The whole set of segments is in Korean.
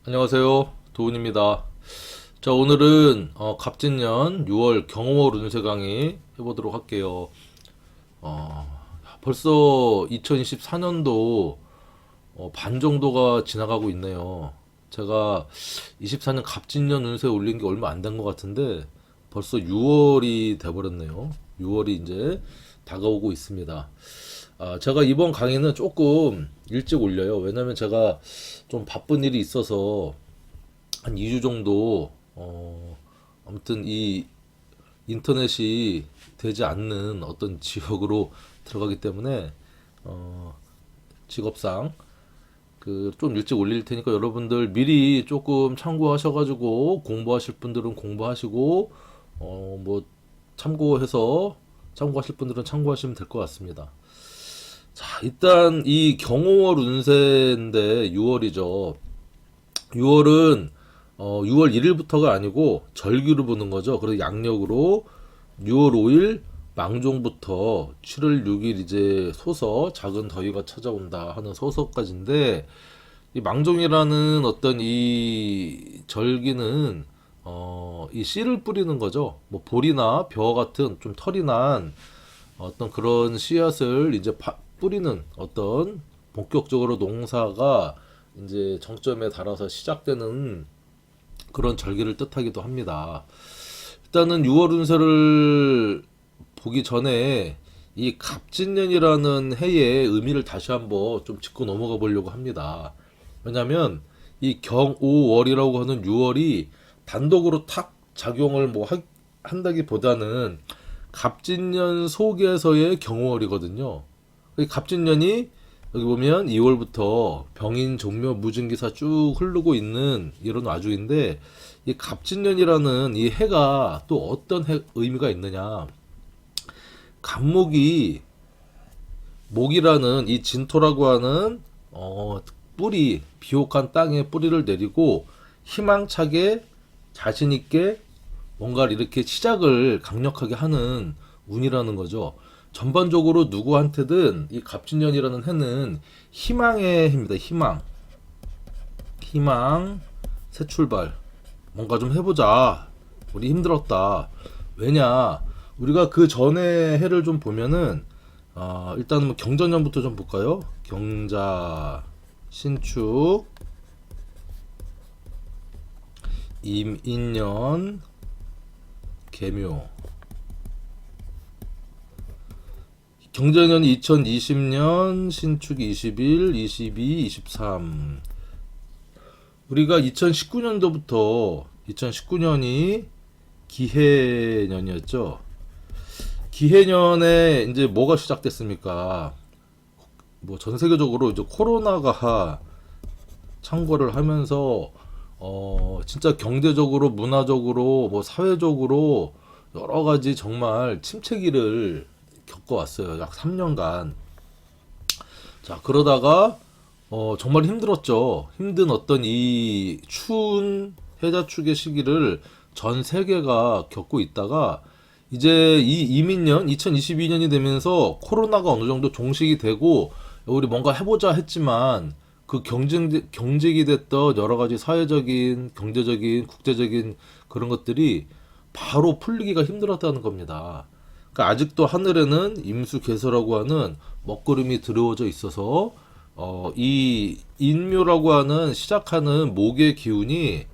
안녕하세요. 도훈입니다. 자, 오늘은 갑진년 6월 경호월 운세 강의 해보도록 할게요. 벌써 2024년도 반 정도가 지나가고 있네요. 제가 24년 갑진년 운세 올린 게 얼마 안 된 것 같은데 벌써 6월이 돼버렸네요. 6월이 이제 다가오고 있습니다. 제가 이번 강의는 조금 일찍 올려요. 왜냐면 제가 좀 바쁜 일이 있어서 한 2주 정도 아무튼 이 인터넷이 되지 않는 어떤 지역으로 들어가기 때문에 직업상 그 좀 일찍 올릴 테니까 여러분들 미리 조금 참고하셔가지고 공부하실 분들은 공부하시고 뭐 참고하실 분들은 참고하시면 될 것 같습니다. 자, 일단 이 경호월 운세인데 6월이죠. 6월은 6월 1일부터가 아니고 절기로 보는 거죠. 그래서 양력으로 6월 5일 망종부터 7월 6일 이제 소서 작은 더위가 찾아온다 하는 소서까지인데 이 망종이라는 어떤 이 절기는 이 씨를 뿌리는 거죠. 뭐 볼이나 벼 같은 좀 털이 난 어떤 그런 씨앗을 이제 뿌리는 어떤 본격적으로 농사가 이제 정점에 달아서 시작되는 그런 절기를 뜻하기도 합니다. 일단은 6월 운세를 보기 전에 이 갑진년이라는 해의 의미를 다시 한번 좀 짚고 넘어가 보려고 합니다. 왜냐하면 이 경오월이라고 하는 6월이 단독으로 탁 작용을 한다기보다는 갑진년 속에서의 경호월이거든요. 갑진년이 여기 보면 2월부터 병인, 종묘, 무증기사 쭉 흐르고 있는 이런 와중인데 이 갑진년이라는 이 해가 또 어떤 의미가 있느냐. 갑목이 목이라는 이 진토라고 하는 뿌리, 비옥한 땅에 뿌리를 내리고 희망차게 자신 있게 뭔가를 이렇게 시작을 강력하게 하는 운이라는 거죠. 전반적으로 누구한테든 이 갑진년이라는 해는 희망의 해입니다. 희망, 새 출발. 뭔가 좀 해보자. 우리 힘들었다. 왜냐? 우리가 그 전에 해를 좀 보면은 일단은 뭐 경전년부터 좀 볼까요? 경자, 신축, 임인년, 계묘. 경자년이 2020년, 신축이 21, 22, 23. 우리가 2019년도부터 2019년이 기해년이었죠. 기해년에 이제 뭐가 시작됐습니까? 뭐 전 세계적으로 이제 코로나가 창궐을 하면서 진짜 경제적으로, 문화적으로, 뭐 사회적으로 여러 가지 정말 침체기를 겪어왔어요. 약 3년간. 자, 그러다가 정말 힘들었죠. 힘든 어떤 이 추운 해자축의 시기를 전 세계가 겪고 있다가 이제 이 이민년 2022년이 되면서 코로나가 어느 정도 종식이 되고 우리 뭔가 해보자 했지만 그 경직이 됐던 여러 가지 사회적인, 경제적인, 국제적인 그런 것들이 바로 풀리기가 힘들었다는 겁니다. 그러니까 아직도 하늘에는 임수개서라고 하는 먹구름이 들어오져 있어서 이 인묘라고 하는 시작하는 목의 기운이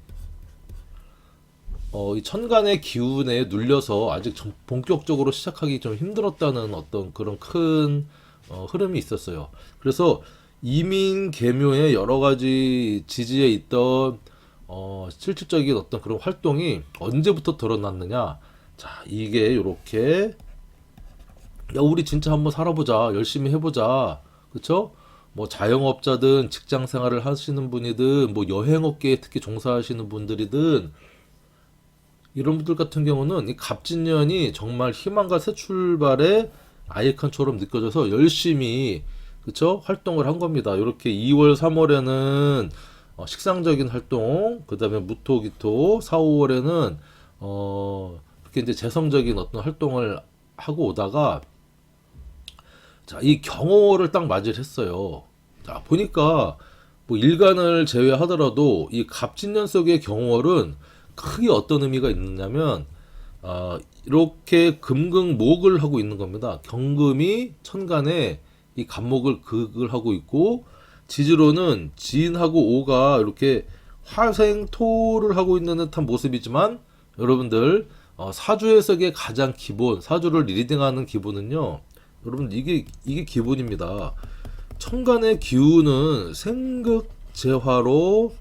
이 천간의 기운에 눌려서 아직 본격적으로 시작하기 좀 힘들었다는 어떤 그런 큰 흐름이 있었어요. 그래서 이민 계묘의 여러 가지 지지에 있던 실질적인 어떤 그런 활동이 언제부터 드러났느냐? 자, 이게 이렇게 야, 우리 진짜 한번 살아보자, 열심히 해보자, 그쵸? 뭐 자영업자든 직장 생활을 하시는 분이든 뭐 여행업계에 특히 종사하시는 분들이든 이런 분들 같은 경우는 이 갑진년이 정말 희망과 새 출발의 아이콘처럼 느껴져서 열심히 그쵸 활동을 한 겁니다. 이렇게 2월, 3월에는 식상적인 활동, 그 다음에 무토기토, 4, 5월에는 이렇게 이제 재성적인 어떤 활동을 하고 오다가 자, 이 경호를 딱 맞이를 했어요. 자, 보니까 뭐 일간을 제외하더라도 이 갑진년 속의 경월은 크게 어떤 의미가 있느냐면 이렇게 금극목을 하고 있는 겁니다. 경금이 천간에 이 갑목을 극을 하고 있고 지지로는 진하고 오가 이렇게 화생토를 하고 있는 듯한 모습이지만 여러분들 사주 해석의 가장 기본 사주를 리딩하는 기본은요. 여러분 이게 기본입니다. 천간의 기운은 생극재화로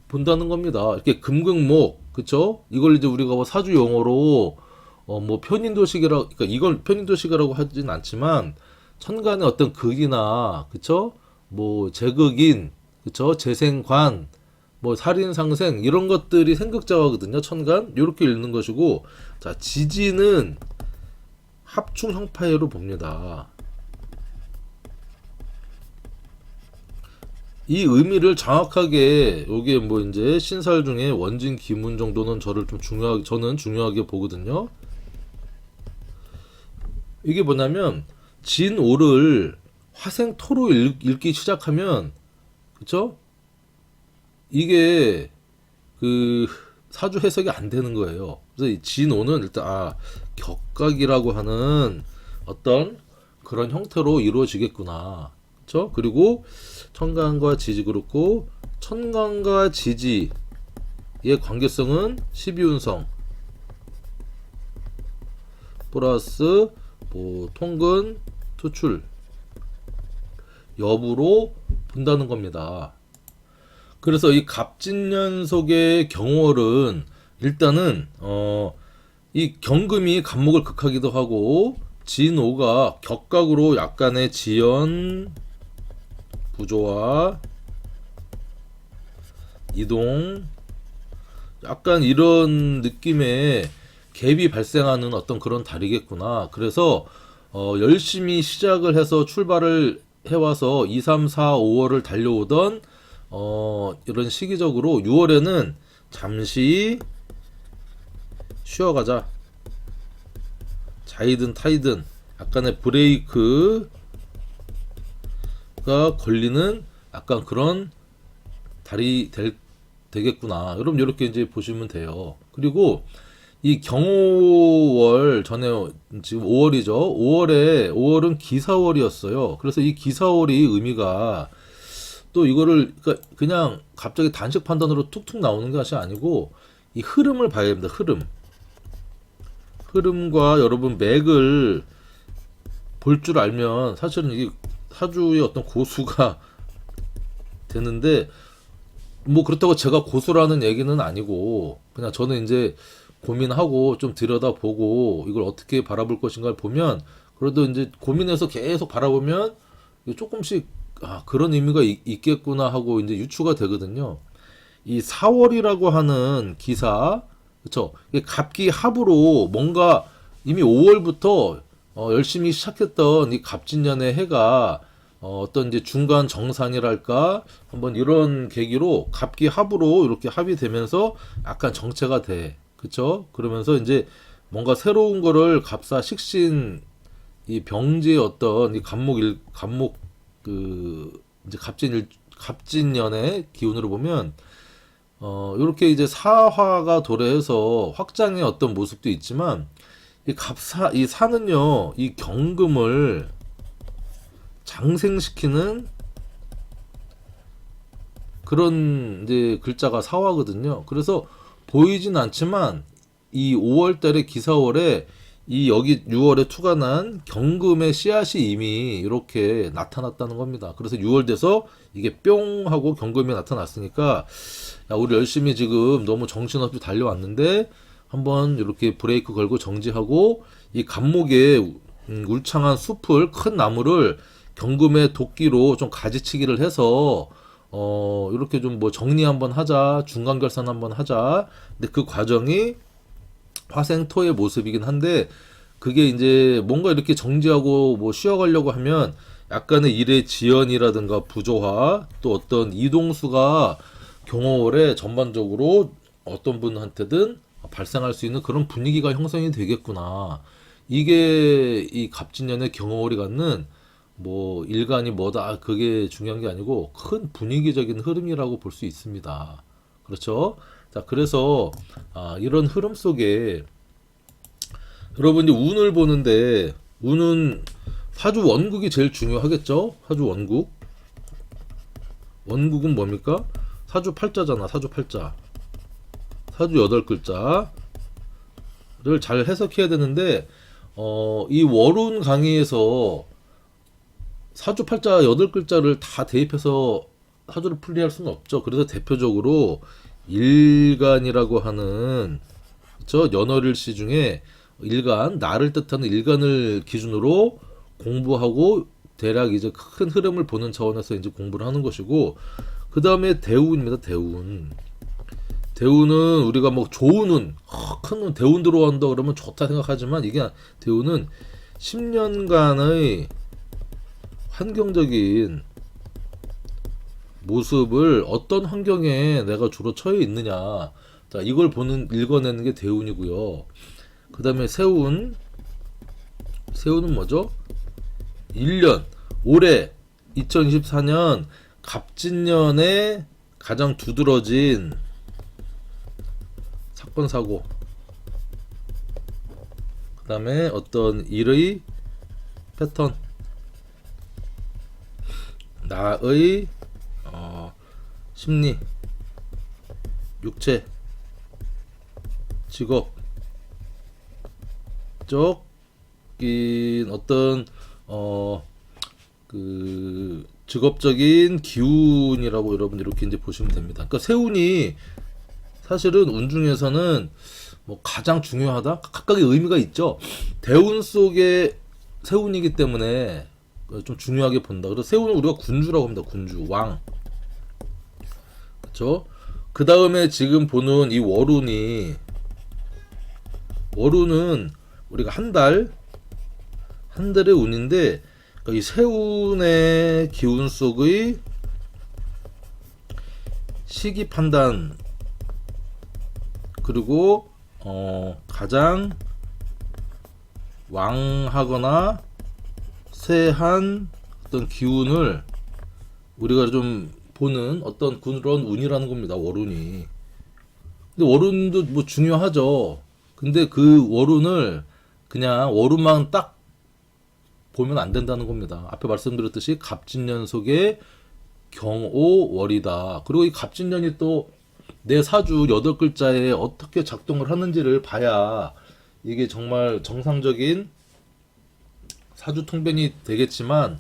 본다는 겁니다. 이렇게 금극목, 그쵸? 이걸 이제 우리가 뭐 사주 용어로 뭐 편인도식이라, 그러니까 이걸 편인도식이라고 하진 않지만 천간의 어떤 극이나, 그쵸? 뭐 재극인, 그쵸? 재생관, 뭐 살인상생 이런 것들이 생극자화거든요. 천간 이렇게 읽는 것이고, 자 지지는 합충 형파예로 봅니다. 이 의미를 정확하게 요게 뭐 이제 신살 중에 원진 기문 정도는 저는 중요하게 보거든요. 이게 뭐냐면 진오를 화생토로 읽기 시작하면 그쵸? 이게 그 사주 해석이 안 되는 거예요. 그래서 이 진오는 일단 격각이라고 하는 어떤 그런 형태로 이루어지겠구나. 그쵸? 그리고 천간과 지지 그렇고 천간과 지지의 관계성은 12운성 플러스 뭐 통근 투출 여부로 본다는 겁니다. 그래서 이 갑진년 속의 경월은 일단은 이 경금이 갑목을 극하기도 하고 진오가 격각으로 약간의 지연 부조와 이동 약간 이런 느낌의 갭이 발생하는 어떤 그런 달이겠구나. 그래서 열심히 시작을 해서 출발을 해와서 2, 3, 4, 5월을 달려오던 이런 시기적으로 6월에는 잠시 쉬어가자. 자이든 타이든 약간의 브레이크가 걸리는 약간 그런 달이 되겠구나. 여러분 이렇게 이제 보시면 돼요. 그리고 이 경호월 전에 지금 5월이죠. 5월은 기사월이었어요. 그래서 이 기사월이 의미가 또 이거를 그러니까 그냥 갑자기 단식 판단으로 툭툭 나오는 것이 아니고 이 흐름을 봐야 됩니다. 흐름과 여러분 맥을 볼 줄 알면 사실은 이게 사주의 어떤 고수가 되는데 뭐 그렇다고 제가 고수라는 얘기는 아니고 그냥 저는 이제 고민하고 좀 들여다보고 이걸 어떻게 바라볼 것인가를 보면 그래도 이제 고민해서 계속 바라보면 조금씩 그런 의미가 있겠구나 하고 이제 유추가 되거든요. 이 4월이라고 하는 기사, 그쵸? 갑기 합으로 뭔가 이미 5월부터 열심히 시작했던 이 갑진년의 해가 어떤 이제 중간 정산이랄까 한번 이런 계기로 갑기 합으로 이렇게 합이 되면서 약간 정체가 돼, 그쵸? 그러면서 이제 뭔가 새로운 거를 갑사 식신 이 병지의 어떤 이 갑목 그 이제 갑진년의 기운으로 보면 이렇게 이제 사화가 도래해서 확장의 어떤 모습도 있지만 이 사는요 이 경금을 장생시키는 그런 이제 글자가 사화거든요. 그래서 보이진 않지만 이 5월달의 기사월에 이 여기 6월에 투간한 경금의 씨앗이 이미 이렇게 나타났다는 겁니다. 그래서 6월 돼서 이게 뿅 하고 경금이 나타났으니까 야, 우리 열심히 지금 너무 정신없이 달려왔는데 한번 이렇게 브레이크 걸고 정지하고 이 갑목에 울창한 숲을 큰 나무를 경금의 도끼로 좀 가지치기를 해서 이렇게 좀 뭐 정리 한번 하자 중간 결산 한번 하자. 근데 그 과정이 화생토의 모습이긴 한데 그게 이제 뭔가 이렇게 정지하고 뭐 쉬어가려고 하면 약간의 일의 지연이라든가 부조화 또 어떤 이동수가 경호월에 전반적으로 어떤 분한테든 발생할 수 있는 그런 분위기가 형성이 되겠구나. 이게 이 갑진년의 경호월이 갖는 뭐 일간이 뭐다 그게 중요한 게 아니고 큰 분위기적인 흐름이라고 볼 수 있습니다. 그렇죠? 자, 그래서 이런 흐름 속에 여러분이 운을 보는데 운은 사주 원국이 제일 중요하겠죠? 사주 원국. 원국은 뭡니까? 사주 팔자잖아. 사주 팔자. 사주 8글자를 잘 해석해야 되는데 이 월운 강의에서 사주 팔자 8글자를 다 대입해서 사주를 풀이할 수는 없죠. 그래서 대표적으로 일간이라고 하는 그렇죠? 연월일시 중에 일간, 나를 뜻하는 일간을 기준으로 공부하고 대략 이제 큰 흐름을 보는 차원에서 이제 공부를 하는 것이고, 그 다음에 대운입니다. 대운. 대운은 우리가 뭐 좋은 운, 큰 운, 대운 들어온다 그러면 좋다 생각하지만 이게 대운은 10년간의 환경적인 모습을 어떤 환경에 내가 주로 처해 있느냐. 자, 이걸 읽어내는 게 대운이고요. 그 다음에 세운. 세운은 뭐죠? 1년. 올해 2024년 갑진년에 가장 두드러진 사건, 사고. 그 다음에 어떤 일의 패턴. 나의 심리, 육체, 직업적인 어떤 그 직업적인 기운이라고 여러분들 이렇게 이제 보시면 됩니다. 그러니까 세운이 사실은 운 중에서는 뭐 가장 중요하다. 각각의 의미가 있죠. 대운 속에 세운이기 때문에 좀 중요하게 본다. 그래서 세운은 우리가 군주라고 합니다. 군주, 왕. 그렇죠? 그 다음에 지금 보는 이 월운은 우리가 한 달의 운인데, 그러니까 이 세운의 기운 속의 시기 판단, 그리고 가장 왕하거나 세한 어떤 기운을 우리가 좀 보는 어떤 그런 운이라는 겁니다. 월운이. 근데 월운도 뭐 중요하죠. 근데 그 월운을 그냥 월운만 딱 보면 안 된다는 겁니다. 앞에 말씀드렸듯이 갑진년 속에 경오월이다. 그리고 이 갑진년이 또 내 사주 8글자에 어떻게 작동을 하는지를 봐야 이게 정말 정상적인 사주 통변이 되겠지만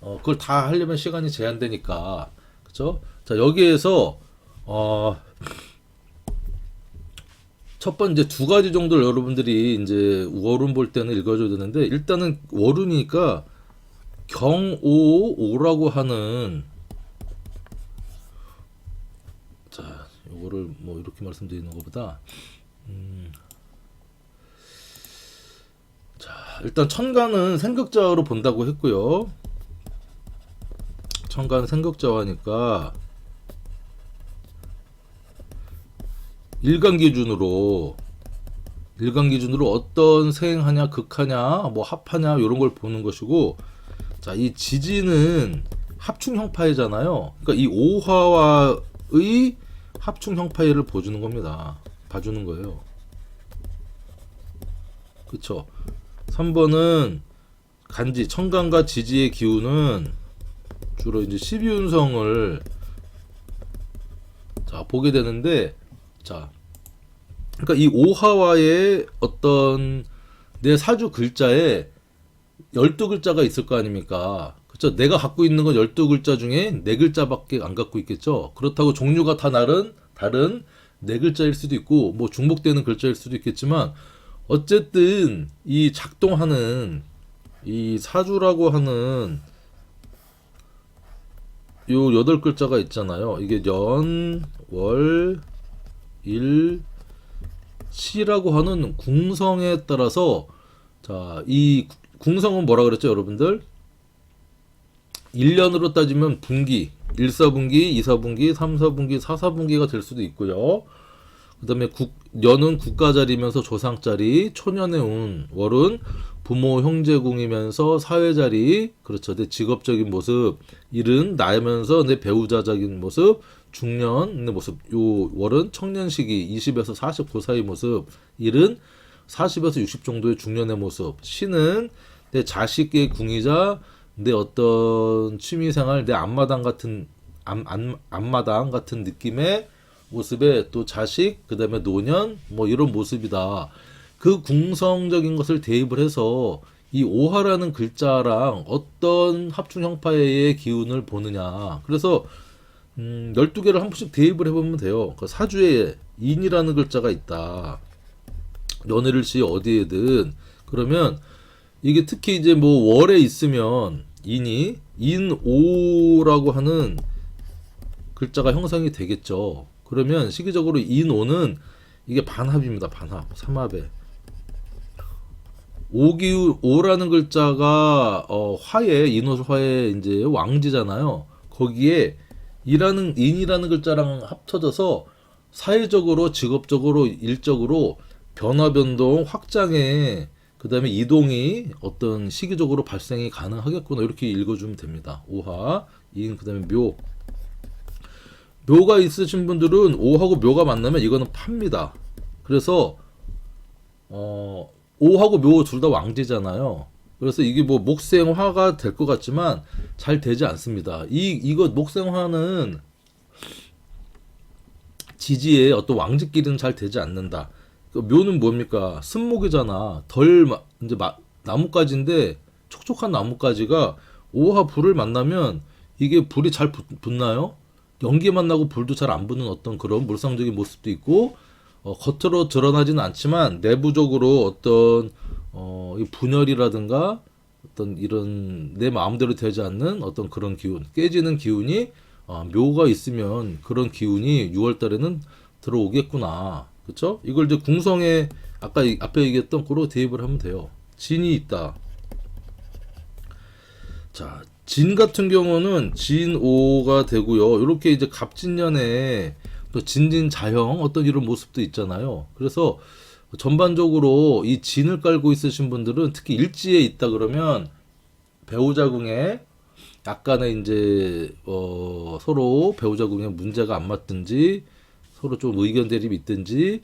그걸 다 하려면 시간이 제한되니까. 그렇죠? 자, 여기에서 첫 번째 두 가지 정도를 여러분들이 이제 월운 볼 때는 읽어줘야 되는데, 일단은 월운이니까 경오오라고 하는, 자, 요거를 뭐 이렇게 말씀드리는 것보다 자, 일단 천간은 생극자로 본다고 했고요. 천간 생극자화니까 일간 기준으로 어떤 생하냐, 극하냐, 뭐 합하냐 이런 걸 보는 것이고, 자, 이 지지는 합충 형파이잖아요. 그러니까 이 오화와의 합충 형파이를 봐주는 겁니다. 봐주는 거예요. 그쵸? 3번은 간지, 천간과 지지의 기운은 주로 이제 12운성을 자, 보게 되는데, 자, 그러니까 이 오화와의 어떤 내 사주 글자에 12글자가 있을 거 아닙니까? 그렇죠? 내가 갖고 있는 건 12글자 중에 4글자밖에 안 갖고 있겠죠? 그렇다고 종류가 다 다른 4글자일 수도 있고, 뭐 중복되는 글자일 수도 있겠지만, 어쨌든 이 작동하는 이 사주라고 하는 요 8글자가 있잖아요. 이게 연, 월, 일, 시라고 하는 궁성에 따라서, 자, 이 궁성은 뭐라 그랬죠, 여러분들? 1년으로 따지면 분기, 1사분기, 2사분기, 3사분기, 4사분기가 될 수도 있고요. 그 다음에 년은 국가자리면서 조상자리, 초년의 운, 월은 부모 형제궁이면서 사회자리, 그렇죠. 내 직업적인 모습, 일은 나이면서 내 배우자적인 모습, 중년의 모습. 요 월은 청년 시기 20에서 40 그 사이 모습, 일은 40에서 60 정도의 중년의 모습. 신은 내 자식의 궁이자 내 어떤 취미생활, 내 앞마당 같은 앞마당 같은 느낌의 모습에 또 자식, 그 다음에 노년, 뭐 이런 모습이다. 그 궁성적인 것을 대입을 해서 이 오화라는 글자랑 어떤 합충 형파의 기운을 보느냐. 그래서 12개를 한 번씩 대입을 해보면 돼요. 그 사주에 인이라는 글자가 있다. 연애를 시 어디에든. 그러면 이게 특히 이제 뭐 월에 있으면 인이 인오라고 하는 글자가 형성이 되겠죠. 그러면 시기적으로 인오는 이게 반합입니다. 반합. 삼합에. 오라는 글자가 화에 인호화의 이제 왕지잖아요. 거기에 인이라는 글자랑 합쳐져서 사회적으로, 직업적으로, 일적으로 변화 변동, 확장에 그다음에 이동이 어떤 시기적으로 발생이 가능하겠구나 이렇게 읽어주면 됩니다. 오화, 인 그다음에 묘가 있으신 분들은 오하고 묘가 만나면 이거는 팝니다. 그래서 오하고 묘 둘 다 왕지잖아요. 그래서 이게 뭐 목생화가 될 것 같지만 잘 되지 않습니다. 이거 목생화는 지지의 어떤 왕지끼리는 잘 되지 않는다. 그 묘는 뭡니까? 쓴목이잖아. 이제 나뭇가지인데 촉촉한 나뭇가지가 오하 불을 만나면 이게 불이 잘 붙나요? 연기만 나고 불도 잘 안 붙는 어떤 그런 물상적인 모습도 있고 겉으로 드러나지는 않지만 내부적으로 어떤 이 분열이라든가 어떤 이런 내 마음대로 되지 않는 어떤 그런 기운, 깨지는 기운이 묘가 있으면 그런 기운이 6월 달에는 들어오겠구나. 그렇죠? 이걸 이제 궁성에 아까 앞에 얘기했던 거로 대입을 하면 돼요. 진이 있다. 자, 진 같은 경우는 진오가 되고요. 이렇게 이제 갑진년에 또 진진자형 어떤 이런 모습도 있잖아요. 그래서 전반적으로 이 진을 깔고 있으신 분들은 특히 일지에 있다 그러면 배우자궁에 약간의 이제 서로 배우자궁에 문제가 안 맞든지 서로 좀 의견 대립이 있든지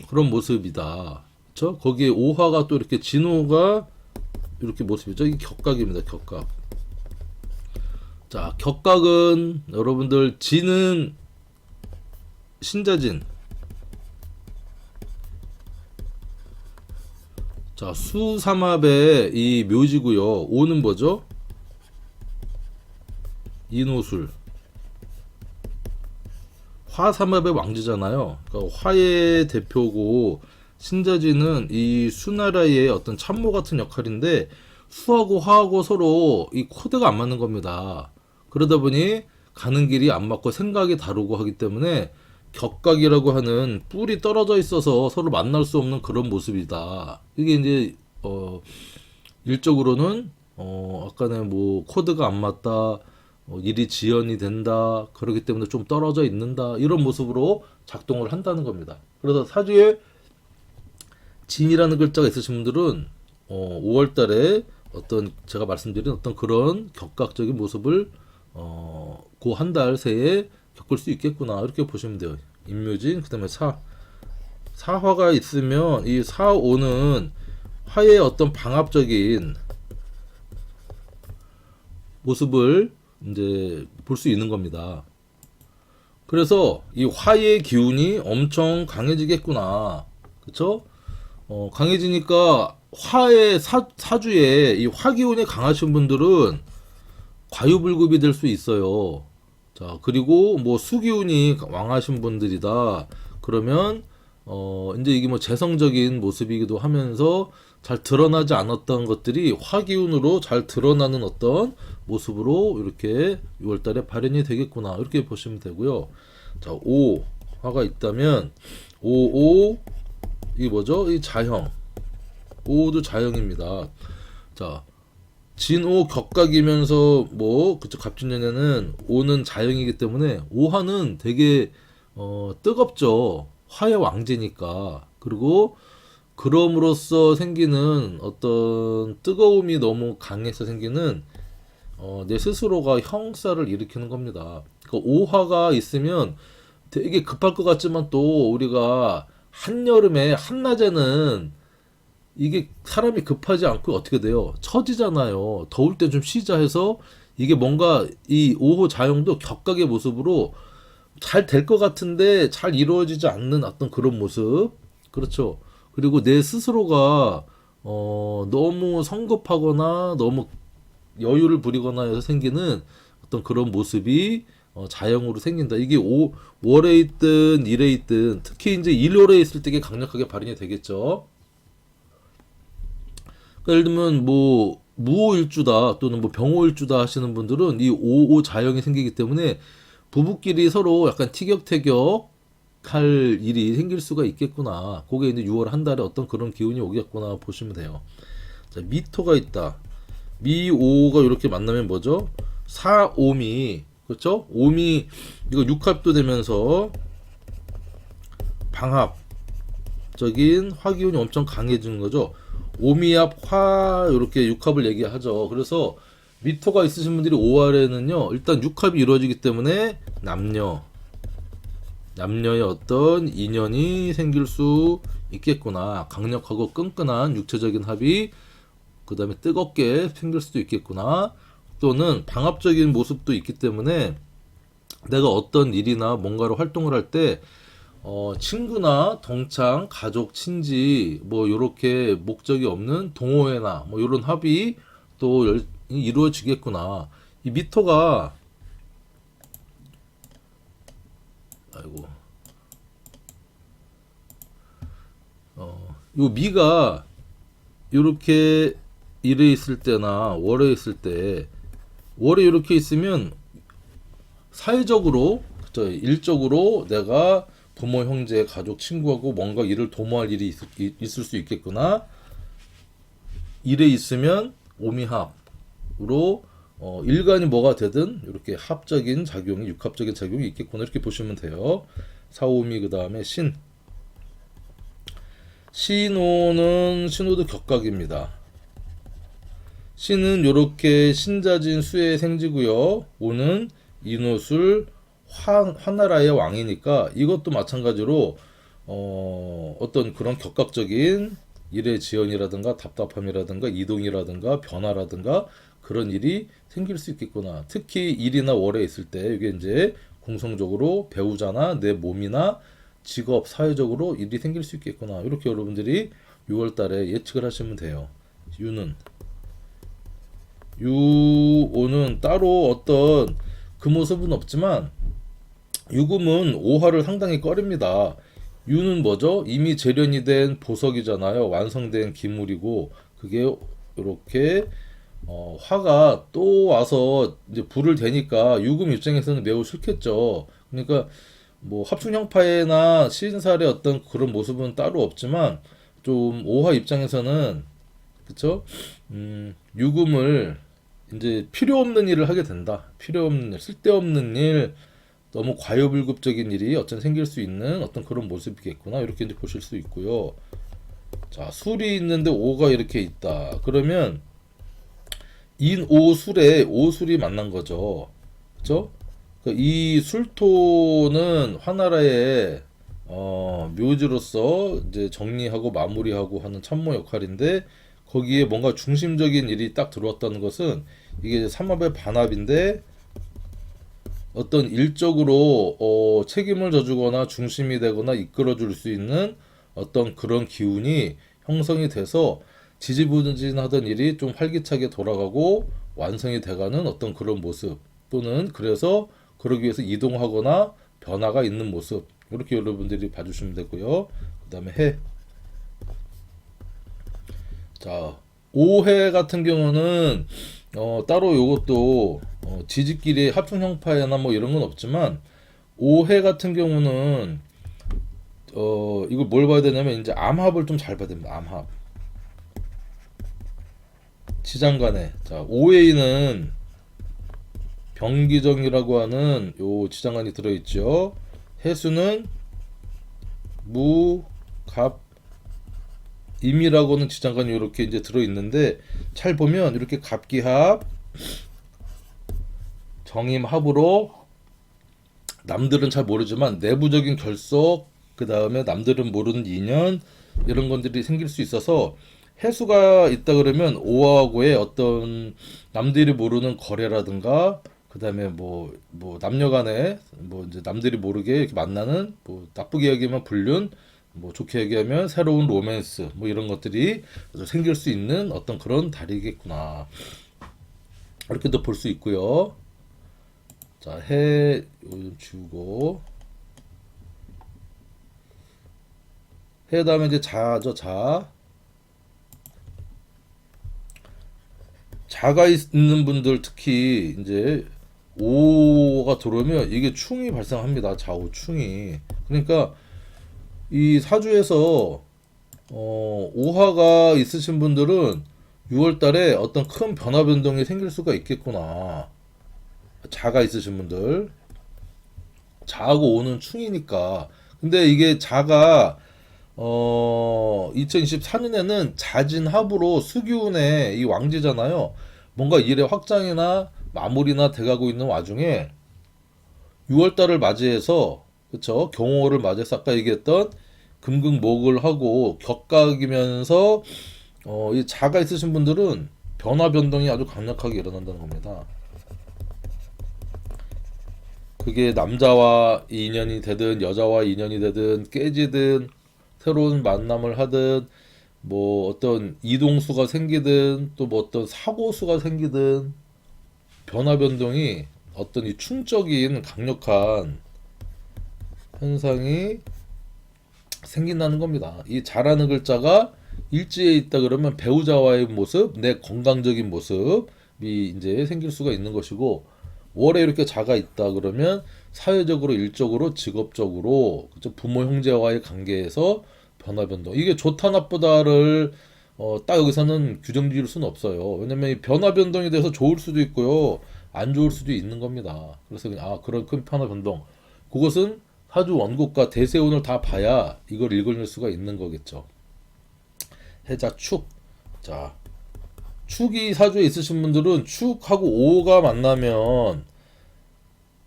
그런 모습이다. 그렇죠? 거기에 오화가 또 이렇게 진오가 이렇게 모습이죠. 이게 격각입니다. 격각. 자, 격각은 여러분들 진은 신자진. 자, 수삼합의 이 묘지고요. 오는 뭐죠? 인호술. 화삼합의 왕지잖아요. 그러니까 화의 대표고 신자진은 이 수나라의 어떤 참모 같은 역할인데 수하고 화하고 서로 이 코드가 안 맞는 겁니다. 그러다 보니 가는 길이 안 맞고 생각이 다르고 하기 때문에 격각이라고 하는 뿔이 떨어져 있어서 서로 만날 수 없는 그런 모습이다. 이게 이제 일적으로는 아까는 뭐 코드가 안 맞다, 일이 지연이 된다, 그렇기 때문에 좀 떨어져 있는다 이런 모습으로 작동을 한다는 겁니다. 그래서 사주에 진이라는 글자가 있으신 분들은 5월달에 어떤 제가 말씀드린 어떤 그런 격각적인 모습을 그 한 달 새에 겪을 수 있겠구나 이렇게 보시면 돼요. 인묘진 그다음에 사화가 있으면 이 사오는 화의 어떤 방합적인 모습을 이제 볼 수 있는 겁니다. 그래서 이 화의 기운이 엄청 강해지겠구나. 그쵸? 강해지니까 화의 사주에 이 화기운이 강하신 분들은 과유불급이 될 수 있어요. 자, 그리고 뭐 수기운이 왕하신 분들이다. 그러면 이제 이게 뭐 재성적인 모습이기도 하면서 잘 드러나지 않았던 것들이 화기운으로 잘 드러나는 어떤 모습으로 이렇게 6월달에 발현이 되겠구나 이렇게 보시면 되고요. 자, 오 화가 있다면 오오 이게 뭐죠? 이 자형. 오도 자형입니다. 자, 진오 격각이면서 뭐 그쵸 갑진년에는 오는 자형이기 때문에 오화는 되게 뜨겁죠. 화의 왕제니까. 그리고 그럼으로써 생기는 어떤 뜨거움이 너무 강해서 생기는 내 스스로가 형사를 일으키는 겁니다. 그러니까 오화가 있으면 되게 급할 것 같지만 또 우리가 한여름에 한낮에는 이게 사람이 급하지 않고 어떻게 돼요? 처지잖아요. 더울 때 좀 쉬자 해서 이게 뭔가 이 오호 자형도 격각의 모습으로 잘 될 것 같은데 잘 이루어지지 않는 어떤 그런 모습. 그렇죠. 그리고 내 스스로가 너무 성급하거나 너무 여유를 부리거나 해서 생기는 어떤 그런 모습이 자형으로 생긴다. 이게 월에 있든 일에 있든 특히 이제 일월에 있을 때 이게 강력하게 발현이 되겠죠. 그러니까 예를 들면 뭐 무오일주다 또는 뭐 병오일주다 하시는 분들은 이 오오 자형이 생기기 때문에 부부끼리 서로 약간 티격태격 할 일이 생길 수가 있겠구나. 그게 이제 6월 한 달에 어떤 그런 기운이 오겠구나 보시면 돼요. 자, 미토가 있다. 미오가 이렇게 만나면 뭐죠? 사오미. 그렇죠? 오미 이거 육합도 되면서 방합적인 화기운이 엄청 강해지는 거죠. 오미합 화 이렇게 육합을 얘기하죠. 그래서 미토가 있으신 분들이 5월에는요. 일단 육합이 이루어지기 때문에 남녀의 어떤 인연이 생길 수 있겠구나. 강력하고 끈끈한 육체적인 합이 그 다음에 뜨겁게 생길 수도 있겠구나. 또는 방합적인 모습도 있기 때문에 내가 어떤 일이나 뭔가를 활동을 할 때 친구나 동창, 가족, 친지 뭐 요렇게 목적이 없는 동호회나 뭐 요런 합이 또 이루어지겠구나. 이 미토가 아이고 요 미가 요렇게 일에 있을 때나 월에 있을 때 월에 이렇게 있으면 사회적으로 그쵸, 일적으로 내가 부모, 형제, 가족, 친구하고 뭔가 일을 도모할 일이 있을 수 있겠구나. 일에 있으면 오미합으로 일간이 뭐가 되든 이렇게 합적인 작용이 육합적인 작용이 있겠구나 이렇게 보시면 돼요. 사오미 그 다음에 신호는 신호도 격각입니다. 신은 요렇게 신자진 수의 생지고요. 오는 인호술 화나라의 왕이니까 이것도 마찬가지로 어떤 그런 격각적인 일의 지연이라든가 답답함이라든가 이동이라든가 변화라든가 그런 일이 생길 수 있겠구나. 특히 일이나 월에 있을 때 이게 이제 공성적으로 배우자나 내 몸이나 직업, 사회적으로 일이 생길 수 있겠구나. 이렇게 여러분들이 6월 달에 예측을 하시면 돼요. 유오는 따로 어떤 그 모습은 없지만 유금은 오화를 상당히 꺼립니다. 유는 뭐죠? 이미 재련이 된 보석이잖아요. 완성된 기물이고 그게 이렇게 화가 또 와서 이제 불을 대니까 유금 입장에서는 매우 싫겠죠. 그러니까 뭐 합충형파에나 시인살의 어떤 그런 모습은 따로 없지만 좀 오화 입장에서는 그쵸? 유금을 이제 필요 없는 일을 하게 된다. 필요 없는 일, 쓸데없는 일, 너무 과유불급적인 일이 어쩐 생길 수 있는 어떤 그런 모습이겠구나. 이렇게 이제 보실 수 있고요. 자, 술이 있는데 오가 이렇게 있다. 그러면 인오술에 오술이 만난 거죠. 그죠? 이 술토는 화나라의 묘지로서 이제 정리하고 마무리하고 하는 참모 역할인데 거기에 뭔가 중심적인 일이 딱 들어왔다는 것은 이게 삼합의 반합인데 어떤 일적으로 책임을 져주거나 중심이 되거나 이끌어줄 수 있는 어떤 그런 기운이 형성이 돼서 지지부진하던 일이 좀 활기차게 돌아가고 완성이 돼가는 어떤 그런 모습 또는 그래서 그러기 위해서 이동하거나 변화가 있는 모습 이렇게 여러분들이 봐주시면 되고요. 그 다음에 해. 자, 오해 같은 경우는 따로 요것도 지지끼리 합충 형파나 뭐 이런 건 없지만 오해 같은 경우는 이걸 뭘 봐야 되냐면 이제 암합을 좀 잘 봐야 됩니다. 암합. 지장간에 자 오해인은 병기정이라고 하는 요 지장간이 들어있죠. 해수는 무, 갑, 임이라고는 지장간이 이렇게 이제 들어 있는데 잘 보면 이렇게 갑기합, 정임합으로 남들은 잘 모르지만 내부적인 결속, 그 다음에 남들은 모르는 인연 이런 것들이 생길 수 있어서 해수가 있다 그러면 오하고의 어떤 남들이 모르는 거래라든가 그 다음에 뭐 남녀간에 뭐 이제 남들이 모르게 이렇게 만나는 뭐 나쁘게 얘기하면 불륜 뭐 좋게 얘기하면 새로운 로맨스 뭐 이런 것들이 생길 수 있는 어떤 그런 달이겠구나 이렇게도 볼 수 있고요. 자, 해 요즘 지우고 해 다음에 이제 자죠. 자가 있는 분들 특히 이제 오가 들어오면 이게 충이 발생합니다. 좌우 충이. 그러니까 이 사주에서 오화가 있으신 분들은 6월 달에 어떤 큰 변화 변동이 생길 수가 있겠구나. 자가 있으신 분들. 자하고 오는 충이니까. 근데 이게 자가 2024년에는 자진합으로 수기운의 이 왕지잖아요. 뭔가 일의 확장이나 마무리나 돼가고 있는 와중에 6월달을 맞이해서 그쵸 경호를 맞이해서 아까 얘기했던 금극목을 하고 격각이면서 이 자가 있으신 분들은 변화 변동이 아주 강력하게 일어난다는 겁니다. 그게 남자와 인연이 되든 여자와 인연이 되든 깨지든 새로운 만남을 하든 뭐 어떤 이동수가 생기든 또 뭐 어떤 사고수가 생기든 변화 변동이 어떤 이 충적인 강력한 현상이 생긴다는 겁니다. 이 자라는 글자가 일지에 있다 그러면 배우자와의 모습, 내 건강적인 모습이 이제 생길 수가 있는 것이고 월에 이렇게 자가 있다 그러면 사회적으로, 일적으로, 직업적으로 그쵸? 부모 형제와의 관계에서 변화 변동. 이게 좋다 나쁘다를 딱 여기서는 규정 지을 수는 없어요. 왜냐면 이 변화 변동에 대해서 좋을 수도 있고요. 안 좋을 수도 있는 겁니다. 그래서 그냥 그런 큰 변화 변동. 그것은 사주 원국과 대세운을 다 봐야 이걸 읽어낼 수가 있는 거겠죠. 해자 축. 자, 축이 사주에 있으신 분들은 축하고 오가 만나면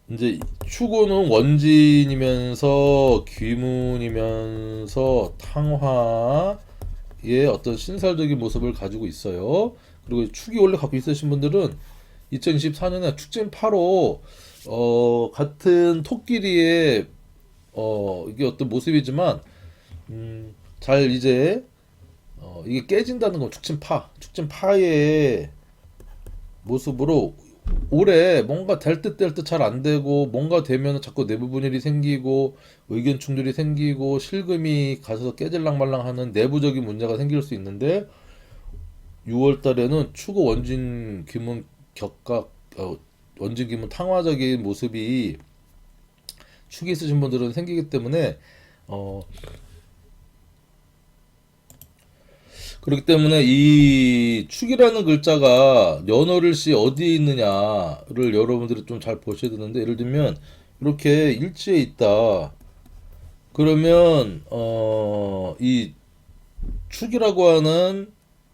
이제 축오는 원진이면서 귀문이면서 탕화의 어떤 신살적인 모습을 가지고 있어요. 그리고 축이 원래 갖고 있으신 분들은 2024년에 축진8호 같은 토끼리의 이게 어떤 모습이지만 잘 이제 이게 깨진다는 건 축진파의 모습으로 올해 뭔가 될 듯 될 듯 잘 안 되고 뭔가 되면 자꾸 내부 분열이 생기고 의견 충돌이 생기고 실금이 가서 깨질랑말랑 하는 내부적인 문제가 생길 수 있는데 6월 달에는 추구 원진 기문 격각 원진 기문 탕화적인 모습이 축이 있으신 분들은 생기기 때문에 그렇기 때문에 이 축이라는 글자가 연월일시 어디에 있느냐를 여러분들이 좀 잘 보셔야 되는데 예를 들면 이렇게 일지에 있다 그러면 이 축이라고 하는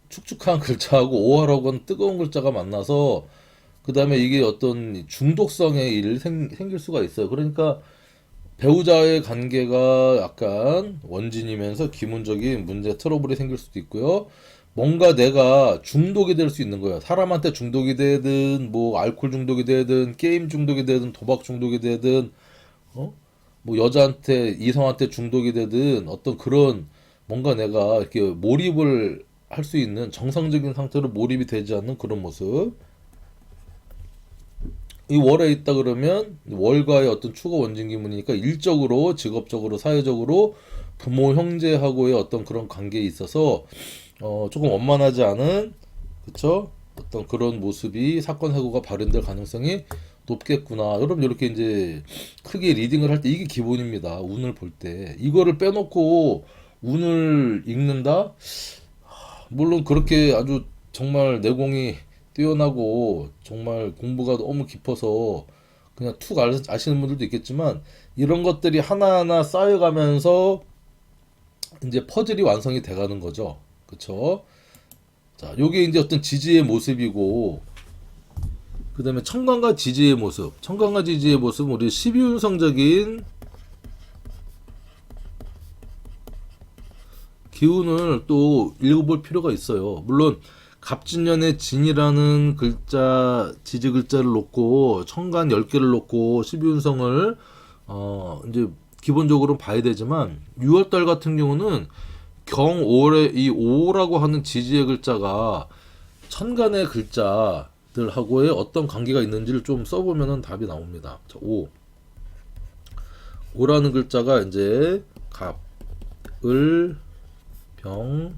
축축한 글자하고 오화라고 하는 뜨거운 글자가 만나서 그 다음에 이게 어떤 중독성의 일이 생길 수가 있어요. 그러니까 배우자의 관계가 약간 원진이면서 기문적인 문제 트러블이 생길 수도 있고요. 뭔가 내가 중독이 될 수 있는 거예요. 사람한테 중독이 되든 뭐 알코올 중독이 되든 게임 중독이 되든 도박 중독이 되든 뭐 여자한테 이성한테 중독이 되든 어떤 그런 뭔가 내가 이렇게 몰입을 할 수 있는 정상적인 상태로 몰입이 되지 않는 그런 모습. 이 월에 있다 그러면 월과의 어떤 추가 원진 기문이니까 일적으로, 직업적으로, 사회적으로 부모 형제하고의 어떤 그런 관계에 있어서 조금 원만하지 않은 그쵸? 어떤 그런 모습이 사건 사고가 발현될 가능성이 높겠구나. 여러분 이렇게 이제 크게 리딩을 할 때 이게 기본입니다. 운을 볼 때 이거를 빼놓고 운을 읽는다? 물론 그렇게 아주 정말 내공이 뛰어나고 정말 공부가 너무 깊어서 그냥 툭 아시는 분들도 있겠지만 이런 것들이 하나하나 쌓여가면서 이제 퍼즐이 완성이 돼가는 거죠. 그쵸? 자, 요게 이제 어떤 지지의 모습이고, 그 다음에 청간과 지지의 모습. 청간과 지지의 모습은 우리 12운성적인 기운을 또 읽어볼 필요가 있어요. 물론 갑진년의 진이라는 글자, 지지 글자를 놓고 청간 10개를 놓고 12운성을 이제 기본적으로 봐야 되지만 6월달 같은 경우는 경올의 이 오라고 하는 지지의 글자가 천간의 글자들하고의 어떤 관계가 있는지를 좀 써보면 답이 나옵니다. 자, 오. 오라는 글자가 이제 갑, 을, 병,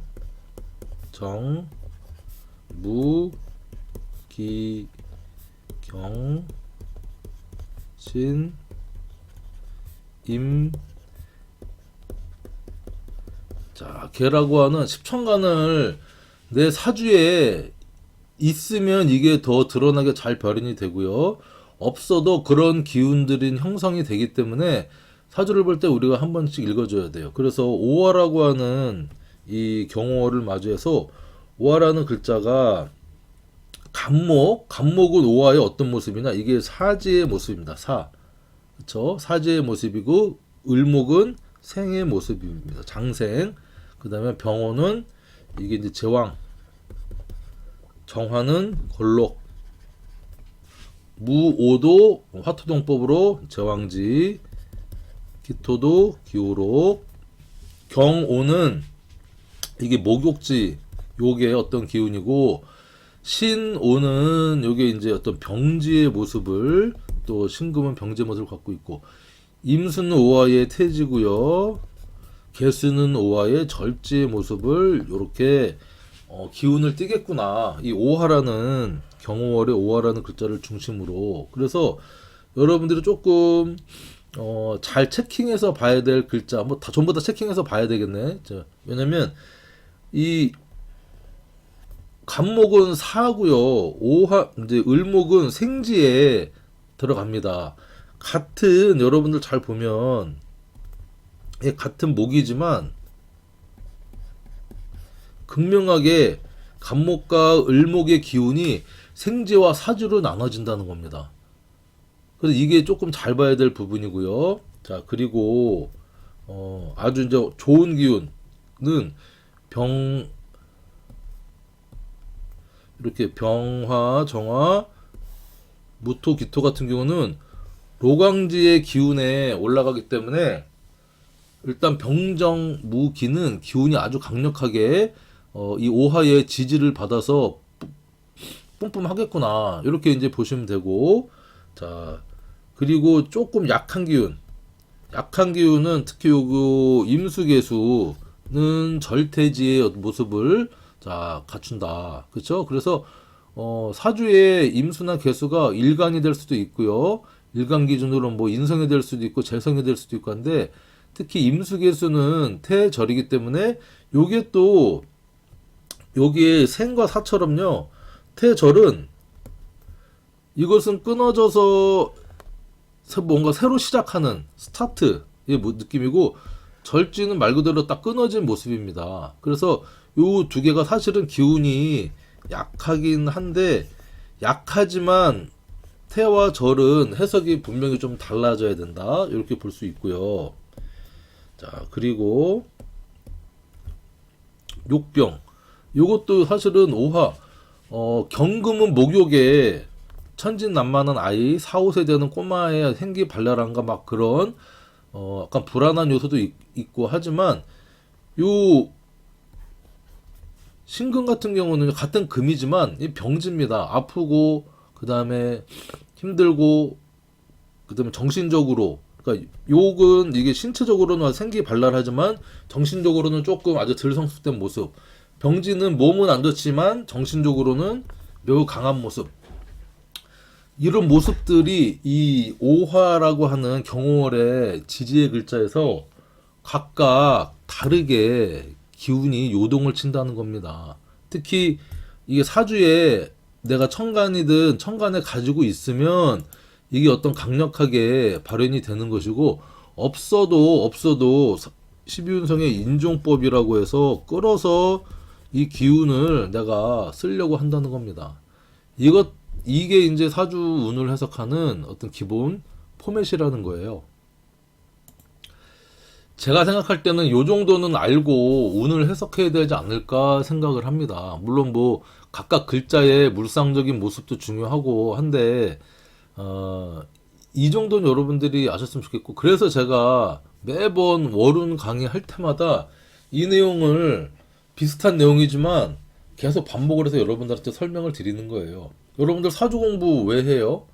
정, 무, 기, 경, 신, 임. 자, 개라고 하는 십천간을 내 사주에 있으면 이게 더 드러나게 잘 발현이 되고요. 없어도 그런 기운들이 형성이 되기 때문에 사주를 볼 때 우리가 한 번씩 읽어줘야 돼요. 그래서 오화라고 하는 이 경호를 맞이해서 오화라는 글자가 간목은 오화의 어떤 모습이냐? 이게 사지의 모습입니다. 그쵸? 사지의 모습이고 을목은 생의 모습입니다. 장생. 그 다음에 병호는 이게 이제 제왕. 정화는 골록. 무오도 화토동법으로 제왕지. 기토도 기호록. 경오는 이게 목욕지 요게 어떤 기운이고, 신오는 요게 이제 어떤 병지의 모습을, 또 신금은 병지의 모습을 갖고 있고, 임수는 오화의 태지고요. 개수는 오화의 절지의 모습을 요렇게 기운을 띠겠구나. 이 오화라는 경호월의 오화라는 글자를 중심으로. 그래서 여러분들이 조금 잘 체킹해서 봐야 될 글자, 뭐 다 전부 다 체킹해서 봐야 되겠네. 자, 왜냐면 이 간목은 사고요. 오화 이제 을목은 생지에 들어갑니다. 같은 여러분들 잘 보면 같은 목이지만 극명하게 간목과 을목의 기운이 생지와 사주로 나눠진다는 겁니다. 그래서 이게 조금 잘 봐야 될 부분이고요. 자, 그리고 아주 이제 좋은 기운은 이렇게 병화, 정화, 무토, 기토 같은 경우는 로강지의 기운에 올라가기 때문에 일단 병정, 무기는 기운이 아주 강력하게 이 오화의 지지를 받아서 뿜뿜하겠구나. 이렇게 이제 보시면 되고, 자, 그리고 조금 약한 기운은 특히 요거 임수개수는 절태지의 모습을 자 갖춘다. 그렇죠? 그래서 사주에 임수나 개수가 일간이 될 수도 있고요. 일간 기준으로 뭐 인성이 될 수도 있고 재성이 될 수도 있고 한데, 특히 임수개수는 태절이기 때문에 요게 또 여기에 생과 사처럼요. 태절은 이것은 끊어져서 뭔가 새로 시작하는 스타트의 느낌이고, 절지는 말 그대로 딱 끊어진 모습입니다. 그래서 요 두 개가 사실은 기운이 약하긴 한데, 약하지만 태와 절은 해석이 분명히 좀 달라져야 된다. 이렇게 볼 수 있고요. 자, 그리고 욕병. 요것도 사실은 오화. 경금은 목욕에 천진난만한 아이, 4, 5세대는 꼬마의 생기 발랄함과 막 그런 약간 불안한 요소도 있고 하지만, 요 신금 같은 경우는 같은 금이지만 이 병지입니다. 아프고 그 다음에 힘들고 그 다음에 정신적으로, 그러니까 욕은 이게 신체적으로는 생기 발랄하지만 정신적으로는 조금 아주 덜 성숙된 모습. 병지는 몸은 안 좋지만 정신적으로는 매우 강한 모습. 이런 모습들이 이 오화라고 하는 경호월의 지지의 글자에서 각각 다르게 기운이 요동을 친다는 겁니다. 특히 이게 사주에 내가 천간이든 천간에 가지고 있으면 이게 어떤 강력하게 발현이 되는 것이고, 없어도 12운성의 인종법이라고 해서 끌어서 이 기운을 내가 쓰려고 한다는 겁니다. 이게 이제 사주 운을 해석하는 어떤 기본 포맷이라는 거예요. 제가 생각할 때는 요 정도는 알고 운을 해석해야 되지 않을까 생각을 합니다. 물론 뭐 각각 글자의 물상적인 모습도 중요하고 한데 이 정도는 여러분들이 아셨으면 좋겠고, 그래서 제가 매번 월운 강의할 때마다 이 내용을 비슷한 내용이지만 계속 반복을 해서 여러분들한테 설명을 드리는 거예요. 여러분들 사주 공부 왜 해요?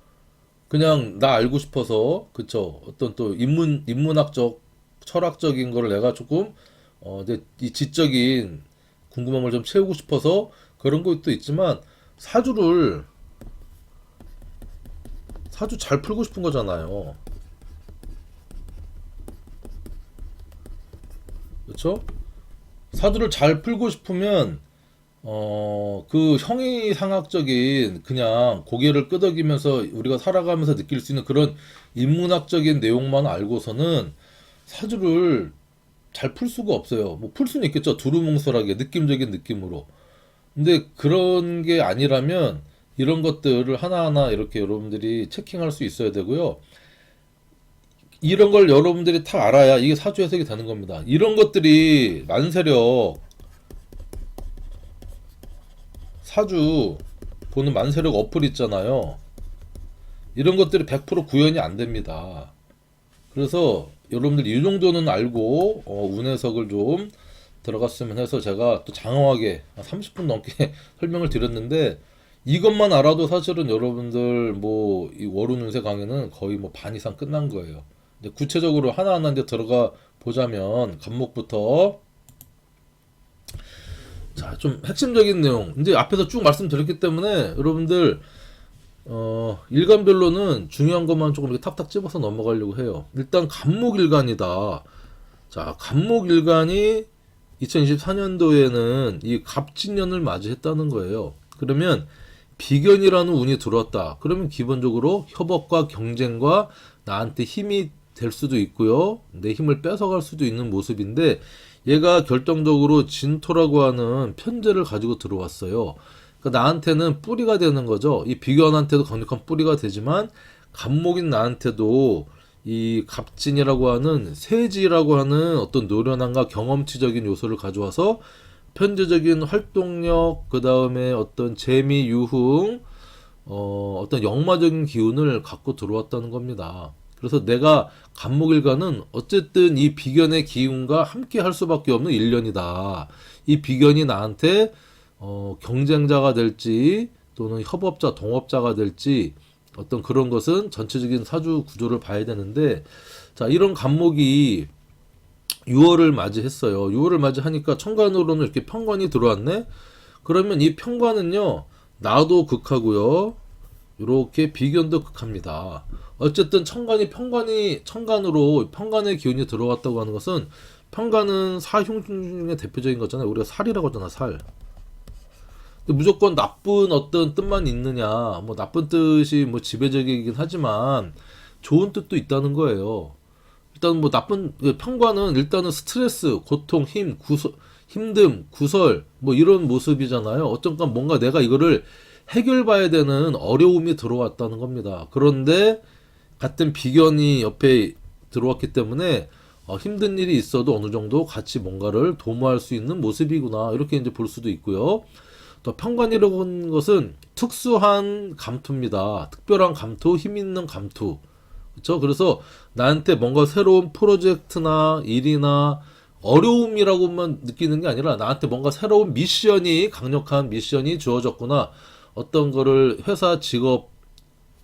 그냥 나 알고 싶어서, 그쵸? 어떤 또 인문학적, 철학적인 거를 내가 조금, 이제 이 지적인 궁금함을 좀 채우고 싶어서 그런 것도 있지만, 사주 잘 풀고 싶은 거잖아요. 그쵸? 사주를 잘 풀고 싶으면, 그 형이상학적인 그냥 고개를 끄덕이면서 우리가 살아가면서 느낄 수 있는 그런 인문학적인 내용만 알고서는 사주를 잘 풀 수가 없어요. 뭐 풀 수는 있겠죠. 두루뭉술하게 느낌적인 느낌으로. 근데 그런 게 아니라면 이런 것들을 하나하나 이렇게 여러분들이 체킹할 수 있어야 되고요. 이런 걸 여러분들이 다 알아야 이게 사주 해석이 되는 겁니다. 이런 것들이 만세력, 사주 보는 만세력 어플 있잖아요. 이런 것들이 100% 구현이 안 됩니다. 그래서 여러분들 이 정도는 알고 운 해석을 좀 들어갔으면 해서 제가 또 장황하게 30분 넘게 설명을 드렸는데, 이것만 알아도 사실은 여러분들 뭐 이 월운 운세 강의는 거의 뭐 반 이상 끝난 거예요. 이제 구체적으로 하나하나 이제 들어가 보자면 간목부터, 자, 좀 핵심적인 내용 이제 앞에서 쭉 말씀드렸기 때문에 여러분들 일간별로는 중요한 것만 조금 이렇게 탁탁 집어서 넘어가려고 해요. 일단 간목일간이다. 자, 간목일간이 2024년도에는 이 갑진년을 맞이했다는 거예요. 그러면 비견이라는 운이 들어왔다. 그러면 기본적으로 협업과 경쟁과 나한테 힘이 될 수도 있고요. 내 힘을 뺏어갈 수도 있는 모습인데, 얘가 결정적으로 진토라고 하는 편제를 가지고 들어왔어요. 그러니까 나한테는 뿌리가 되는 거죠. 이 비견한테도 강력한 뿌리가 되지만 갑목인 나한테도 이 갑진이라고 하는 세지라고 하는 어떤 노련함과 경험치적인 요소를 가져와서 편제적인 활동력, 그 다음에 어떤 재미, 유흥, 어떤 역마적인 기운을 갖고 들어왔다는 겁니다. 그래서 내가 간목일간은 어쨌든 이 비견의 기운과 함께 할 수밖에 없는 일년이다. 이 비견이 나한테 경쟁자가 될지 또는 협업자, 동업자가 될지 어떤 그런 것은 전체적인 사주 구조를 봐야 되는데, 자, 이런 간목이 6월을 맞이했어요. 6월을 맞이하니까 천간으로는 이렇게 편관이 들어왔네? 그러면 이 편관은요, 나도 극하고요, 이렇게 비견도 극합니다. 어쨌든 천간으로 편관의 기운이 들어왔다고 하는 것은, 편관은 사흉 중에 대표적인 거잖아요. 우리가 살이라고 하잖아, 살. 근데 무조건 나쁜 어떤 뜻만 있느냐, 뭐 나쁜 뜻이 뭐 지배적이긴 하지만 좋은 뜻도 있다는 거예요. 일단 뭐 나쁜 편관은 일단은 스트레스, 고통, 힘듦, 구설 뭐 이런 모습이잖아요. 어쩐간 뭔가 내가 이거를 해결봐야 되는 어려움이 들어왔다는 겁니다. 그런데 같은 비견이 옆에 들어왔기 때문에 힘든 일이 있어도 어느 정도 같이 뭔가를 도모할 수 있는 모습이구나, 이렇게 이제 볼 수도 있고요. 또 편관이라고 하는 것은 특수한 감투입니다. 특별한 감투, 힘 있는 감투. 그렇죠? 그래서 나한테 뭔가 새로운 프로젝트나 일이나 어려움이라고만 느끼는 게 아니라 나한테 뭔가 새로운 미션이, 강력한 미션이 주어졌구나. 어떤 거를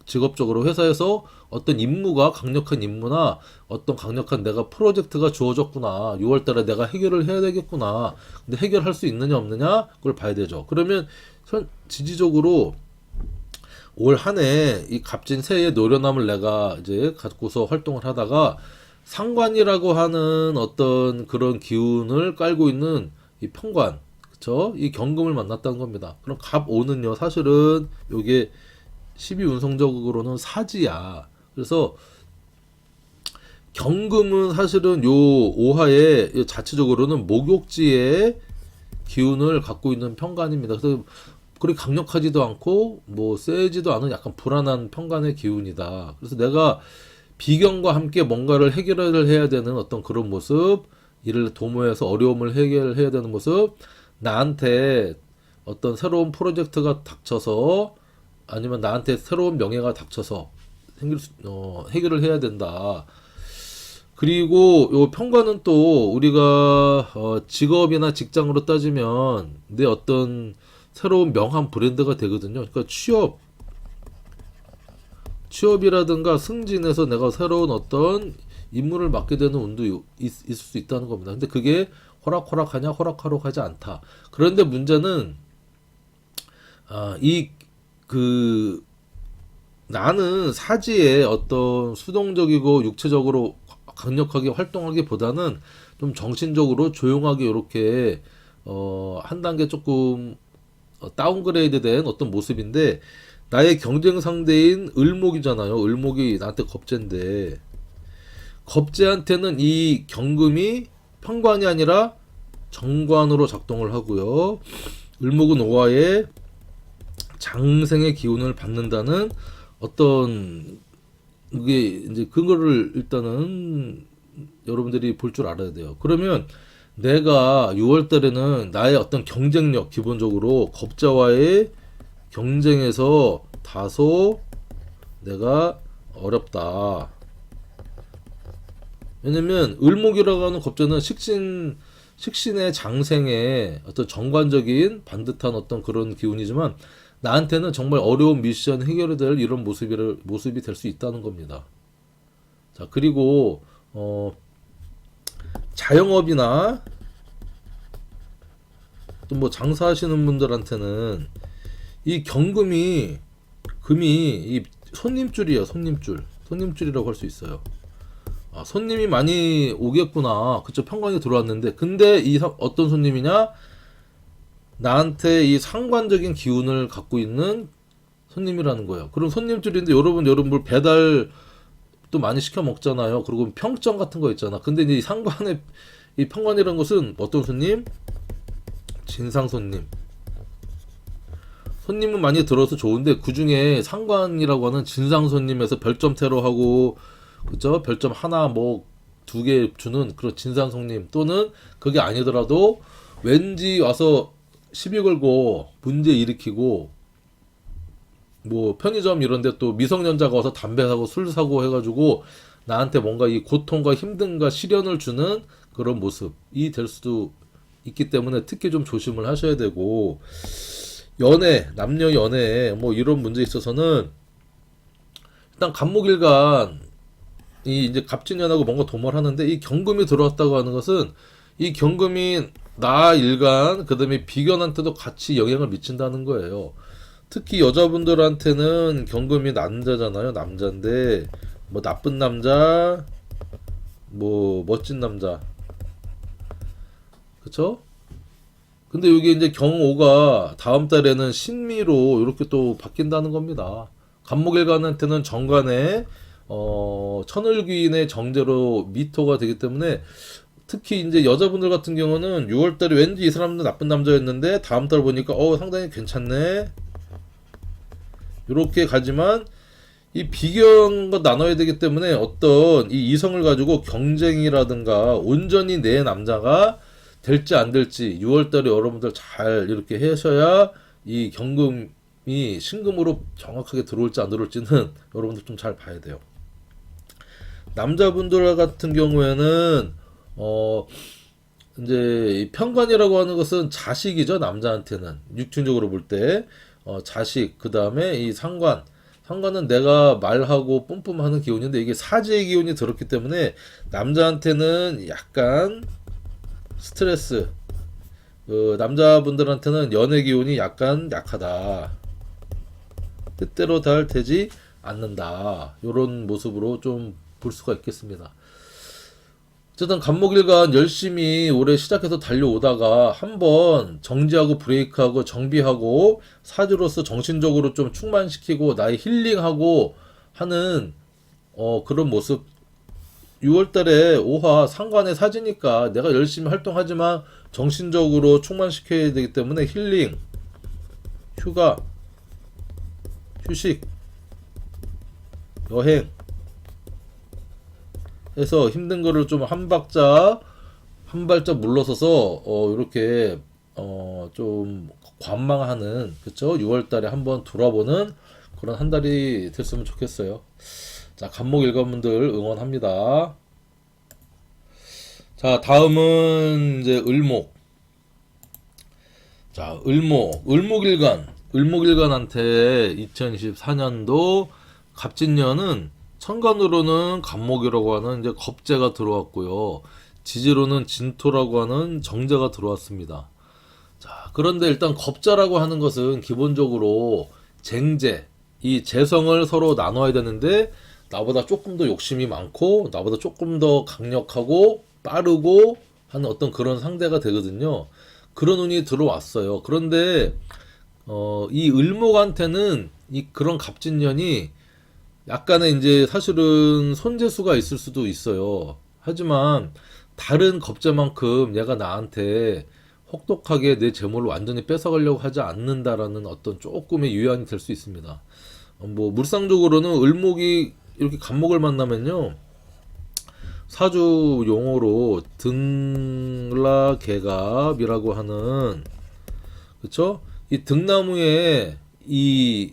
직업적으로 회사에서 어떤 임무가, 강력한 임무나 어떤 강력한 내가 프로젝트가 주어졌구나. 6월달에 내가 해결을 해야 되겠구나. 근데 해결할 수 있느냐 없느냐 그걸 봐야 되죠. 그러면 지지적으로 올 한 해 이 갑진 새의 노련함을 내가 이제 갖고서 활동을 하다가 상관이라고 하는 어떤 그런 기운을 깔고 있는 이 편관, 그쵸? 이 경금을 만났다는 겁니다. 그럼 갑오는요, 사실은 요게 12운성적으로는 사지야. 그래서 경금은 사실은 요 오하에 자체적으로는 목욕지에 기운을 갖고 있는 편관입니다. 그래서 그리 강력하지도 않고 뭐 세지도 않은 약간 불안한 편관의 기운이다. 그래서 내가 비견과 함께 뭔가를 해결을 해야 되는 어떤 그런 모습, 이를 도모해서 어려움을 해결해야 되는 모습, 나한테 어떤 새로운 프로젝트가 닥쳐서 아니면 나한테 새로운 명예가 닥쳐서 해결을 해야 된다. 그리고 요 평가는 또 우리가 직업이나 직장으로 따지면 내 어떤 새로운 명함 브랜드가 되거든요. 그러니까 취업이라든가 승진해서 내가 새로운 어떤 임무를 맡게 되는 운도 있을 수 있다는 겁니다. 근데 그게 호락호락하냐? 호락호락하지 않다. 그런데 문제는 나는 사지에 어떤 수동적이고 육체적으로 강력하게 활동하기보다는 좀 정신적으로 조용하게 이렇게 한 단계 조금 다운그레이드 된 어떤 모습인데, 나의 경쟁 상대인 을목이잖아요. 을목이 나한테 겁재인데, 겁재한테는 이 경금이 편관이 아니라 정관으로 작동을 하고요. 을목은 오화에 장생의 기운을 받는다는 어떤, 이게 이제 그거를 일단은 여러분들이 볼 줄 알아야 돼요. 그러면 내가 6월 달에는 나의 어떤 경쟁력, 기본적으로 겁자와의 경쟁에서 다소 내가 어렵다. 왜냐면 을목이라고 하는 겁자는 식신의 장생의 어떤 정관적인 반듯한 어떤 그런 기운이지만, 나한테는 정말 어려운 미션 해결이 될 이런 모습이 될 수 있다는 겁니다. 자, 그리고 자영업이나 또 뭐 장사하시는 분들한테는 이 금이 이 손님줄이에요. 손님줄이라고 할 수 있어요. 손님이 많이 오겠구나. 그쵸, 편관이 들어왔는데, 근데 어떤 손님이냐? 나한테 이 상관적인 기운을 갖고 있는 손님이라는 거예요. 그럼 손님줄인데 여러분 배달 또 많이 시켜 먹잖아요. 그리고 평점 같은 거 있잖아. 근데 이 이 편관이라는 것은 어떤 손님? 진상 손님. 손님은 많이 들어서 좋은데 그 중에 상관이라고 하는 진상 손님에서 별점 테러하고, 그죠? 별점 하나 뭐 2개 주는 그런 진상 손님, 또는 그게 아니더라도 왠지 와서 시비 걸고 문제 일으키고, 뭐 편의점 이런데 또 미성년자가 와서 담배 사고 술 사고 해가지고 나한테 뭔가 이 고통과 힘든가 시련을 주는 그런 모습이 될 수도 있기 때문에 특히 좀 조심을 하셔야 되고, 남녀 연애 뭐 이런 문제에 있어서는 일단 갑목일간 이 이제 갑진년하고 뭔가 도모를 하는데, 이 경금이 들어왔다고 하는 것은 이 경금이 나 일간 그다음에 비견한테도 같이 영향을 미친다는 거예요. 특히 여자분들한테는 경금이 남자잖아요. 남자인데 뭐 나쁜 남자, 뭐 멋진 남자, 그쵸? 근데 여기 이제 경오가 다음 달에는 신미로 이렇게 또 바뀐다는 겁니다. 갑목일간한테는 정관에 천을귀인의 정제로 미토가 되기 때문에, 특히 이제 여자분들 같은 경우는 6월달에 왠지 이 사람도 나쁜 남자였는데 다음 달 보니까 상당히 괜찮네, 이렇게 가지만 이 비견과 나눠야 되기 때문에 어떤 이 이성을 가지고 경쟁이라든가 온전히 내 남자가 될지 안 될지 6월달에 여러분들 잘 이렇게 하셔야 이 경금이 신금으로 정확하게 들어올지 안 들어올지는 여러분들 좀 잘 봐야 돼요. 남자분들 같은 경우에는 이제 편관이라고 하는 것은 자식이죠. 남자한테는 육친적으로 볼 때 자식, 그 다음에 이 상관은 내가 말하고 뿜뿜하는 기운인데, 이게 사지의 기운이 들었기 때문에 남자한테는 약간 스트레스, 남자분들한테는 연애 기운이 약간 약하다, 뜻대로 잘 되지 않는다, 이런 모습으로 좀 볼 수가 있겠습니다. 어쨌든 갑목일간 열심히 올해 시작해서 달려오다가 한번 정지하고 브레이크하고 정비하고 사주로서 정신적으로 좀 충만시키고 나의 힐링하고 하는 그런 모습 6월 달에 5화 상관에 사지니까 내가 열심히 활동하지만 정신적으로 충만시켜야 되기 때문에 힐링, 휴가, 휴식, 여행 해서 힘든 거를 좀 한 발짝 물러서서 이렇게 좀 관망하는, 그쵸? 6월 달에 한번 돌아보는 그런 한 달이 됐으면 좋겠어요. 자, 간목 일관분들 응원합니다. 자, 다음은 이제 을목. 자, 을목일관한테 2024년도 갑진년은 천간으로는 간목이라고 하는 이제 겁재가 들어왔고요. 지지로는 진토라고 하는 정제가 들어왔습니다. 자, 그런데 일단 겁자라고 하는 것은 기본적으로 쟁재, 이 재성을 서로 나눠야 되는데 나보다 조금 더 욕심이 많고 나보다 조금 더 강력하고 빠르고 하는 어떤 그런 상대가 되거든요. 그런 운이 들어왔어요. 그런데 이 을목한테는 이 그런 갑진년이 약간의 이제 사실은 손재수가 있을 수도 있어요. 하지만 다른 겁재만큼 얘가 나한테 혹독하게 내 재물을 완전히 뺏어가려고 하지 않는다라는 어떤 조금의 유연이 될 수 있습니다. 뭐 물상적으로는 을목이 이렇게 갑목을 만나면요, 사주 용어로 등라개갑이라고 하는, 그쵸? 이 등나무에 이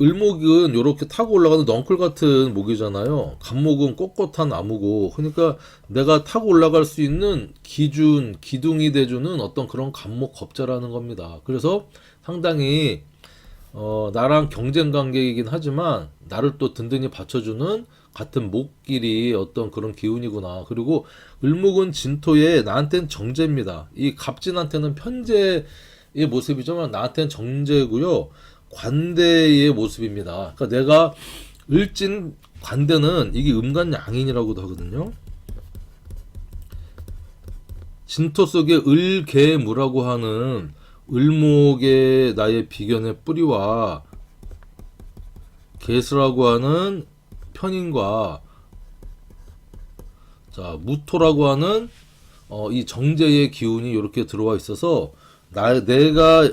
을목은 이렇게 타고 올라가는 넝쿨 같은 목이잖아요. 갑목은 꼿꼿한 나무고, 그러니까 내가 타고 올라갈 수 있는 기준, 기둥이 돼주는 어떤 그런 갑목 겁자라는 겁니다. 그래서 상당히 나랑 경쟁 관계이긴 하지만 나를 또 든든히 받쳐주는 같은 목끼리 어떤 그런 기운이구나. 그리고 을목은 진토에 나한테는 정제입니다. 이 갑진한테는 편제의 모습이지만 나한테는 정제고요. 관대의 모습입니다. 그러니까 내가 을진 관대는 이게 음간양인이라고도 하거든요. 진토 속에 을개무라고 하는 을목의 나의 비견의 뿌리와 개수라고 하는 편인과, 자, 무토라고 하는 이 정제의 기운이 이렇게 들어와 있어서 내가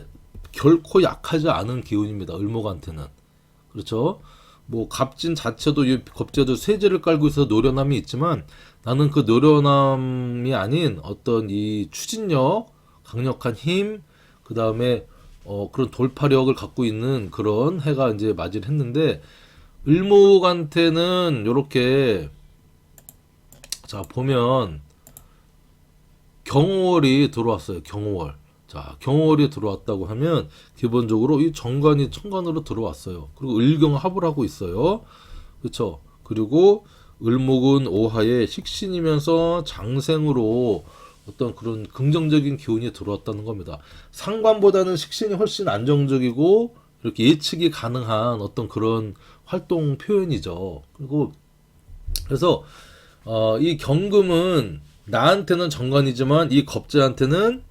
결코 약하지 않은 기운입니다. 을목한테는. 그렇죠? 뭐 갑진 자체도 이 겁재도 쇠재를 깔고 있어서 노련함이 있지만 나는 그 노련함이 아닌 어떤 이 추진력, 강력한 힘, 그 다음에 그런 돌파력을 갖고 있는 그런 해가 이제 맞이를 했는데, 을목한테는 요렇게, 자, 보면 경호월이 들어왔어요. 경호월. 자, 경호월이 들어왔다고 하면 기본적으로 이 정관이 천간으로 들어왔어요. 그리고 을경합을 하고 있어요. 그렇죠? 그리고 을목은 오하에 식신이면서 장생으로 어떤 그런 긍정적인 기운이 들어왔다는 겁니다. 상관보다는 식신이 훨씬 안정적이고 이렇게 예측이 가능한 어떤 그런 활동 표현이죠. 그리고 그래서 이 경금은 나한테는 정관이지만 이 겁재한테는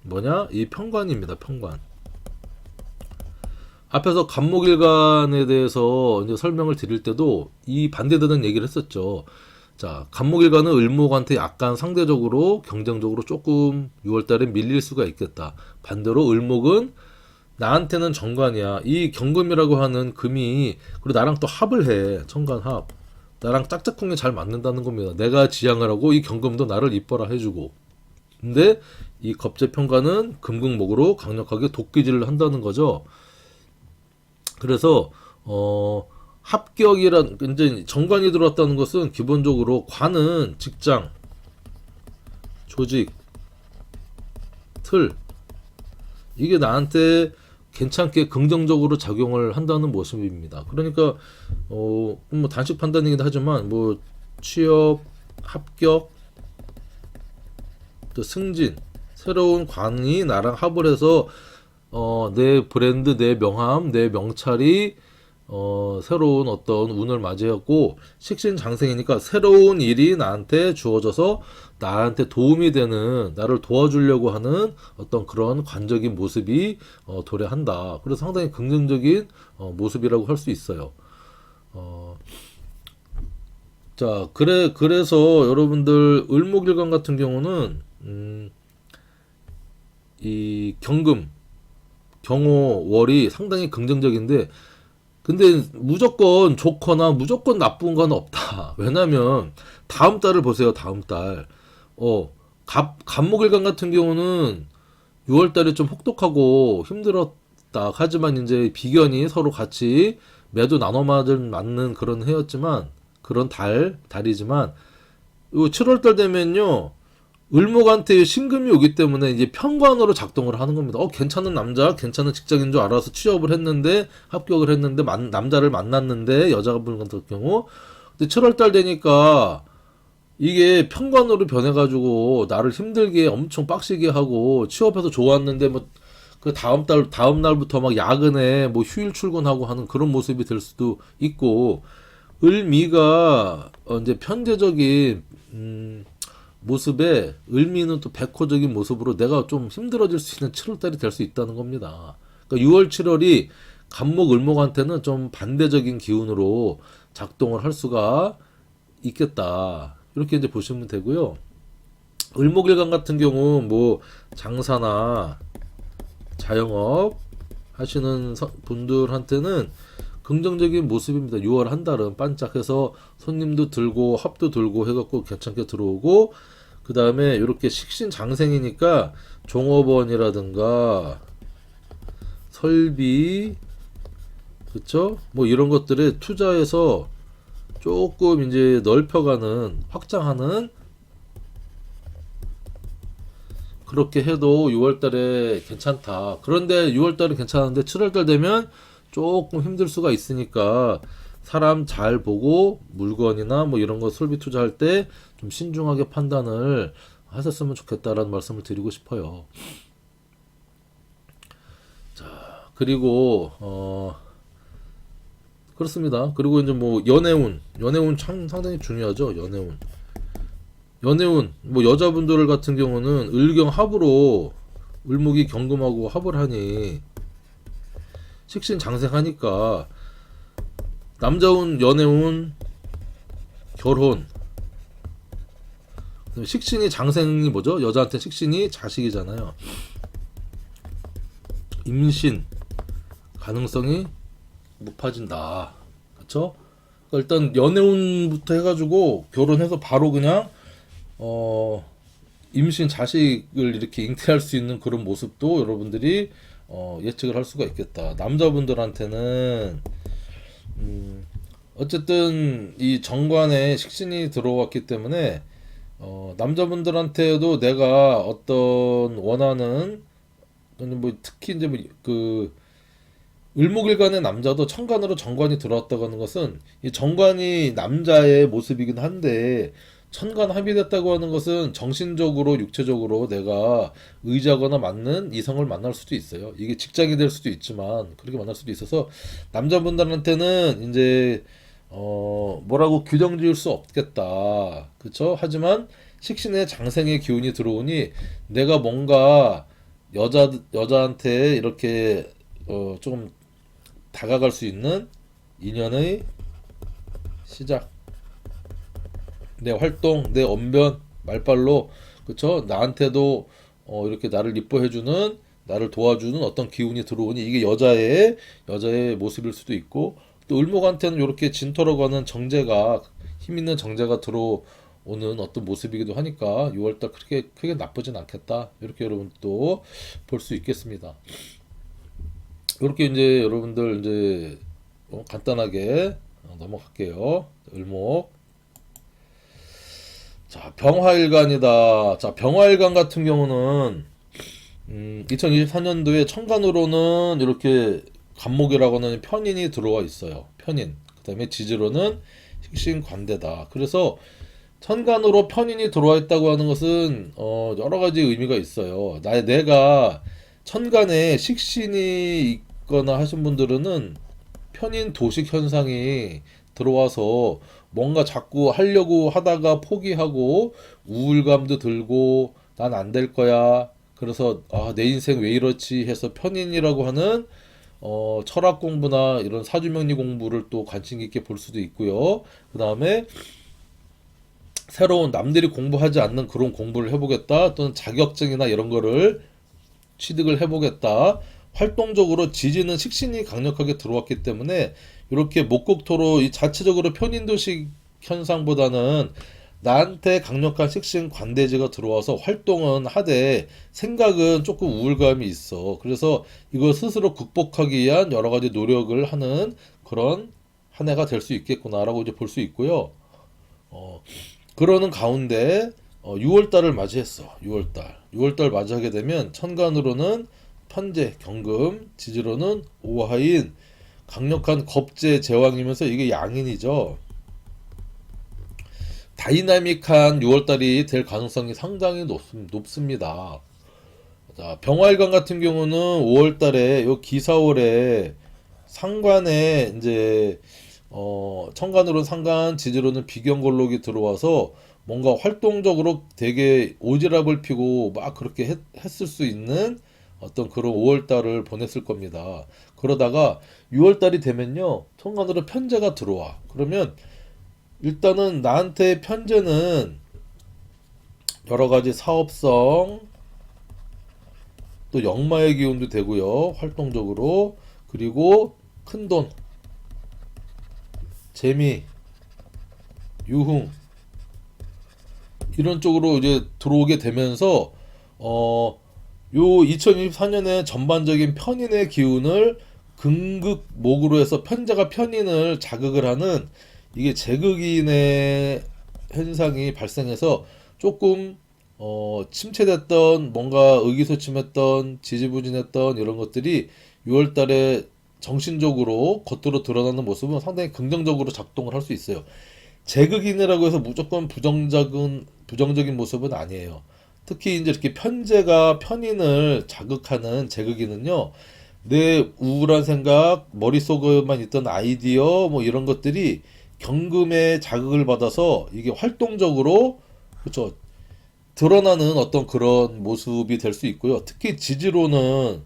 뭐냐? 이 편관입니다. 편관. 앞에서 간목일간에 대해서 이제 설명을 드릴 때도 이 반대되는 얘기를 했었죠. 자, 간목일간은 을목한테 약간 상대적으로 경쟁적으로 조금 6월달에 밀릴 수가 있겠다. 반대로 을목은 나한테는 정관이야. 이 경금이라고 하는 금이 그리고 나랑 또 합을 해. 천간합. 나랑 짝짝꿍이 잘 맞는다는 겁니다. 내가 지향을 하고 이 경금도 나를 이뻐라 해주고. 근데 이 겁재편관은 금극목으로 강력하게 독기질을 한다는 거죠. 그래서 합격이란 이제 정관이 들어왔다는 것은 기본적으로 관은 직장, 조직, 틀, 이게 나한테 괜찮게 긍정적으로 작용을 한다는 모습입니다. 그러니까 뭐 단식 판단이긴 하지만 뭐 취업, 합격, 또 승진, 새로운 관이 나랑 합을 해서 내 브랜드, 내 명함, 내 명찰이 새로운 어떤 운을 맞이했고, 식신장생이니까 새로운 일이 나한테 주어져서 나한테 도움이 되는, 나를 도와주려고 하는 어떤 그런 관적인 모습이 도래한다. 그래서 상당히 긍정적인 모습이라고 할 수 있어요. 자, 그래서 여러분들 을목일간 같은 경우는 이 경호월이 상당히 긍정적인데, 근데 무조건 좋거나 무조건 나쁜 건 없다. 왜냐면 다음 달을 보세요. 다음 달. 갑목일간 같은 경우는 6월 달에 좀 혹독하고 힘들었다. 하지만 이제 비견이 서로 같이 매도 나눠 맞는 그런 해였지만, 그런 달이지만, 요 7월 달 되면요. 을목한테 신금이 오기 때문에 이제 편관으로 작동을 하는 겁니다. 괜찮은 남자, 괜찮은 직장인 줄 알아서 취업을 했는데, 합격을 했는데, 남자를 만났는데, 여자분 같은 경우. 근데 7월 달 되니까, 이게 편관으로 변해가지고, 나를 힘들게 엄청 빡시게 하고, 취업해서 좋았는데, 뭐, 그 다음 날부터 막 야근에 뭐 휴일 출근하고 하는 그런 모습이 될 수도 있고, 을미가, 이제 편재적인, 모습에 을미는 또 백호적인 모습으로 내가 좀 힘들어질 수 있는 7월달이 될 수 있다는 겁니다. 그러니까 6월, 7월이 간목, 을목한테는 좀 반대적인 기운으로 작동을 할 수가 있겠다. 이렇게 이제 보시면 되고요. 을목일간 같은 경우 뭐 장사나 자영업 하시는 분들한테는 긍정적인 모습입니다. 6월 한 달은 반짝해서 손님도 들고 합도 들고 해갖고 괜찮게 들어오고, 그 다음에 이렇게 식신장생이니까 종업원이라든가 설비, 그쵸? 뭐 이런 것들에 투자해서 조금 이제 넓혀가는, 확장하는, 그렇게 해도 6월 달에 괜찮다. 그런데 6월 달은 괜찮은데 7월 달 되면 조금 힘들 수가 있으니까 사람 잘 보고 물건이나 뭐 이런 거 설비 투자할 때 좀 신중하게 판단을 하셨으면 좋겠다라는 말씀을 드리고 싶어요. 자, 그리고 그렇습니다. 그리고 이제 뭐 연애운 상당히 중요하죠. 연애운 뭐 여자분들 같은 경우는 을경 합으로 을목이 경금하고 합을 하니 식신 장생하니까 남자운, 연애운, 결혼. 식신이 장생이 뭐죠? 여자한테 식신이 자식이잖아요. 임신 가능성이 높아진다. 그쵸? 그러니까 일단 연애운부터 해가지고 결혼해서 바로 그냥 임신 자식을 이렇게 잉태할 수 있는 그런 모습도 여러분들이 예측을 할 수가 있겠다. 남자분들한테는 어쨌든 이 정관에 식신이 들어왔기 때문에 남자분들한테도 내가 어떤 원하는, 뭐 특히 이제 뭐그 을목일간의 남자도 천간으로 정관이 들어왔다고 하는 것은 이 정관이 남자의 모습이긴 한데, 천간 합의됐다고 하는 것은 정신적으로 육체적으로 내가 의지하거나 맞는 이성을 만날 수도 있어요. 이게 직장이 될 수도 있지만 그렇게 만날 수도 있어서 남자분들한테는 이제 뭐라고 규정 지을 수 없겠다. 그쵸? 하지만 식신의 장생의 기운이 들어오니 내가 뭔가 여자한테 이렇게 조금 다가갈 수 있는 인연의 시작, 내 활동, 내 언변, 말빨로, 그쵸? 나한테도 이렇게 나를 이뻐해주는, 나를 도와주는 어떤 기운이 들어오니 이게 여자의 모습일 수도 있고, 또 을목한테는 이렇게 진토라고 하는 정제가, 힘 있는 정제가 들어오는 어떤 모습이기도 하니까 6월달 그렇게 크게 나쁘진 않겠다. 이렇게 여러분 또 볼 수 있겠습니다. 이렇게 이제 여러분들 이제 간단하게 넘어갈게요. 을목. 자, 병화일간이다. 자, 병화일간 같은 경우는 2024년도에 천간으로는 이렇게 간목이라고 하는 편인이 들어와 있어요. 편인. 그다음에 지지로는 식신관대다. 그래서 천간으로 편인이 들어와 있다고 하는 것은 여러 가지 의미가 있어요. 내가 천간에 식신이 있거나 하신 분들은 편인 도식 현상이 들어와서 뭔가 자꾸 하려고 하다가 포기하고 우울감도 들고 난 안 될 거야. 그래서 내 인생 왜 이렇지 해서 편인이라고 하는 철학 공부나 이런 사주명리 공부를 또 관심 있게 볼 수도 있고요. 그 다음에 새로운 남들이 공부하지 않는 그런 공부를 해보겠다. 또는 자격증이나 이런 거를 취득을 해보겠다. 활동적으로 지지는 식신이 강력하게 들어왔기 때문에 이렇게 목국토로 이 자체적으로 편인도식 현상보다는 나한테 강력한 식신 관대지가 들어와서 활동은 하되 생각은 조금 우울감이 있어. 그래서 이걸 스스로 극복하기 위한 여러 가지 노력을 하는 그런 한 해가 될 수 있겠구나라고 이제 볼 수 있고요. 어, 그러는 가운데 6월 달을 맞이했어. 6월 달. 6월 달 맞이하게 되면 천간으로는 편재, 경금, 지지로는 오화인, 강력한 겁재 제왕이면서 이게 양인이죠. 다이나믹한 6월달이 될 가능성이 상당히 높습니다. 자, 병화일관 같은 경우는 5월달에 요 기사월에 상관에 이제 천간으로는 상관, 지지로는 비견골록이 들어와서 뭔가 활동적으로 되게 오지랖을 피고 막 그렇게 했을 수 있는 어떤 그런 5월달을 보냈을 겁니다. 그러다가 6월달이 되면요, 천간으로 편제가 들어와. 그러면 일단은 나한테 편제는 여러 가지 사업성, 또 역마의 기운도 되고요. 활동적으로. 그리고 큰 돈, 재미, 유흥 이런 쪽으로 이제 들어오게 되면서 요 2024년에 전반적인 편인의 기운을 금극목으로 해서 편제가 편인을 자극을 하는 이게 제극인의 현상이 발생해서 조금 침체됐던 뭔가 의기소침했던 지지부진했던 이런 것들이 6월달에 정신적으로 겉으로 드러나는 모습은 상당히 긍정적으로 작동을 할 수 있어요. 제극인이라고 해서 무조건 부정적인 모습은 아니에요. 특히 이제 이렇게 편제가 편인을 자극하는 제극인은요, 내 우울한 생각, 머릿속에만 있던 아이디어, 뭐 이런 것들이 경금의 자극을 받아서 이게 활동적으로, 그렇죠, 드러나는 어떤 그런 모습이 될 수 있고요. 특히 지지로는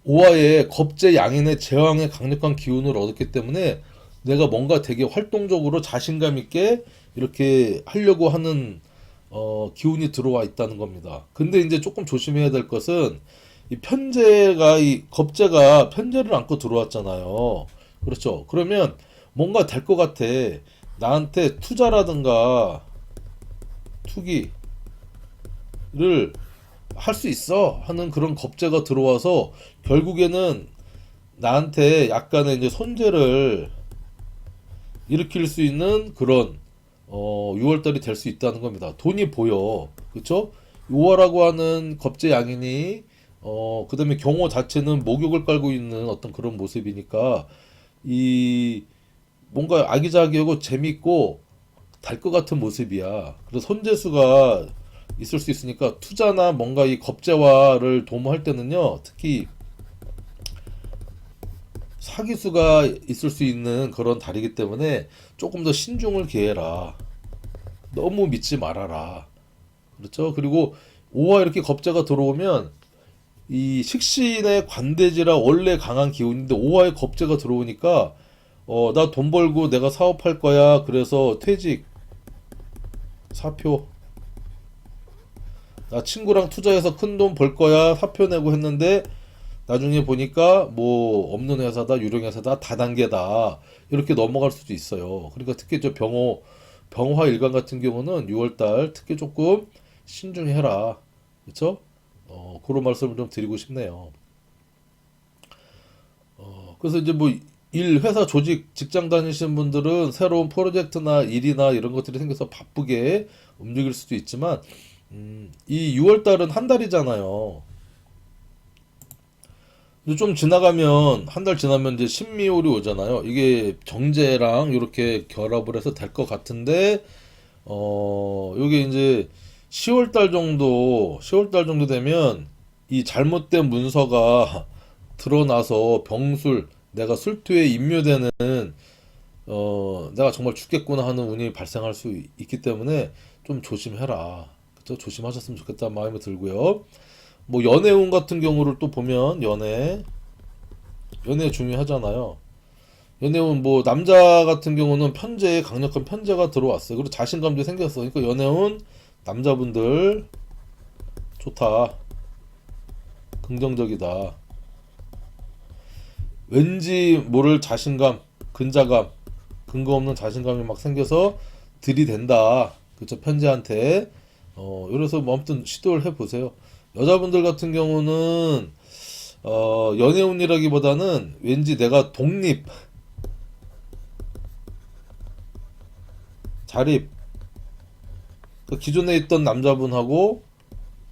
오화의 겁재 양인의 제왕의 강력한 기운을 얻었기 때문에 내가 뭔가 되게 활동적으로 자신감 있게 이렇게 하려고 하는 기운이 들어와 있다는 겁니다. 근데 이제 조금 조심해야 될 것은 이 편제가 이 겁재가 편제를 안고 들어왔잖아요. 그렇죠. 그러면 뭔가 될 것 같아. 나한테 투자라든가 투기를 할 수 있어 하는 그런 겁재가 들어와서 결국에는 나한테 약간의 이제 손재를 일으킬 수 있는 그런 6월달이 될 수 있다는 겁니다. 돈이 보여. 그쵸? 6월라고 하는 겁재 양인이 그다음에 경호 자체는 목욕을 깔고 있는 어떤 그런 모습이니까 이 뭔가 아기자기하고 재밌고 달 것 같은 모습이야. 그래서 손재수가 있을 수 있으니까 투자나 뭔가 이 겁재화를 도모할 때는요, 특히 사기수가 있을 수 있는 그런 달이기 때문에 조금 더 신중을 기해라. 너무 믿지 말아라. 그렇죠? 그리고 오화 이렇게 겁재가 들어오면 이 식신의 관대지라 원래 강한 기운인데 오화의 겁재가 들어오니까 나 돈 벌고 내가 사업할 거야. 그래서 퇴직, 사표. 나 친구랑 투자해서 큰 돈 벌 거야. 사표 내고 했는데 나중에 보니까 뭐 없는 회사다, 유령 회사다, 다단계다. 이렇게 넘어갈 수도 있어요. 그러니까 특히 저 병화 일간 같은 경우는 6월달 특히 조금 신중해라. 그렇죠? 그런 말씀을 좀 드리고 싶네요. 그래서 이제 뭐 회사 조직, 직장 다니시는 분들은 새로운 프로젝트나 일이나 이런 것들이 생겨서 바쁘게 움직일 수도 있지만, 이 6월 달은 한 달이잖아요. 근데 좀 지나가면, 한 달 지나면 이제 신미월이 오잖아요. 이게 정제랑 이렇게 결합을 해서 될 것 같은데, 요게 이제 10월 달 정도 되면 이 잘못된 문서가 드러나서 병술, 내가 술투에 인묘되는 내가 정말 죽겠구나 하는 운이 발생할 수 있기 때문에 좀 조심해라. 그쵸? 조심하셨으면 좋겠다는 마음이 들고요. 뭐 연애운 같은 경우를 또 보면 연애 중요하잖아요. 연애운 뭐 남자 같은 경우는 편제에 강력한 편제가 들어왔어요. 그리고 자신감도 생겼어. 그러니까 연애운 남자분들 좋다. 긍정적이다. 왠지 모를 자신감, 근자감, 근거 없는 자신감이 막 생겨서 들이댄다. 그쵸, 편지한테. 이래서 뭐 아무튼 시도를 해보세요. 여자분들 같은 경우는, 연애운이라기보다는 왠지 내가 독립, 자립, 그 기존에 있던 남자분하고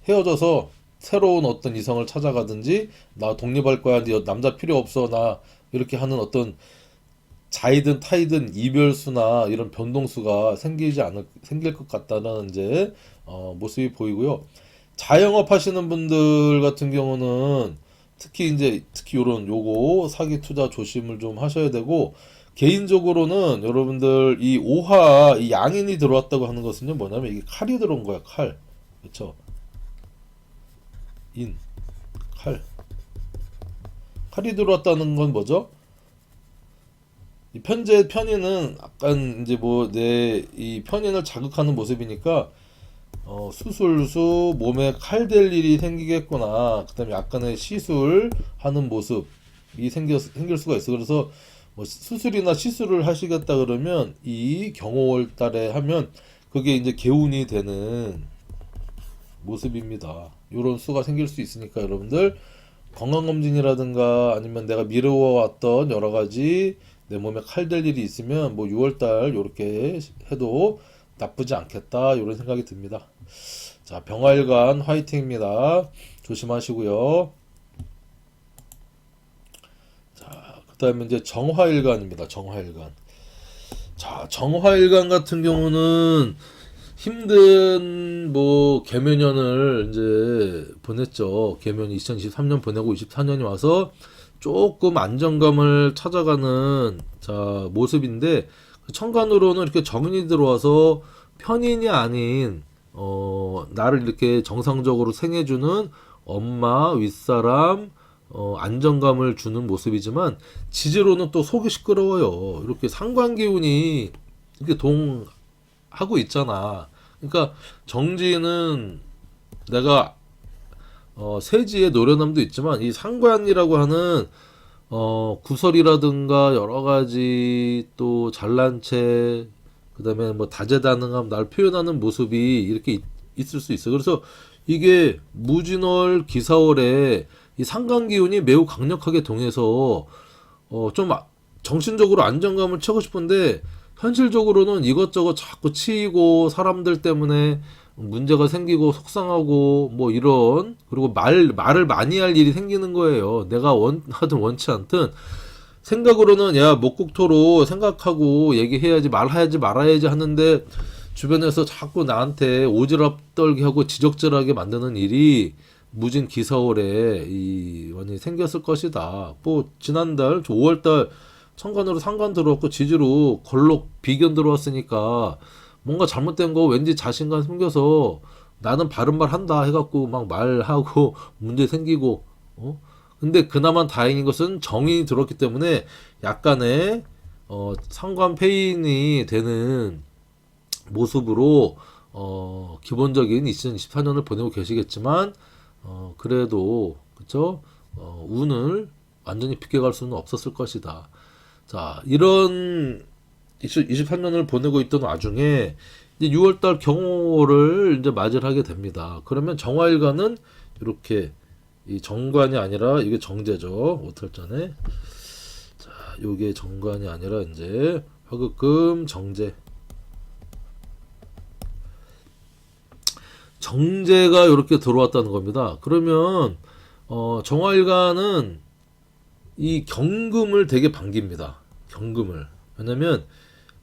헤어져서 새로운 어떤 이성을 찾아가든지, 나 독립할 거야, 네 남자 필요 없어, 나 이렇게 하는 어떤 자이든 타이든 이별수나 이런 변동수가 생길 것 같다는 이제 모습이 보이고요. 자영업 하시는 분들 같은 경우는 특히 요런 요거 사기 투자 조심을 좀 하셔야 되고, 개인적으로는 여러분들 이 오화 이 양인이 들어왔다고 하는 것은요, 뭐냐면 이게 칼이 들어온 거야, 칼. 그쵸? 인, 칼. 칼이 들어왔다는 건 뭐죠? 이 편인은 약간 이제 뭐 내 이 편인을 자극하는 모습이니까 수술수 몸에 칼 댈 일이 생기겠구나. 그다음에 약간의 시술하는 모습이 생길 수가 있어. 그래서 뭐 수술이나 시술을 하시겠다 그러면 이 경호월 달에 하면 그게 이제 개운이 되는 모습입니다. 요런 수가 생길 수 있으니까 여러분들 건강검진이라든가 아니면 내가 미뤄왔던 여러 가지 내 몸에 칼 댈 일이 있으면 뭐 6월달 요렇게 해도 나쁘지 않겠다 이런 생각이 듭니다. 자, 병화일관 화이팅입니다. 조심하시고요. 자, 그 다음에 이제 정화일관입니다. 정화일관. 자, 정화일관 같은 경우는 힘든 뭐 개묘년을 이제 보냈죠. 개묘년 2023년 보내고 24년이 와서 조금 안정감을 찾아가는 자 모습인데, 천간으로는 이렇게 정인이 들어와서 편인이 아닌 나를 이렇게 정상적으로 생해주는 엄마, 윗사람, 안정감을 주는 모습이지만 지지로는 또 속이 시끄러워요. 이렇게 상관기운이 이렇게 동하고 있잖아. 그러니까 정지는 내가 세지의 노련함도 있지만 이 상관이라고 하는 구설이라든가 여러 가지 또 잘난 체, 그다음에 뭐 다재다능함, 날 표현하는 모습이 이렇게 있을 수 있어. 그래서 이게 무진월 기사월에 이 상관 기운이 매우 강력하게 동해서 좀 정신적으로 안정감을 찾고 싶은데 현실적으로는 이것저것 자꾸 치이고 사람들 때문에 문제가 생기고 속상하고 뭐 이런, 그리고 말을 많이 할 일이 생기는 거예요. 내가 하든 원치 않든 생각으로는 야 목국토로 생각하고 얘기해야지 말해야지 말아야지 하는데 주변에서 자꾸 나한테 오지랖 떨게 하고 지적질하게 만드는 일이 무진 기사월에 이 원이 생겼을 것이다. 뭐 지난달 5월달 천간으로 상관 들어왔고 지지로 걸록 비견 들어왔으니까 뭔가 잘못된 거 왠지 자신감 생겨서 나는 바른 말 한다 해갖고 막 말하고 문제 생기고 근데 그나마 다행인 것은 정인이 들었기 때문에 약간의 상관 패인이 되는 모습으로 기본적인 2024년을 보내고 계시겠지만 그래도 그쵸, 운을 완전히 빗겨갈 수는 없었을 것이다. 자, 이런 23년을 보내고 있던 와중에 이제 6월달 경호를 이제 맞이를 하게 됩니다. 그러면 정화일관은 이렇게 이 정관이 아니라 이게 정제죠. 오탈전에. 자, 요게 정관이 아니라 이제 화극금 정제. 정제가 이렇게 들어왔다는 겁니다. 그러면 정화일관은 이 경금을 되게 반깁니다. 경금을. 왜냐면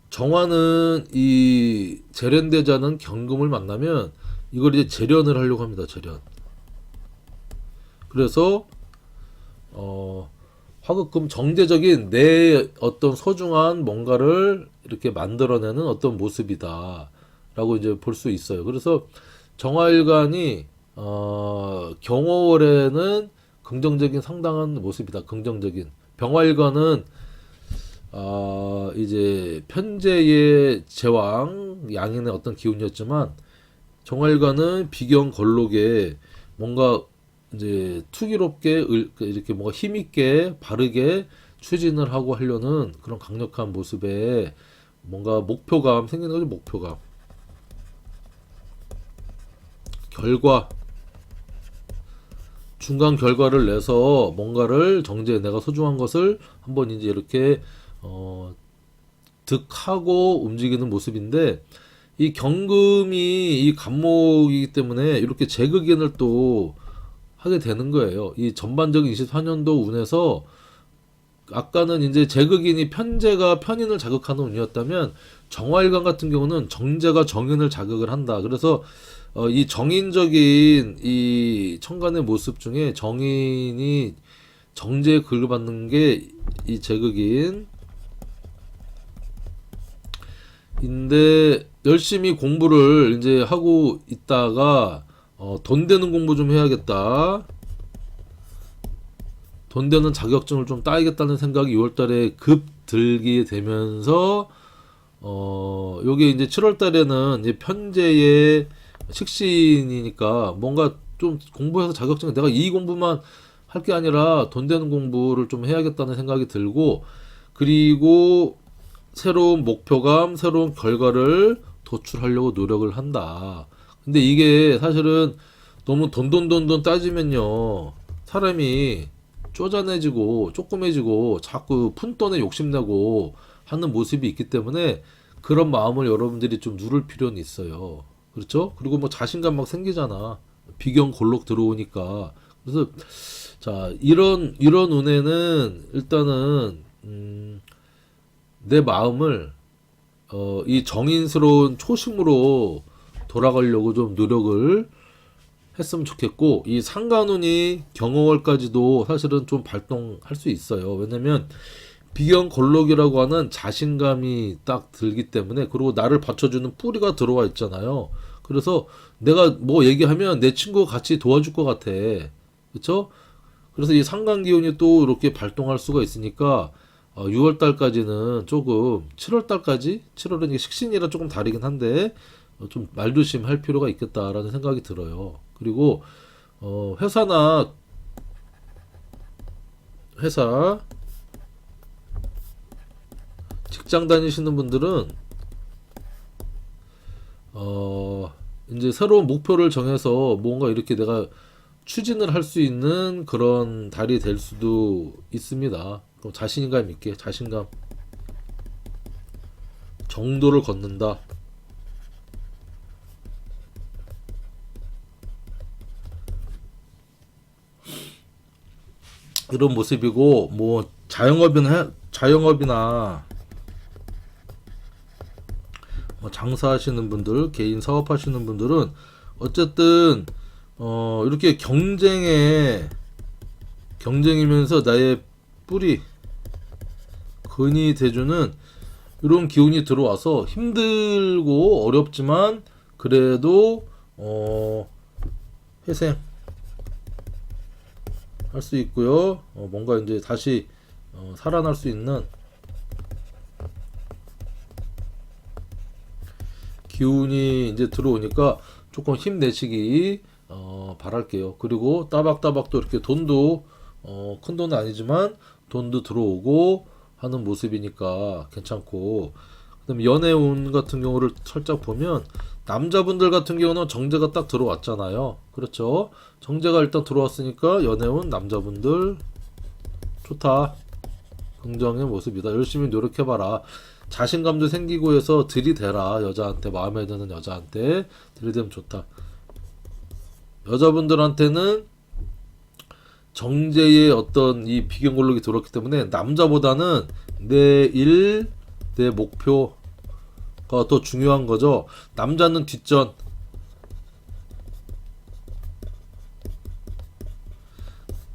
정화는 이 재련대자는 경금을 만나면 이걸 이제 재련을 하려고 합니다. 재련. 그래서 화극금 정제적인 내 어떤 소중한 뭔가를 이렇게 만들어내는 어떤 모습이다 라고 이제 볼 수 있어요. 그래서 정화일관이 경호월에는 긍정적인 상당한 모습이다. 긍정적인. 병화일관은 이제 편제의 제왕 양인의 어떤 기운이었지만 정화일관은 비경 걸록에 뭔가 이제 투기롭게 이렇게 뭔가 힘있게 바르게 추진을 하고 하려는 그런 강력한 모습에 뭔가 목표감 생기는 거죠. 목표감, 결과, 중간 결과를 내서 뭔가를 정제, 내가 소중한 것을 한번 이제 이렇게 득하고 움직이는 모습인데, 이 경금이 이 간목이기 때문에 이렇게 재극인을 또 하게 되는 거예요. 이 전반적인 24년도 운에서 아까는 이제 재극인이 편제가 편인을 자극하는 운이었다면 정화일관 같은 경우는 정제가 정인을 자극을 한다. 그래서 이 정인적인 이 천간의 모습 중에 정인이 정제에 글을 받는 게 이 재극인 인데, 열심히 공부를 이제 하고 있다가 돈 되는 공부 좀 해야겠다. 돈 되는 자격증을 좀 따야겠다는 생각이 6월달에 급 들게 되면서 요게 이제 7월달에는 이제 편제의 식신이니까 뭔가 좀 공부해서 자격증, 내가 이 공부만 할 게 아니라 돈 되는 공부를 좀 해야겠다는 생각이 들고, 그리고 새로운 목표감, 새로운 결과를 도출하려고 노력을 한다. 근데 이게 사실은 너무 돈돈돈돈 따지면요, 사람이 쪼잔해지고 쪼그매지고 자꾸 푼돈에 욕심내고 하는 모습이 있기 때문에 그런 마음을 여러분들이 좀 누를 필요는 있어요. 그렇죠? 그리고 뭐 자신감 막 생기잖아. 비경 골록 들어오니까. 그래서 자, 이런 운에는 일단은 내 마음을 이 정인스러운 초심으로 돌아가려고 좀 노력을 했으면 좋겠고, 이 상간운이 경호월까지도 사실은 좀 발동할 수 있어요. 왜냐면 비경걸록이라고 하는 자신감이 딱 들기 때문에, 그리고 나를 받쳐주는 뿌리가 들어와 있잖아요. 그래서 내가 뭐 얘기하면 내 친구가 같이 도와줄 것 같아. 그쵸? 그래서 이 상간기운이 또 이렇게 발동할 수가 있으니까 6월 달까지는 조금, 7월 달까지, 7월은 이게 식신이라 조금 다르긴 한데 좀 말조심할 필요가 있겠다라는 생각이 들어요. 그리고 회사나 회사 직장 다니시는 분들은 이제 새로운 목표를 정해서 뭔가 이렇게 내가 추진을 할 수 있는 그런 달이 될 수도 있습니다. 그럼 자신감 있게, 자신감, 정도를 걷는다. 이런 모습이고, 뭐 자영업이나 뭐 장사하시는 분들, 개인 사업하시는 분들은 어쨌든 이렇게 경쟁이면서 나의 뿌리, 근이 돼주는 이런 기운이 들어와서 힘들고 어렵지만 그래도 회생 할 수 있고요. 뭔가 이제 다시 살아날 수 있는 기운이 이제 들어오니까 조금 힘내시기 바랄게요. 그리고 따박따박 또 이렇게 돈도 큰 돈은 아니지만 돈도 들어오고 하는 모습이니까 괜찮고, 그다음에 연애운 같은 경우를 살짝 보면 남자분들 같은 경우는 정제가 딱 들어왔잖아요. 그렇죠? 정제가 일단 들어왔으니까 연애운 남자분들 좋다. 긍정의 모습이다. 열심히 노력해봐라. 자신감도 생기고 해서 들이대라. 여자한테, 마음에 드는 여자한테 들이대면 좋다. 여자분들한테는 정제의 어떤 이 비경골록이 들어왔기 때문에 남자보다는 내 일, 내 목표가 더 중요한 거죠. 남자는 뒷전,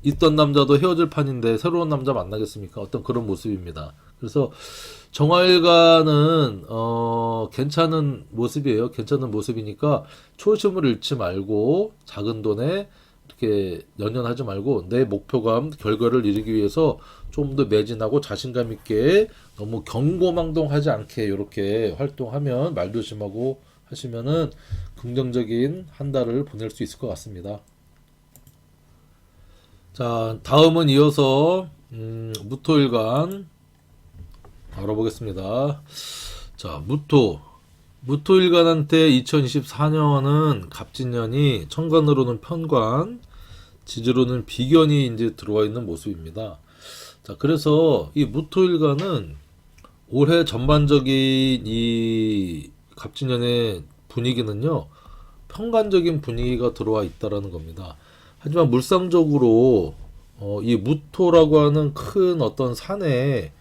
있던 남자도 헤어질 판인데 새로운 남자 만나겠습니까? 어떤 그런 모습입니다. 그래서 정화일관은 괜찮은 모습이에요. 괜찮은 모습이니까 초심을 잃지 말고 작은 돈에 이렇게 연연하지 말고 내 목표감, 결과를 이루기 위해서 좀 더 매진하고 자신감 있게 너무 경고망동하지 않게 이렇게 활동하면 말조심하고 하시면은 긍정적인 한 달을 보낼 수 있을 것 같습니다. 자, 다음은 이어서 무토일간 알아보겠습니다. 자, 무토일간한테 2024년은 갑진년이 천간으로는 편관, 지지로는 비견이 이제 들어와 있는 모습입니다. 자, 그래서 이 무토일간은 올해 전반적인 이 갑진년의 분위기는요, 평관적인 분위기가 들어와 있다라는 겁니다. 하지만 물상적으로 이 무토라고 하는 큰 어떤 산에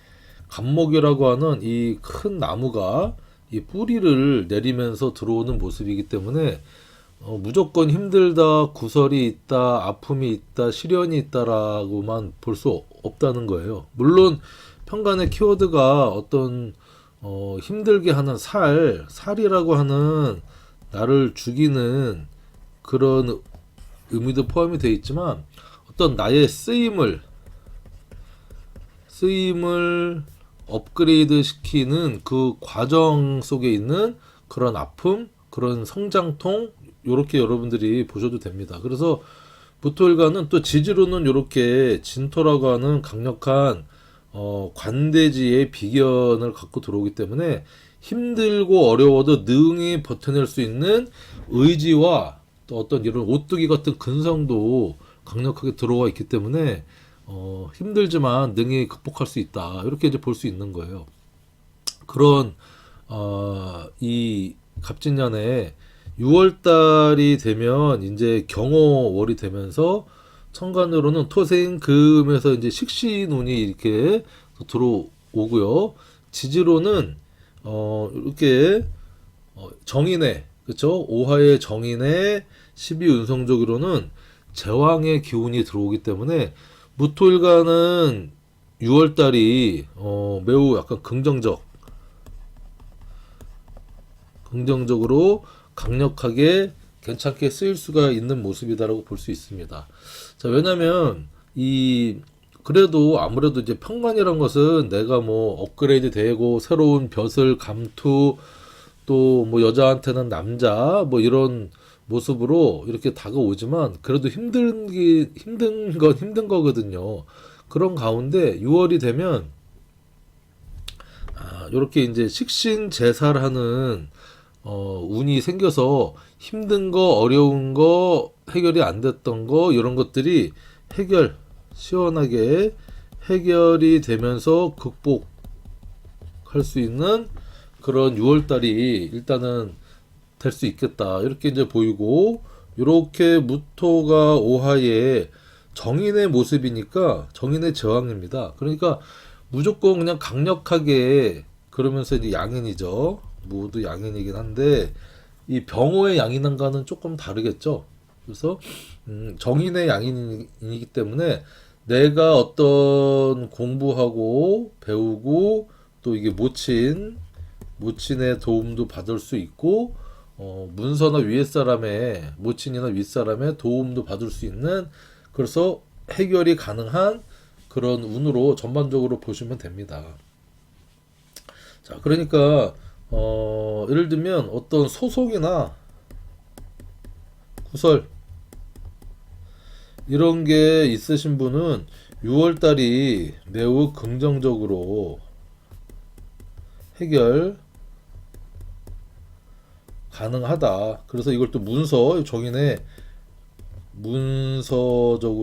갑목이라고 하는 이 큰 나무가 이 뿌리를 내리면서 들어오는 모습이기 때문에 무조건 힘들다, 구설이 있다, 아픔이 있다, 시련이 있다라고만 볼 수 없다는 거예요. 물론 평간의 키워드가 어떤 힘들게 하는 살이라고 하는 나를 죽이는 그런 의미도 포함이 되어 있지만 어떤 나의 쓰임을 업그레이드 시키는 그 과정 속에 있는 그런 아픔, 그런 성장통, 요렇게 여러분들이 보셔도 됩니다. 그래서 무토일간은 또 지지로는 요렇게 진토라고 하는 강력한 관대지의 비견을 갖고 들어오기 때문에 힘들고 어려워도 능히 버텨낼 수 있는 의지와 또 어떤 이런 오뚜기 같은 근성도 강력하게 들어와 있기 때문에 힘들지만 능히 극복할 수 있다. 이렇게 이제 볼 수 있는 거예요. 그런 이 갑진년에 6월달이 되면 이제 경호월이 되면서 천간으로는 토생금에서 이제 식신운이 이렇게 들어오고요. 지지로는 이렇게 정인의 그쵸? 오화의 정인의 12운성적으로는 제왕의 기운이 들어오기 때문에 무토일간은 6월달이 매우 약간 긍정적으로 강력하게 괜찮게 쓰일 수가 있는 모습이다라고 볼 수 있습니다. 자, 왜냐면 그래도 아무래도 이제 평관이란 것은 내가 뭐 업그레이드 되고 새로운 벼슬 감투 또 뭐 여자한테는 남자 뭐 이런 모습으로 이렇게 다가오지만 그래도 힘든 건 힘든 거거든요. 그런 가운데 6월이 되면 이렇게 이제 식신제살하는 운이 생겨서 힘든 거, 어려운 거, 해결이 안 됐던 거 이런 것들이 시원하게 해결이 되면서 극복할 수 있는 그런 6월달이 일단은 될 수 있겠다. 이렇게 이제 보이고, 이렇게 무토가 오하의 정인의 모습이니까 정인의 제왕입니다. 그러니까 무조건 그냥 강력하게 그러면서 이제 양인이죠. 모두 양인이긴 한데 이 병호의 양인한과는 조금 다르겠죠. 그래서 정인의 양인이기 때문에 내가 어떤 공부하고 배우고 또 이게 모친의 도움도 받을 수 있고 문서나 모친이나 윗사람의 도움도 받을 수 있는 그래서 해결이 가능한 그런 운으로 전반적으로 보시면 됩니다. 자, 그러니까 예를 들면 어떤 소송이나 구설 이런 게 있으신 분은 6월달이 매우 긍정적으로 해결 가능하다. 그래서 이걸 또 정인의 문서적으로도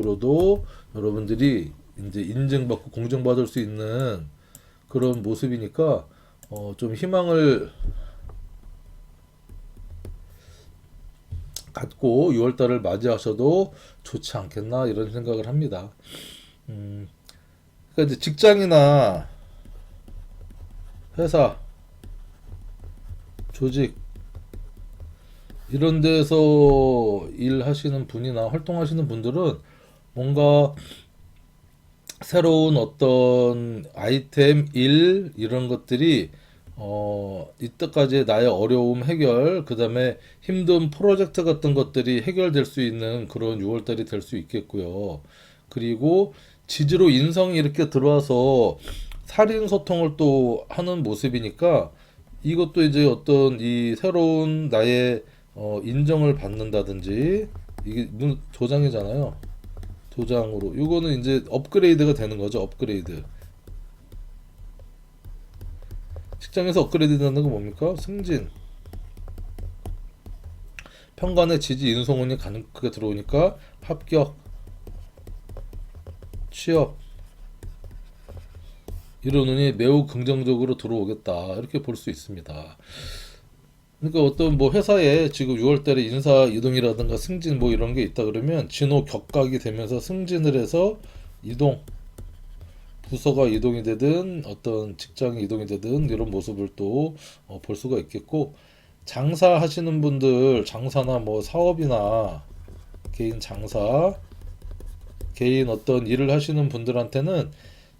여러분들이 이제 인증받고 공정받을 수 있는 그런 모습이니까 좀 희망을 갖고 6월달을 맞이하셔도 좋지 않겠나 이런 생각을 합니다. 그러니까 이제 직장이나 회사, 조직 이런 데서 일하시는 분이나 활동하시는 분들은 뭔가 새로운 어떤 아이템, 일 이런 것들이 이때까지의 나의 어려움 해결, 그 다음에 힘든 프로젝트 같은 것들이 해결될 수 있는 그런 6월달이 될 수 있겠고요. 그리고 지지로 인성이 이렇게 들어와서 살인 소통을 또 하는 모습이니까 이것도 이제 어떤 이 새로운 나의 인정을 받는다든지 이게 조장이잖아요. 조장으로 이거는 이제 업그레이드가 되는 거죠. 업그레이드. 직장에서 업그레이드 되는 건 뭡니까? 승진. 평간의 지지 인성운이 가능하게 들어오니까 합격, 취업 이런 운이 매우 긍정적으로 들어오겠다 이렇게 볼 수 있습니다. 그러니까 어떤 뭐 회사에 지금 6월달에 인사 이동이라든가 승진 뭐 이런 게 있다 그러면 진호 격각이 되면서 승진을 해서 이동, 부서가 이동이 되든 어떤 직장 이동이 되든 이런 모습을 또 볼 수가 있겠고, 장사하시는 분들 장사나 뭐 사업이나 개인 장사, 개인 어떤 일을 하시는 분들한테는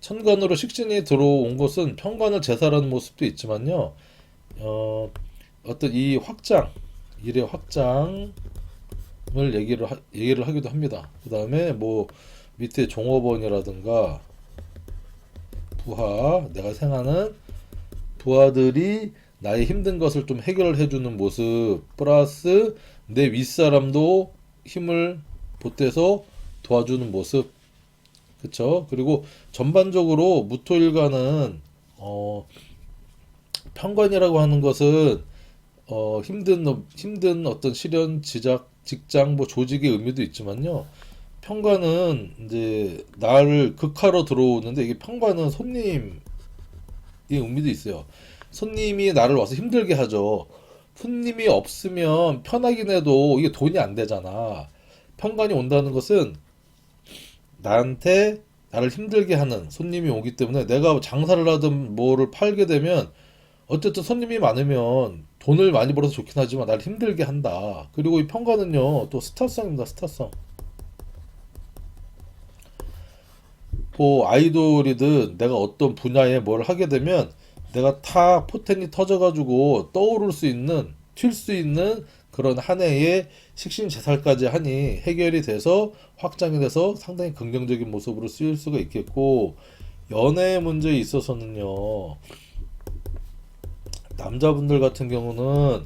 천간으로 식신이 들어온 것은 편관을 제사라는 모습도 있지만요. 어, 어떤 이 확장, 일의 확장을 얘기를 하기도 합니다. 그 다음에 뭐 밑에 종업원이라든가 부하, 내가 생하는 부하들이 나의 힘든 것을 좀 해결을 해주는 모습, 플러스 내 윗사람도 힘을 보태서 도와주는 모습, 그쵸? 그리고 전반적으로 무토일간은 편관이라고 하는 것은 힘든 어떤 실현, 지작, 직장, 뭐 조직의 의미도 있지만요. 편관은 이제 나를 극하러 들어오는데 이게 편관은 손님의 의미도 있어요. 손님이 나를 와서 힘들게 하죠. 손님이 없으면 편하긴 해도 이게 돈이 안 되잖아. 편관이 온다는 것은 나를 힘들게 하는 손님이 오기 때문에 내가 장사를 하든 뭐를 팔게 되면 어쨌든 손님이 많으면 돈을 많이 벌어서 좋긴 하지만 나를 힘들게 한다. 그리고 이 편가는요, 또 스타성입니다, 스타성. 뭐 아이돌이든 내가 어떤 분야에 뭘 하게 되면 내가 다 포텐이 터져가지고 떠오를 수 있는, 튈 수 있는 그런 한 해의 식신제살까지 하니 해결이 돼서 확장이 돼서 상당히 긍정적인 모습으로 쓰일 수가 있겠고, 연애 문제에 있어서는요, 남자분들 같은 경우는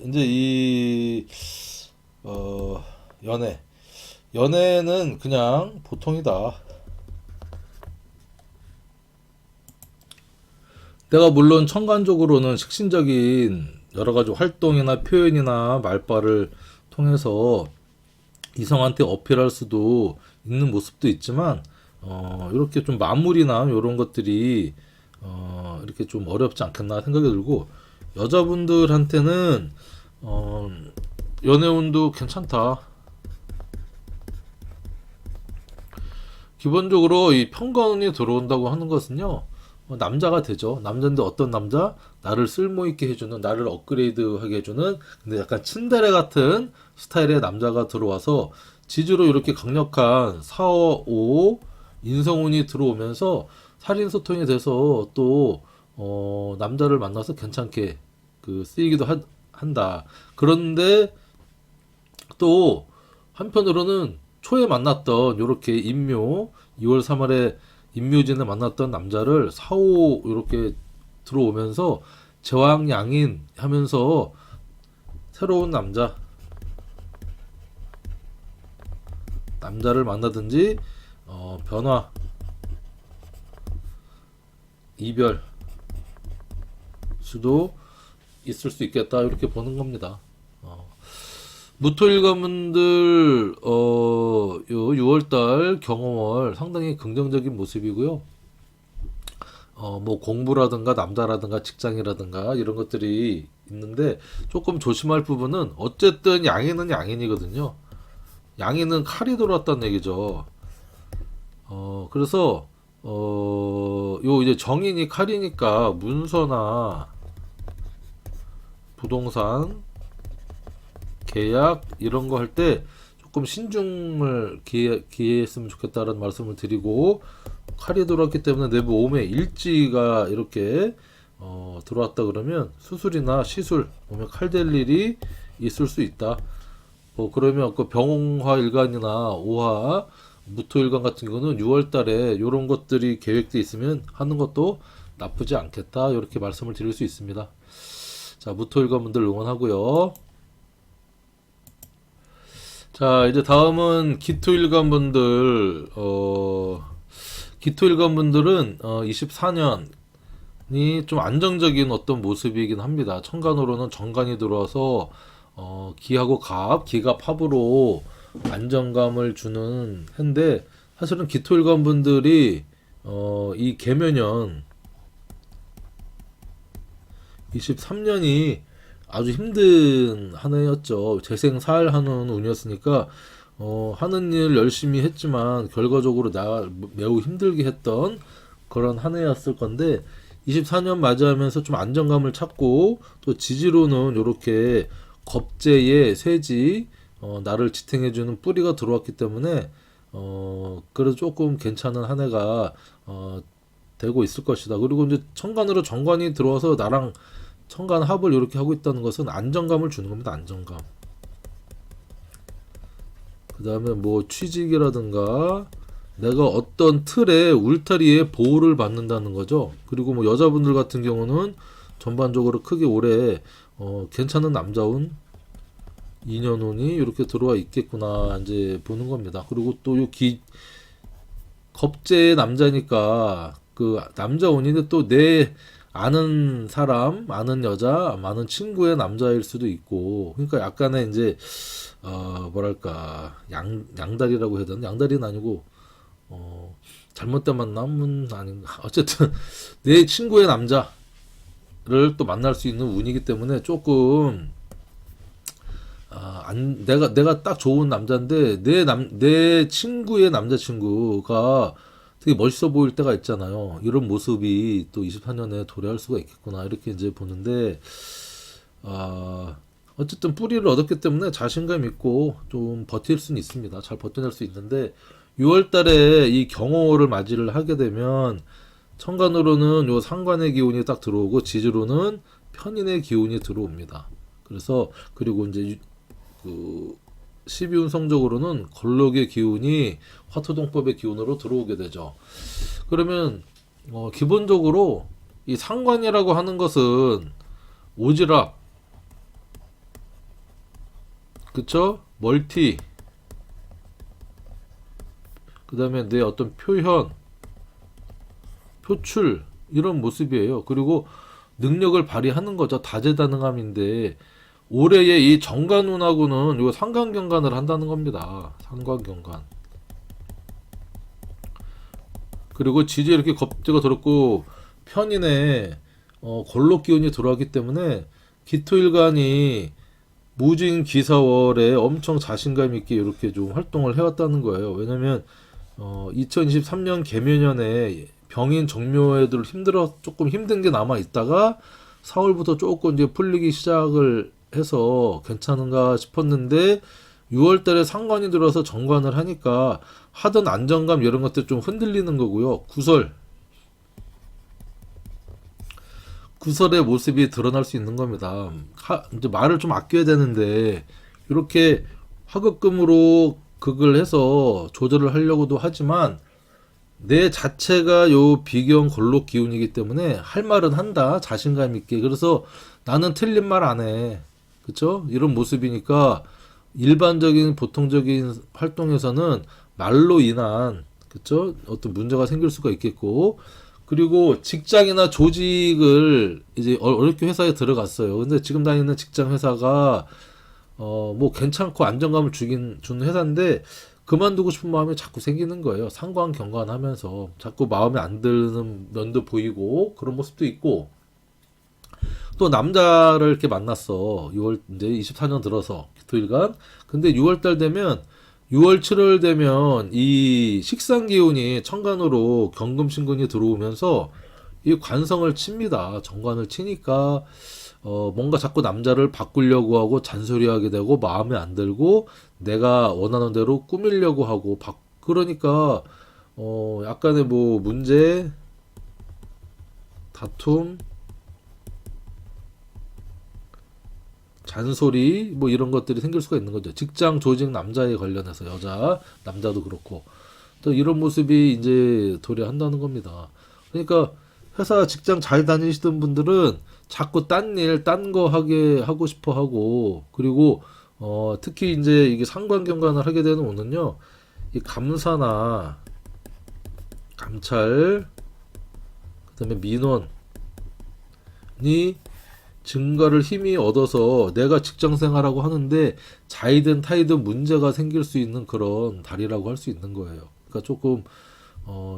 이제 어, 연애 연애는 그냥 보통이다. 내가 물론 천간적으로는 식신적인 여러 가지 활동이나 표현이나 말발을 통해서 이성한테 어필할 수도 있는 모습도 있지만, 이렇게 좀 마무리나 이런 것들이 이렇게 좀 어렵지 않겠나 생각이 들고, 여자분들한테는 어, 연애운도 괜찮다. 기본적으로 이 편관운이 들어온다고 하는 것은요, 남자가 되죠. 남자인데 어떤 남자? 나를 쓸모있게 해주는, 나를 업그레이드하게 해주는, 근데 약간 츤데레 같은 스타일의 남자가 들어와서 지주로 이렇게 강력한 4, 5 인성운이 들어오면서 살인소통이 돼서 또 남자를 만나서 괜찮게 쓰이기도 한다. 그런데 또 한편으로는 초에 만났던 요렇게 임묘, 2월 3월에 임묘진에 만났던 남자를 사오 요렇게 들어오면서 제왕양인 하면서 새로운 남자를 만나든지 변화, 이별 수도 있을 수 있겠다 이렇게 보는 겁니다. 무토일관분들 요 6월달 경험월 상당히 긍정적인 모습이고요. 뭐 공부라든가 남자라든가 직장이라든가 이런 것들이 있는데 조금 조심할 부분은, 어쨌든 양인은 양인이거든요. 양인은 칼이 돌았다는 얘기죠. 그래서 요 이제 정인이 칼이니까 문서나 부동산 계약 이런 거 할 때 조금 신중을 기했으면 좋겠다는 말씀을 드리고, 칼이 들어왔기 때문에 내부 오음에 일지가 이렇게 들어왔다 그러면 수술이나 시술, 보면 칼 댈 일이 있을 수 있다. 그러면 그 병화 일간이나 오화, 무토 일간 같은 경우는 6월 달에 이런 것들이 계획돼 있으면 하는 것도 나쁘지 않겠다. 이렇게 말씀을 드릴 수 있습니다. 자, 무토 일간 분들 응원하고요. 자, 이제 다음은 기토 일간 분들, 기토 일간 분들은 24년이 좀 안정적인 어떤 모습이긴 합니다. 천간으로는 정관이 들어와서 기하고 갑, 기가 팝으로 안정감을 주는 해인데, 사실은 기토일관 분들이 이 개묘년 23년이 아주 힘든 한 해였죠. 재생살하는 운이었으니까 하는 일 열심히 했지만 결과적으로 매우 힘들게 했던 그런 한 해였을 건데, 24년 맞이하면서 좀 안정감을 찾고, 또 지지로는 이렇게 겁재의 쇠지, 나를 지탱해주는 뿌리가 들어왔기 때문에 그래도 조금 괜찮은 한 해가 되고 있을 것이다. 그리고 이제 천간으로 정관이 들어와서 나랑 천간 합을 이렇게 하고 있다는 것은 안정감을 주는 겁니다. 안정감. 그 다음에 뭐 취직이라든가 내가 어떤 틀에 울타리에 보호를 받는다는 거죠. 그리고 뭐 여자분들 같은 경우는 전반적으로 크게 올해 괜찮은 남자운 2년운이 이렇게 들어와 있겠구나 이제 보는 겁니다. 그리고 또 요 겁재의 남자니까 그 남자운인데 또 내 아는 사람, 아는 여자, 아는 친구의 남자일 수도 있고, 그러니까 약간의 이제 뭐랄까 양다리라고 해야 되나? 양다리는 아니고 잘못된 만남은 아닌가. 어쨌든 내 친구의 남자를 또 만날 수 있는 운이기 때문에 조금 내가 딱 좋은 남자인데 내 친구의 남자친구가 되게 멋있어 보일 때가 있잖아요. 이런 모습이 또 24년에 도래할 수가 있겠구나 이렇게 이제 보는데, 어쨌든 뿌리를 얻었기 때문에 자신감 있고 좀 버틸 수는 있습니다. 잘 버텨낼 수 있는데, 6월 달에 이 경호를 맞이를 하게 되면 천간으로는 요 상관의 기운이 딱 들어오고 지지로는 편인의 기운이 들어옵니다. 그래서 그리고 이제 그 12운 성적으로는 걸록의 기운이 화토동법의 기운으로 들어오게 되죠. 그러면 기본적으로 이 상관이라고 하는 것은 오지랖, 그쵸? 멀티, 그 다음에 내 어떤 표현, 표출 이런 모습이에요. 그리고 능력을 발휘하는 거죠. 다재다능함인데, 올해의 이 정관운하고는 요 상관경관을 한다는 겁니다. 상관경관. 그리고 지지에 이렇게 겁재가 들었고 편인에 걸록 기운이 들어왔기 때문에 기토일간이 무진 기사월에 엄청 자신감 있게 이렇게 좀 활동을 해왔다는 거예요. 왜냐면 2023년 개묘년에 병인 정묘애들 조금 힘든 게 남아 있다가 4월부터 조금 이제 풀리기 시작을 해서 괜찮은가 싶었는데, 6월 달에 상관이 들어서 정관을 하니까 하던 안정감 이런 것들 좀 흔들리는 거고요. 구설의 모습이 드러날 수 있는 겁니다. 이제 말을 좀 아껴야 되는데 이렇게 화급금으로 극을 해서 조절을 하려고도 하지만 내 자체가 요 비경 걸록 기운이기 때문에 할 말은 한다. 자신감 있게. 그래서 나는 틀린 말 안 해. 그쵸? 이런 모습이니까 일반적인 보통적인 활동에서는 말로 인한, 그쵸? 어떤 문제가 생길 수가 있겠고, 그리고 직장이나 조직을 이제 어렵게 회사에 들어갔어요. 근데 지금 다니는 직장 회사가 뭐 괜찮고 안정감을 주는 회사인데 그만두고 싶은 마음이 자꾸 생기는 거예요. 상관경관하면서 자꾸 마음에 안 드는 면도 보이고 그런 모습도 있고, 또 남자를 이렇게 만났어. 6월 이제 24년 들어서 기토일간. 근데 6월 달 되면 6월 7월 되면 이 식상 기운이 천간으로 경금신근이 들어오면서 이 관성을 칩니다. 정관을 치니까 뭔가 자꾸 남자를 바꾸려고 하고 잔소리하게 되고 마음에 안 들고 내가 원하는 대로 꾸미려고 하고 그러니까 약간의 뭐 문제, 다툼, 잔소리 뭐 이런 것들이 생길 수가 있는 거죠. 직장 조직 남자에 관련해서 여자 남자도 그렇고 또 이런 모습이 이제 도래한다는 겁니다. 그러니까 회사 직장 잘 다니시던 분들은 자꾸 딴 일, 딴 거 하게 하고 싶어 하고 그리고 특히 이제 이게 상관경관을 하게 되는 오는요. 이 감사나 감찰 그다음에 민원이 증가를 힘이 얻어서 내가 직장 생활하고 하는데 자이든 타이든 문제가 생길 수 있는 그런 달이라고 할 수 있는 거예요. 그러니까 조금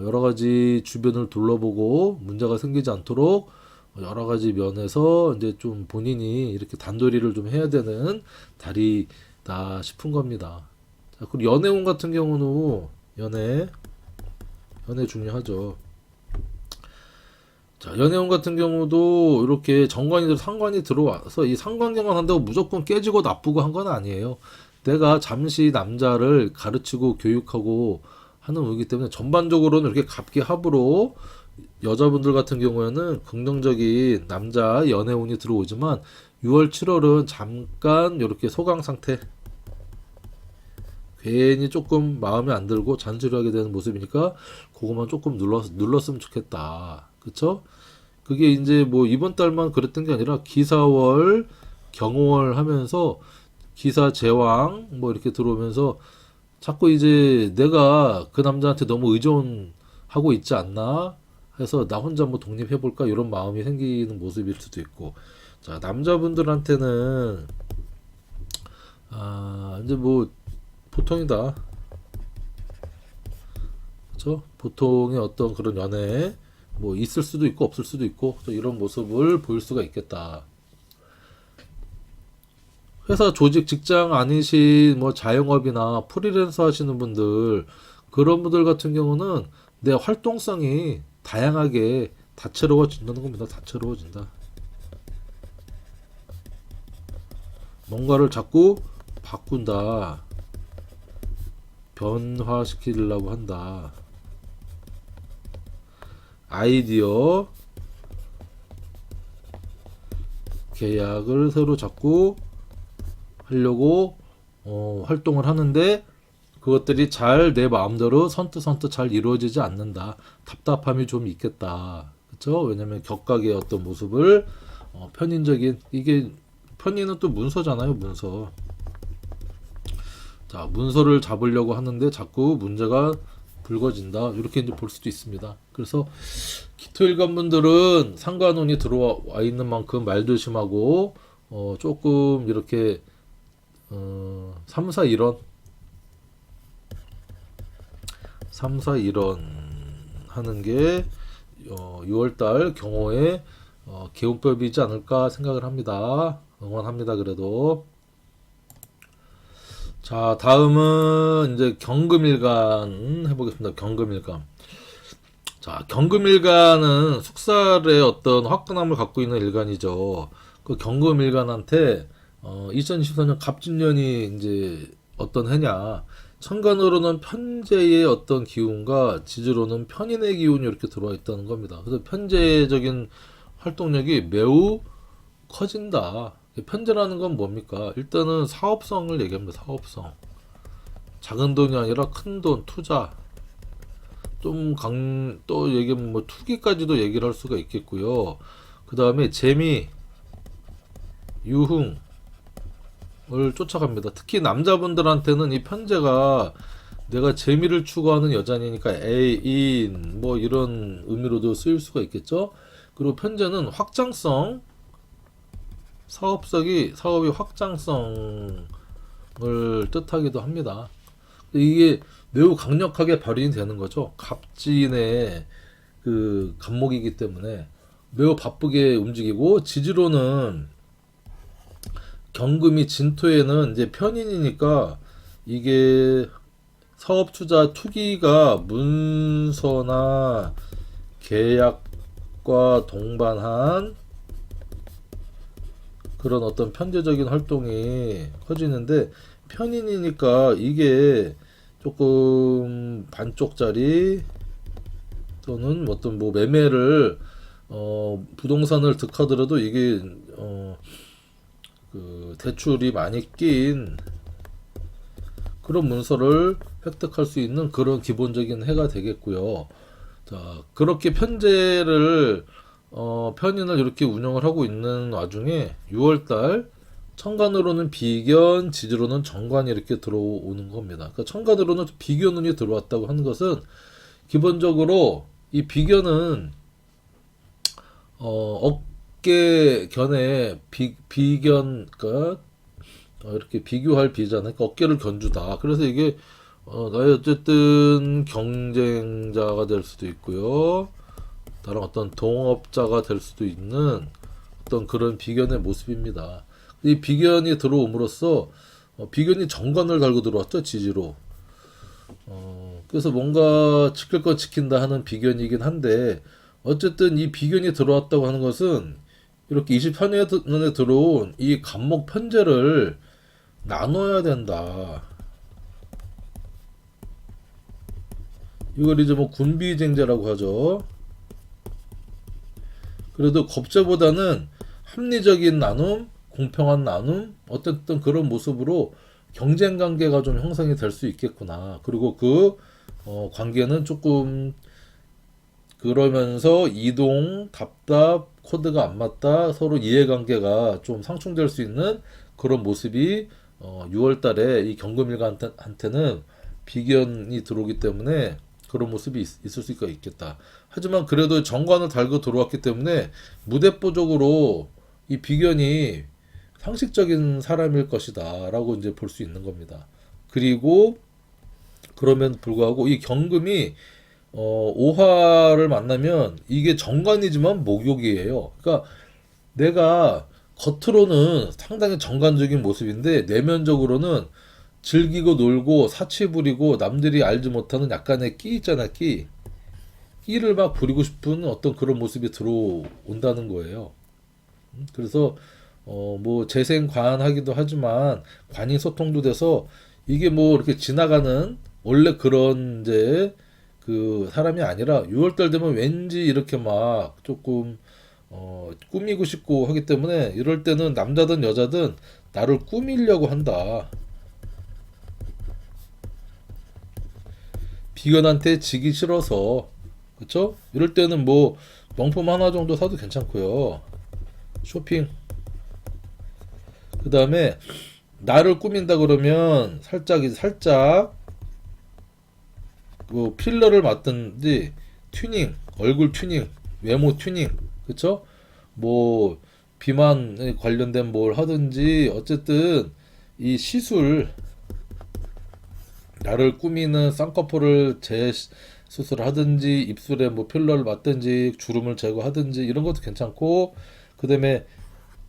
여러 가지 주변을 둘러보고 문제가 생기지 않도록 여러 가지 면에서 이제 좀 본인이 이렇게 단도리를 좀 해야 되는 달이다 싶은 겁니다. 자, 그리고 연애운 같은 경우는 연애 중요하죠. 자, 연애운 같은 경우도 이렇게 상관이 들어와서 이 상관경관 한다고 무조건 깨지고 나쁘고 한 건 아니에요. 내가 잠시 남자를 가르치고 교육하고 하는 운이기 때문에 전반적으로는 이렇게 갑기합으로 여자분들 같은 경우에는 긍정적인 남자 연애운이 들어오지만 6월, 7월은 잠깐 이렇게 소강 상태 괜히 조금 마음에 안 들고 잔소리하게 되는 모습이니까 그거만 조금 눌렀으면 좋겠다. 그쵸? 그게 이제 뭐 이번 달만 그랬던 게 아니라 기사월, 경월 하면서 기사 제왕 뭐 이렇게 들어오면서 자꾸 이제 내가 그 남자한테 너무 의존하고 있지 않나 해서 나 혼자 뭐 독립해볼까 이런 마음이 생기는 모습일 수도 있고 자 남자분들한테는 이제 뭐 보통이다 그렇죠? 보통의 어떤 그런 연애 뭐 있을 수도 있고 없을 수도 있고 또 이런 모습을 보일 수가 있겠다. 회사 조직 직장 아니신 뭐 자영업이나 프리랜서 하시는 분들 그런 분들 같은 경우는 내 활동성이 다양하게 다채로워진다는 겁니다. 다채로워진다. 뭔가를 자꾸 바꾼다. 변화시키려고 한다. 아이디어 계약을 새로 자꾸 하려고 활동을 하는데 그것들이 잘 내 마음대로 선뜻 잘 이루어지지 않는다. 답답함이 좀 있겠다. 그렇죠? 왜냐면 격각의 어떤 모습을 편인적인 이게 편인은 또 문서잖아요. 문서. 자, 문서를 잡으려고 하는데 자꾸 문제가 불거진다. 이렇게 이제 볼 수도 있습니다. 그래서 기토일관 분들은 상관운이 들어와 있는 만큼 말조심하고 조금 이렇게 3, 4, 1원 하는 게 6월달 경호의 개운법이지 않을까 생각을 합니다. 응원합니다. 그래도 자 다음은 이제 경금일간 해보겠습니다. 경금일간 자 경금일간은 숙살의 어떤 화끈함을 갖고 있는 일간이죠. 그 경금일간한테 2024년 갑진년이 이제 어떤 해냐 천간으로는 편재의 어떤 기운과 지지로는 편인의 기운이 이렇게 들어와 있다는 겁니다. 그래서 편재적인 활동력이 매우 커진다. 편재라는 건 뭡니까? 일단은 사업성을 얘기합니다. 사업성. 작은 돈이 아니라 큰 돈, 투자. 또 얘기하면 뭐 투기까지도 얘기를 할 수가 있겠고요. 그 다음에 재미, 유흥, 을 쫓아갑니다. 특히 남자분들한테는 이 편재가 내가 재미를 추구하는 여자니까 애인 뭐 이런 의미로도 쓰일 수가 있겠죠. 그리고 편재는 확장성 사업이 확장성을 뜻하기도 합니다. 이게 매우 강력하게 발휘 되는 거죠. 갑진의 그 간목이기 때문에 매우 바쁘게 움직이고 지지로는 경금이 진토에는 이제 편인이니까 이게 사업 투자 투기가 문서나 계약과 동반한 그런 어떤 편제적인 활동이 커지는데 편인이니까 이게 조금 반쪽짜리 또는 어떤 뭐 매매를 부동산을 득하더라도 이게 그 대출이 많이 낀 그런 문서를 획득할 수 있는 그런 기본적인 해가 되겠고요. 자, 그렇게 편인을 이렇게 운영을 하고 있는 와중에 6월달 천간으로는 비견, 지지로는 정관이 이렇게 들어오는 겁니다. 그러니까 천간으로는 비견운이 들어왔다고 하는 것은 기본적으로 이 비견은 어깨 견에 비견, 그러니까 이렇게 비교할 비잖아요. 그러니까 어깨를 견주다. 그래서 이게 나의 어쨌든 경쟁자가 될 수도 있고요. 다른 어떤 동업자가 될 수도 있는 어떤 그런 비견의 모습입니다. 이 비견이 들어옴으로써 비견이 정관을 달고 들어왔죠, 지지로. 그래서 뭔가 지킬 건 지킨다 하는 비견이긴 한데 어쨌든 이 비견이 들어왔다고 하는 것은 이렇게 24년에 들어온 이 간목 편제를 나눠야 된다. 이걸 이제 뭐 군비쟁제라고 하죠. 그래도 겁제보다는 합리적인 나눔, 공평한 나눔, 어쨌든 그런 모습으로 경쟁 관계가 좀 형성이 될 수 있겠구나. 그리고 그 관계는 조금 그러면서 이동, 답답, 코드가 안 맞다, 서로 이해관계가 좀 상충될 수 있는 그런 모습이 6월 달에 이 경금일간한테는 비견이 들어오기 때문에 그런 모습이 있을 수가 있겠다. 하지만 그래도 정관을 달고 들어왔기 때문에 무대뽀적으로 이 비견이 상식적인 사람일 것이다 라고 이제 볼 수 있는 겁니다. 그리고 그러면 불구하고 이 경금이 오화를 만나면 이게 정관이지만 목욕이에요. 그러니까 내가 겉으로는 상당히 정관적인 모습인데 내면적으로는 즐기고 놀고 사치 부리고 남들이 알지 못하는 약간의 끼 있잖아, 끼. 끼를 막 부리고 싶은 어떤 그런 모습이 들어온다는 거예요. 그래서 뭐 재생관하기도 하지만 관이 소통도 돼서 이게 뭐 이렇게 지나가는 원래 그런 이제 그 사람이 아니라 6월달 되면 왠지 이렇게 막 조금 꾸미고 싶고 하기 때문에 이럴 때는 남자든 여자든 나를 꾸미려고 한다. 비견한테 지기 싫어서 그쵸? 이럴 때는 뭐 명품 하나 정도 사도 괜찮고요. 쇼핑. 그 다음에 나를 꾸민다 그러면 살짝 그 필러를 맞든지 튜닝, 얼굴 튜닝, 외모 튜닝, 그쵸? 뭐 비만에 관련된 뭘 하든지 어쨌든 이 시술 나를 꾸미는 쌍꺼풀을 재수술을 하든지 입술에 뭐 필러를 맞든지 주름을 제거하든지 이런 것도 괜찮고 그 다음에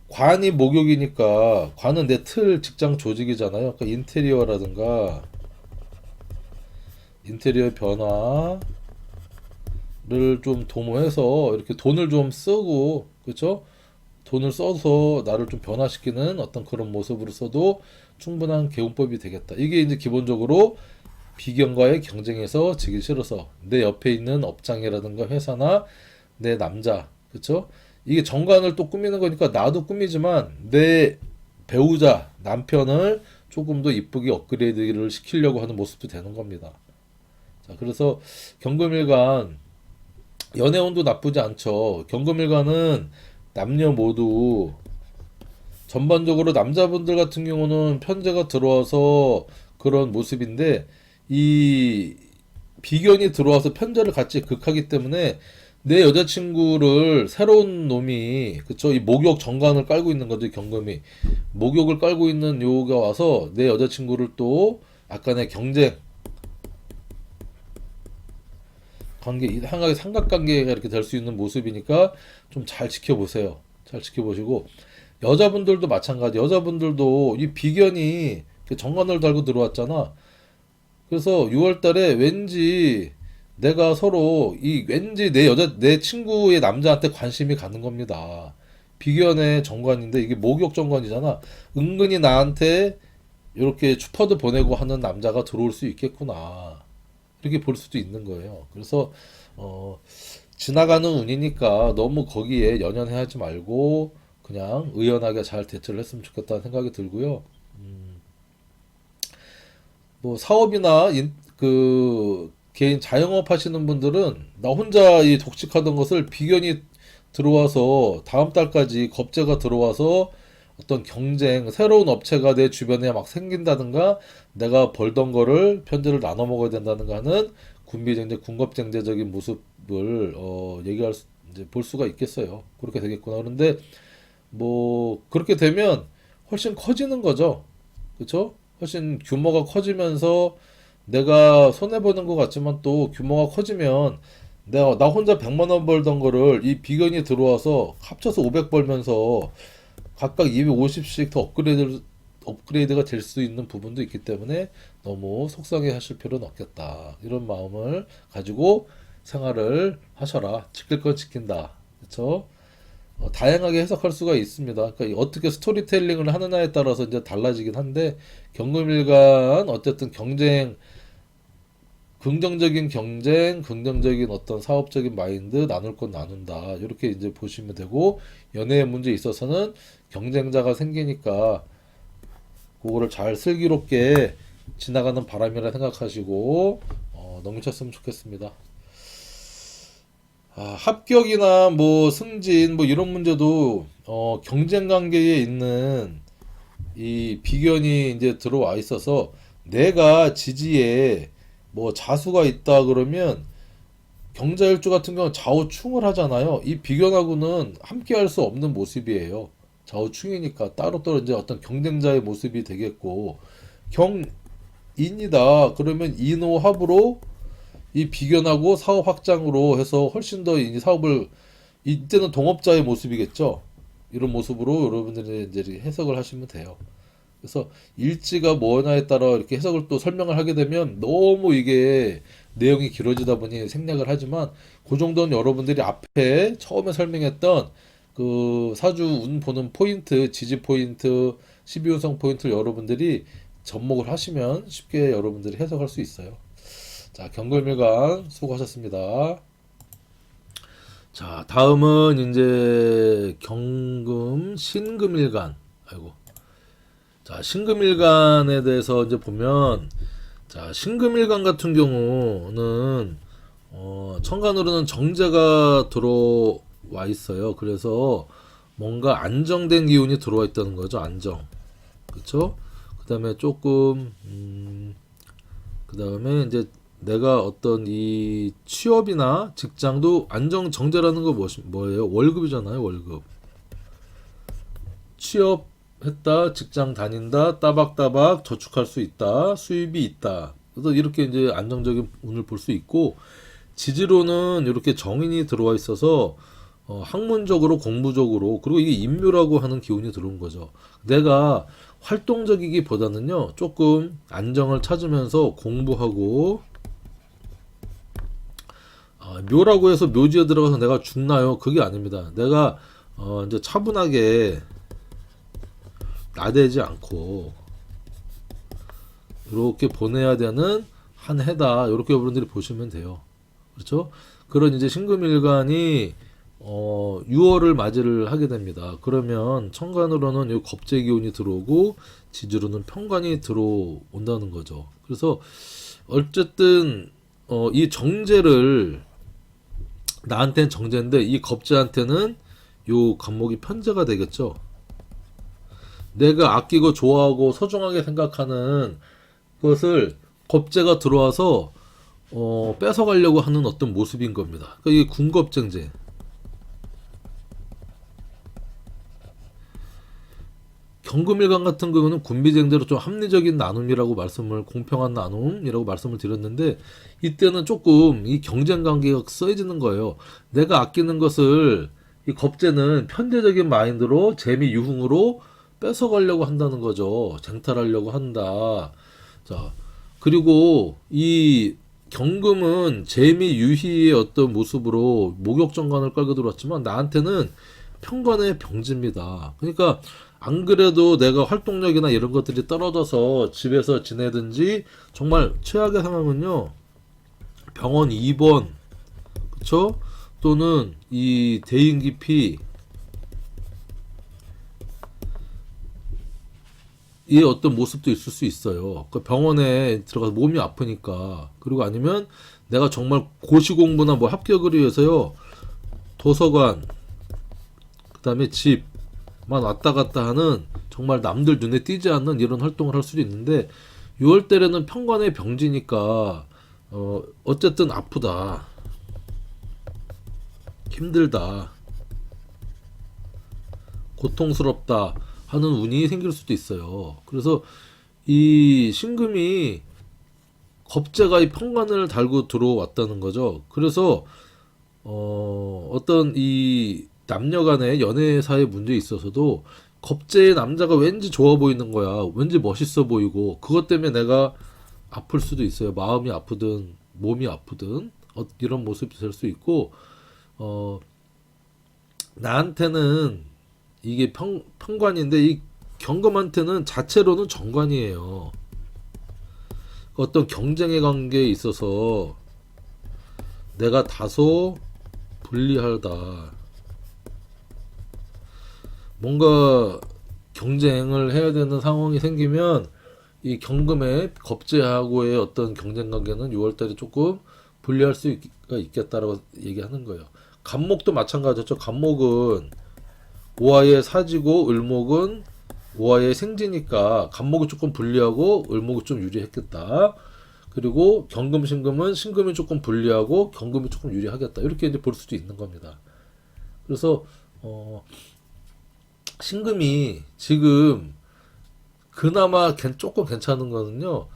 관이 목욕이니까 관은 내 틀 직장 조직이잖아요. 그러니까 인테리어라든가 인테리어 변화를 좀 도모해서 이렇게 돈을 좀 쓰고 그렇죠? 돈을 써서 나를 좀 변화시키는 어떤 그런 모습으로 써도 충분한 개운법이 되겠다. 이게 이제 기본적으로 비견과의 경쟁에서 지기 싫어서 내 옆에 있는 업장이라든가 회사나 내 남자, 그렇죠? 이게 정관을 또 꾸미는 거니까 나도 꾸미지만 내 배우자, 남편을 조금 더 이쁘게 업그레이드를 시키려고 하는 모습도 되는 겁니다. 자, 그래서 경금일간 연애운도 나쁘지 않죠. 경금일간은 남녀 모두 전반적으로 남자분들 같은 경우는 편제가 들어와서 그런 모습인데 이 비견이 들어와서 편제를 같이 극하기 때문에 내 여자친구를 새로운 놈이 그쵸 이 목욕 정관을 깔고 있는 거죠. 경금이 목욕을 깔고 있는 요가 와서 내 여자친구를 또 약간의 경쟁 관계 향하게 삼각관계가 이렇게 될 수 있는 모습이니까 좀 잘 지켜보세요. 잘 지켜보시고 여자분들도 마찬가지. 여자분들도 이 비견이 정관을 달고 들어왔잖아. 그래서 6월달에 왠지 내가 서로 이 왠지 내 친구의 남자한테 관심이 가는 겁니다. 비견의 정관인데 이게 목욕 정관이잖아. 은근히 나한테 이렇게 추퍼드 보내고 하는 남자가 들어올 수 있겠구나. 이렇게 볼 수도 있는 거예요. 그래서 지나가는 운이니까 너무 거기에 연연해 하지 말고 그냥 의연하게 잘 대처를 했으면 좋겠다는 생각이 들고요. 뭐 사업이나 그 개인 자영업 하시는 분들은 나 혼자 이 독식하던 것을 비견이 들어와서 다음 달까지 겁재가 들어와서 어떤 경쟁, 새로운 업체가 내 주변에 막 생긴다든가 내가 벌던 거를 편제를 나눠 먹어야 된다든가 하는 군비쟁제, 군겁쟁제적인 모습을 얘기할 이제 볼 수가 있겠어요. 그렇게 되겠구나. 그런데 뭐 그렇게 되면 훨씬 커지는 거죠. 그렇죠? 훨씬 규모가 커지면서 내가 손해 보는 것 같지만 또 규모가 커지면 내가 나 혼자 100만 원 벌던 거를 이 비견이 들어와서 합쳐서 500 벌면서 각각 250씩 더 업그레이드가 될 수 있는 부분도 있기 때문에 너무 속상해 하실 필요는 없겠다. 이런 마음을 가지고 생활을 하셔라. 지킬 건 지킨다. 그렇죠? 다양하게 해석할 수가 있습니다. 그러니까 어떻게 스토리텔링을 하느냐에 따라서 이제 달라지긴 한데 경금일간 어쨌든 경쟁, 긍정적인 경쟁, 긍정적인 어떤 사업적인 마인드, 나눌 건 나눈다. 이렇게 이제 보시면 되고 연애의 문제에 있어서는 경쟁자가 생기니까 그거를 잘 슬기롭게 지나가는 바람이라 생각하시고 넘기셨으면 좋겠습니다. 합격이나 뭐 승진 뭐 이런 문제도 경쟁 관계에 있는 이 비견이 이제 들어와 있어서 내가 지지에 뭐 자수가 있다 그러면 경자일주 같은 경우는 좌우충을 하잖아요. 이 비견하고는 함께 할 수 없는 모습이에요. 좌우충이니까 따로따로 이제 어떤 경쟁자의 모습이 되겠고 경인이다 그러면 인호합으로 이 비견하고 사업 확장으로 해서 훨씬 더 이 사업을 이때는 동업자의 모습이겠죠. 이런 모습으로 여러분들이 이제 해석을 하시면 돼요. 그래서 일지가 뭐냐에 따라 이렇게 해석을 또 설명을 하게 되면 너무 이게 내용이 길어지다 보니 생략을 하지만 그 정도는 여러분들이 앞에 처음에 설명했던 그 사주 운 보는 포인트, 지지 포인트, 12운성 포인트를 여러분들이 접목을 하시면 쉽게 여러분들이 해석할 수 있어요. 자, 경금일간 수고하셨습니다. 자, 다음은 이제 경금 신금일간. 아이고. 자, 신금일간에 대해서 이제 보면 자, 신금일간 같은 경우는 천간으로는 정제가 들어와 있어요. 그래서 뭔가 안정된 기운이 들어와 있다는 거죠. 안정. 그렇죠? 그다음에 조금 그다음에 이제 내가 어떤 이 취업이나 직장도 안정 정제라는 거 뭐예요? 월급이잖아요, 월급. 취업했다, 직장 다닌다, 따박따박 저축할 수 있다, 수입이 있다. 그래서 이렇게 이제 안정적인 운을 볼 수 있고 지지로는 이렇게 정인이 들어와 있어서 학문적으로 공부적으로 그리고 이게 인묘라고 하는 기운이 들어온 거죠. 내가 활동적이기보다는요 조금 안정을 찾으면서 공부하고 묘라고 해서 묘지에 들어가서 내가 죽나요? 그게 아닙니다. 내가 이제 차분하게 나대지 않고 이렇게 보내야 되는 한 해다. 이렇게 여러분들이 보시면 돼요. 그렇죠? 그런 이제 신금일간이 6월을 맞이를 하게 됩니다. 그러면 천간으로는 이 겁재 기운이 들어오고 지지로는 편관이 들어온다는 거죠. 그래서 어쨌든 이 정제를 나한테는 정제인데 이 겁재한테는 요 간목이 편제가 되겠죠. 내가 아끼고 좋아하고 소중하게 생각하는 것을 겁재가 들어와서 뺏어가려고 하는 어떤 모습인 겁니다. 그러니까 이게 군겁쟁제. 경금일간 같은 경우는 군비쟁제로 좀 합리적인 나눔이라고 공평한 나눔이라고 말씀을 드렸는데 이때는 조금 이 경쟁 관계가 써지는 거예요. 내가 아끼는 것을 이 겁재는 편제적인 마인드로 재미 유흥으로 뺏어가려고 한다는 거죠. 쟁탈하려고 한다. 자, 그리고 이 경금은 재미 유희의 어떤 모습으로 목욕정관을 깔고 들어왔지만 나한테는 편관의 병지입니다. 그러니까 안 그래도 내가 활동력이나 이런 것들이 떨어져서 집에서 지내든지 정말 최악의 상황은요 병원 입원 그쵸 또는 이 대인기피 이 어떤 모습도 있을 수 있어요. 그 병원에 들어가서 몸이 아프니까. 그리고 아니면 내가 정말 고시 공부나 뭐 합격을 위해서요. 도서관, 그다음에 집만 왔다 갔다 하는 정말 남들 눈에 띄지 않는 이런 활동을 할 수도 있는데 6월 달에는 편관의 병지니까 어쨌든 아프다. 힘들다. 고통스럽다 하는 운이 생길 수도 있어요. 그래서 이 신금이 겁재가 이 편관을 달고 들어왔다는 거죠. 그래서 어떤 이 남녀 간의 연애사의 문제에 있어서도 겁재의 남자가 왠지 좋아 보이는 거야. 왠지 멋있어 보이고 그것 때문에 내가 아플 수도 있어요. 마음이 아프든 몸이 아프든 이런 모습이 될 수 있고 나한테는 이게 편관인데 이 경금한테는 자체로는 정관이에요. 어떤 경쟁의 관계에 있어서 내가 다소 불리하다. 뭔가 경쟁을 해야 되는 상황이 생기면 이 경금의 겁재하고의 어떤 경쟁 관계는 6월달에 조금 불리할 수가 있겠다라고 얘기하는 거예요. 간목도 마찬가지죠. 간목은 오화의 사지고 을목은 오화의 생지니까 간목이 조금 불리하고 을목이 좀 유리했겠다. 그리고 경금 신금은 신금이 조금 불리하고 경금이 조금 유리하겠다. 이렇게 이제 볼 수도 있는 겁니다. 그래서 신금이 지금 그나마 조금 괜찮은 거는요.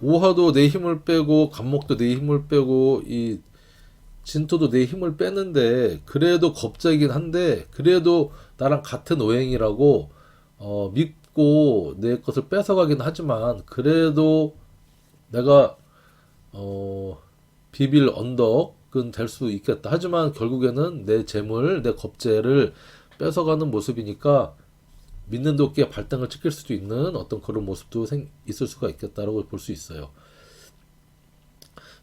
오화도 내 힘을 빼고 간목도 내 힘을 빼고 이 진토도 내 힘을 빼는데 그래도 겁재이긴 한데 그래도 나랑 같은 오행이라고 믿고 내 것을 뺏어가긴 하지만 그래도 내가 비빌 언덕은 될 수 있겠다. 하지만 결국에는 내 재물, 내 겁재를 뺏어가는 모습이니까 믿는 도끼에 발등을 찍힐 수도 있는 어떤 그런 모습도 있을 수가 있겠다라고 볼 수 있어요.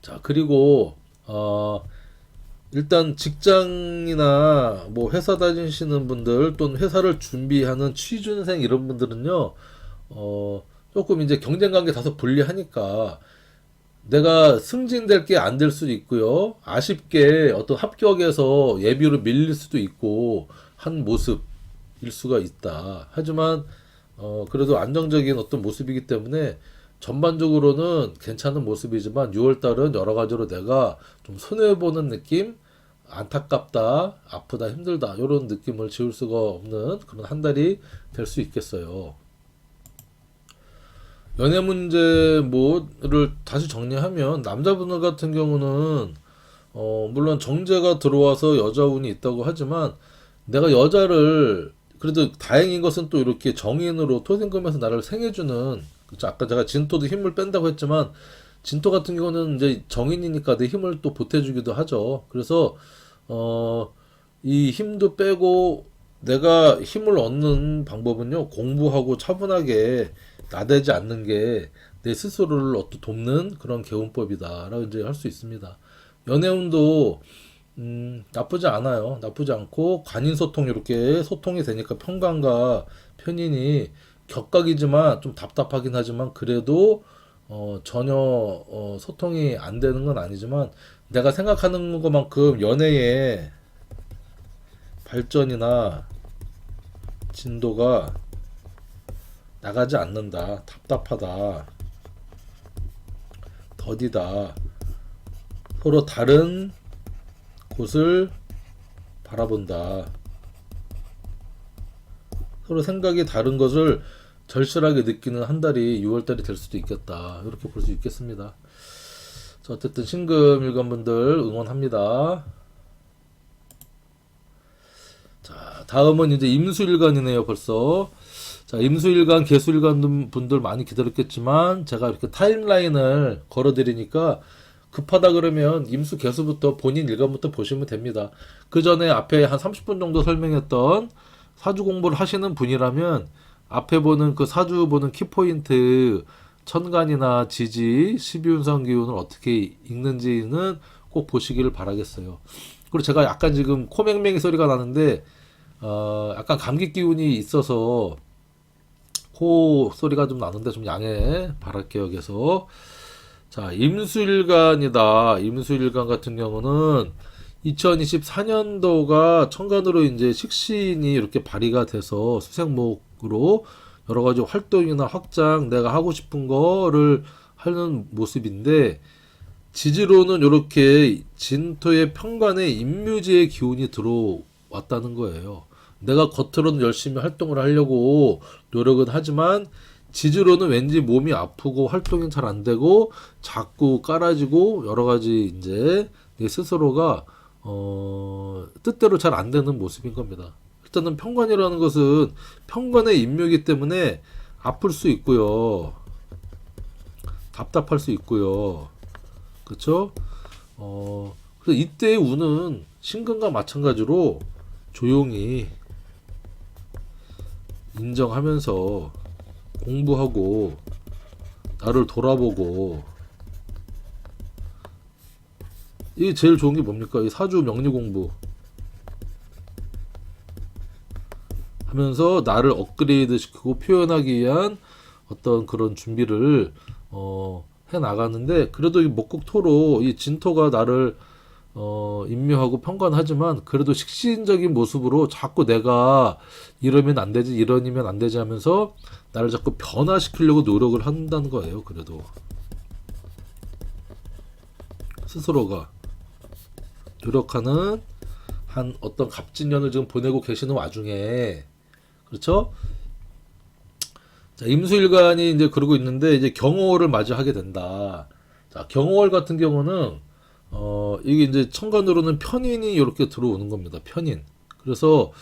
자, 그리고 일단 직장이나 뭐 회사 다니시는 분들 또는 회사를 준비하는 취준생 이런 분들은요, 조금 이제 경쟁 관계 다소 불리하니까 내가 승진될 게 안 될 수도 있고요. 아쉽게 어떤 합격에서 예비로 밀릴 수도 있고 한 모습일 수가 있다. 하지만 그래도 안정적인 어떤 모습이기 때문에 전반적으로는 괜찮은 모습이지만 6월달은 여러 가지로 내가 좀 손해보는 느낌, 안타깝다, 아프다, 힘들다 이런 느낌을 지울 수가 없는 그런 한 달이 될 수 있겠어요. 연애 문제 뭐를 다시 정리하면 남자분들 같은 경우는 물론 정제가 들어와서 여자 운이 있다고 하지만 내가 여자를 그래도 다행인 것은 또 이렇게 정인으로 토생금에서 나를 생해주는 그쵸? 아까 제가 진토도 힘을 뺀다고 했지만 진토 같은 경우는 이제 정인이니까 내 힘을 또 보태주기도 하죠. 그래서 이 힘도 빼고 내가 힘을 얻는 방법은요 공부하고 차분하게 나대지 않는 게 내 스스로를 돕는 그런 개운법이다라고 이제 할 수 있습니다. 연애운도 나쁘지 않아요. 나쁘지 않고 관인소통 이렇게 소통이 되니까 편관과 편인이 격각이지만 좀 답답하긴 하지만 그래도 전혀 소통이 안 되는 건 아니지만 내가 생각하는 것만큼 연애의 발전이나 진도가 나가지 않는다. 답답하다. 더디다. 서로 다른 곳을 바라본다. 서로 생각이 다른 것을 절실하게 느끼는 한 달이 6월달이 될 수도 있겠다. 이렇게 볼 수 있겠습니다. 자, 어쨌든 신금 일관분들 응원합니다. 자, 다음은 이제 임수일간이네요, 벌써. 자, 임수일간, 개수일간 분들 많이 기다렸겠지만 제가 이렇게 타임라인을 걸어드리니까 급하다 그러면 임수 개수부터 본인 일간부터 보시면 됩니다. 그 전에 앞에 한 30분 정도 설명했던 사주 공부를 하시는 분이라면 앞에 보는 그 사주 보는 키포인트 천간이나 지지, 12운상 기운을 어떻게 읽는지는 꼭 보시기를 바라겠어요. 그리고 제가 약간 지금 코맹맹이 소리가 나는데 약간 감기 기운이 있어서 코 소리가 좀 나는데 좀 양해 바랄게요. 계속. 자, 임수일간이다. 임수일간 같은 경우는 2024년도가 천간으로 이제 식신이 이렇게 발휘가 돼서 수생목으로 여러 가지 활동이나 확장, 내가 하고 싶은 거를 하는 모습인데, 지지로는 이렇게 진토의 편관에 임묘지의 기운이 들어왔다는 거예요. 내가 겉으로는 열심히 활동을 하려고 노력은 하지만 지지로는 왠지 몸이 아프고 활동이 잘 안 되고 자꾸 깔아지고 여러 가지 이제 내 스스로가 뜻대로 잘 안 되는 모습인 겁니다. 일단은 편관이라는 것은 편관의 임묘이기 때문에 아플 수 있고요. 답답할 수 있고요. 그쵸? 그래서 이때의 운은 신금과 마찬가지로 조용히 인정하면서 공부하고 나를 돌아보고, 이게 제일 좋은 게 뭡니까? 이 사주 명리 공부 하면서 나를 업그레이드 시키고 표현하기 위한 어떤 그런 준비를 해 나가는데, 그래도 이 목국토로 이 진토가 나를 임묘하고 평관하지만 그래도 식신적인 모습으로 자꾸 내가 이러면 안 되지, 이러면 안 되지 하면서 나를 자꾸 변화시키려고 노력을 한다는 거예요. 그래도 스스로가 노력하는 한 어떤 갑진년을 지금 보내고 계시는 와중에, 그렇죠? 자, 임수일간이 이제 그러고 있는데 이제 경호월을 맞이하게 된다. 자, 경호월 같은 경우는 이게 이제 천간으로는 편인이 이렇게 들어오는 겁니다. 편인. 그래서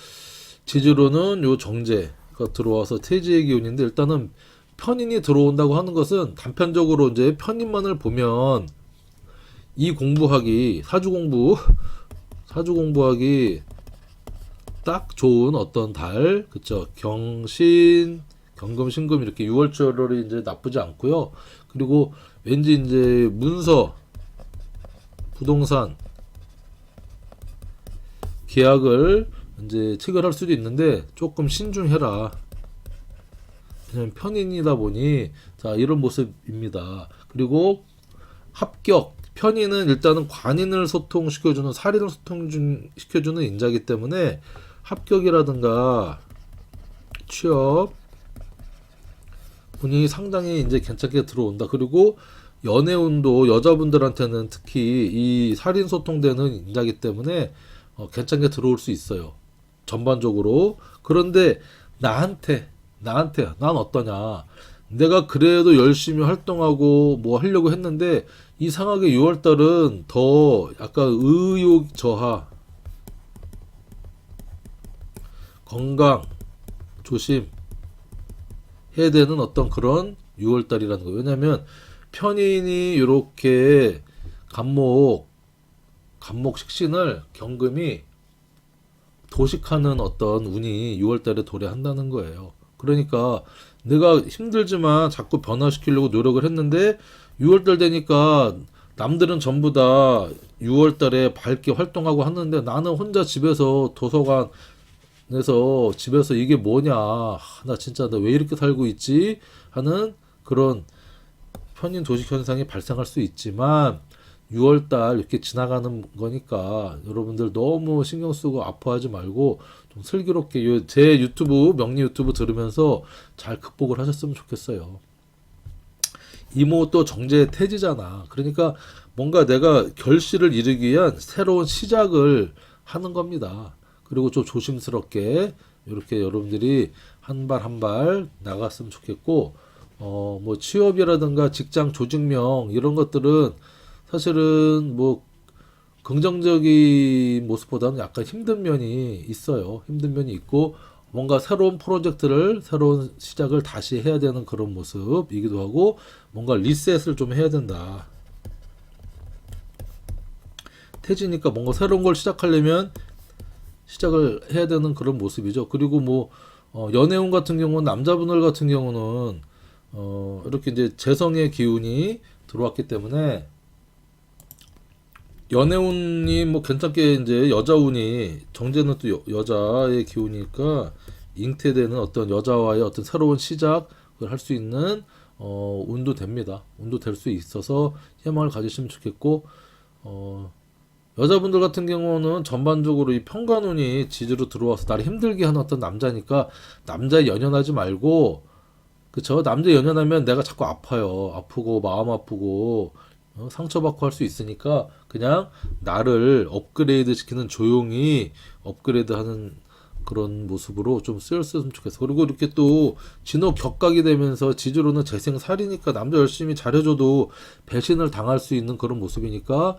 지지로는 요 정제가 들어와서 태지의 기운인데, 일단은 편인이 들어온다고 하는 것은 단편적으로 이제 편인만을 보면 이 공부하기, 사주 공부하기 딱 좋은 어떤 달, 그쵸? 경신, 경금, 신금 이렇게 6월절이 이제 나쁘지 않고요. 그리고 왠지 이제 문서, 부동산, 계약을 이제 체결할 수도 있는데 조금 신중해라. 그냥 편인이다 보니 자, 이런 모습입니다. 그리고 합격, 편인은 일단은 관인을 소통시켜주는, 살인을 소통시켜주는 인자이기 때문에 합격이라든가 취업 분이 상당히 이제 괜찮게 들어온다. 그리고 연애운도 여자분들한테는 특히 이 살인 소통되는 인자이기 때문에 괜찮게 들어올 수 있어요. 전반적으로. 그런데 나한테 난 어떠냐? 내가 그래도 열심히 활동하고 뭐 하려고 했는데 이상하게 6월달은 더 약간 의욕 저하, 건강 조심 해야 되는 어떤 그런 6월달이라는 거예요. 왜냐면 편인이 이렇게 간목 식신을 경금이 도식하는 어떤 운이 6월달에 도래한다는 거예요. 그러니까 내가 힘들지만 자꾸 변화시키려고 노력을 했는데 6월달 되니까 남들은 전부 다 6월달에 밝게 활동하고 하는데 나는 혼자 집에서 도서관에서 집에서 이게 뭐냐, 나 진짜 나 왜 이렇게 살고 있지 하는 그런 편인 도식 현상이 발생할 수 있지만 6월달 이렇게 지나가는 거니까 여러분들 너무 신경 쓰고 아파하지 말고 좀 슬기롭게 제 유튜브, 명리 유튜브 들으면서 잘 극복을 하셨으면 좋겠어요. 이모 또 정제 태지잖아. 그러니까 뭔가 내가 결실을 이루기 위한 새로운 시작을 하는 겁니다. 그리고 좀 조심스럽게 이렇게 여러분들이 한 발 한 발 나갔으면 좋겠고, 뭐 취업이라든가 직장 조직명 이런 것들은 사실은 뭐 긍정적인 모습보다는 약간 힘든 면이 있어요. 힘든 면이 있고 뭔가 새로운 프로젝트를, 새로운 시작을 다시 해야 되는 그런 모습이기도 하고 뭔가 리셋을 좀 해야 된다. 태지니까 뭔가 새로운 걸 시작하려면 시작을 해야 되는 그런 모습이죠. 그리고 뭐 연애운 같은 경우는, 남자분들 같은 경우는 이렇게 이제 재성의 기운이 들어왔기 때문에 연애운이 뭐 괜찮게 이제 여자운이, 정제는 또 여자의 기운이니까 잉태되는 어떤 여자와의 어떤 새로운 시작을 할 수 있는 운도 됩니다. 운도 될 수 있어서 희망을 가지시면 좋겠고, 여자분들 같은 경우는 전반적으로 이 평관운이 지지로 들어와서 나를 힘들게 하는 어떤 남자니까 남자에 연연하지 말고, 그쵸? 남자 연연하면 내가 자꾸 아파요. 아프고 마음 아프고 상처받고 할 수 있으니까 그냥 나를 업그레이드 시키는, 조용히 업그레이드 하는 그런 모습으로 좀 쓰였으면 좋겠어. 그리고 이렇게 또 진호 격각이 되면서 지지로는 재생살이니까 남자 열심히 잘해줘도 배신을 당할 수 있는 그런 모습이니까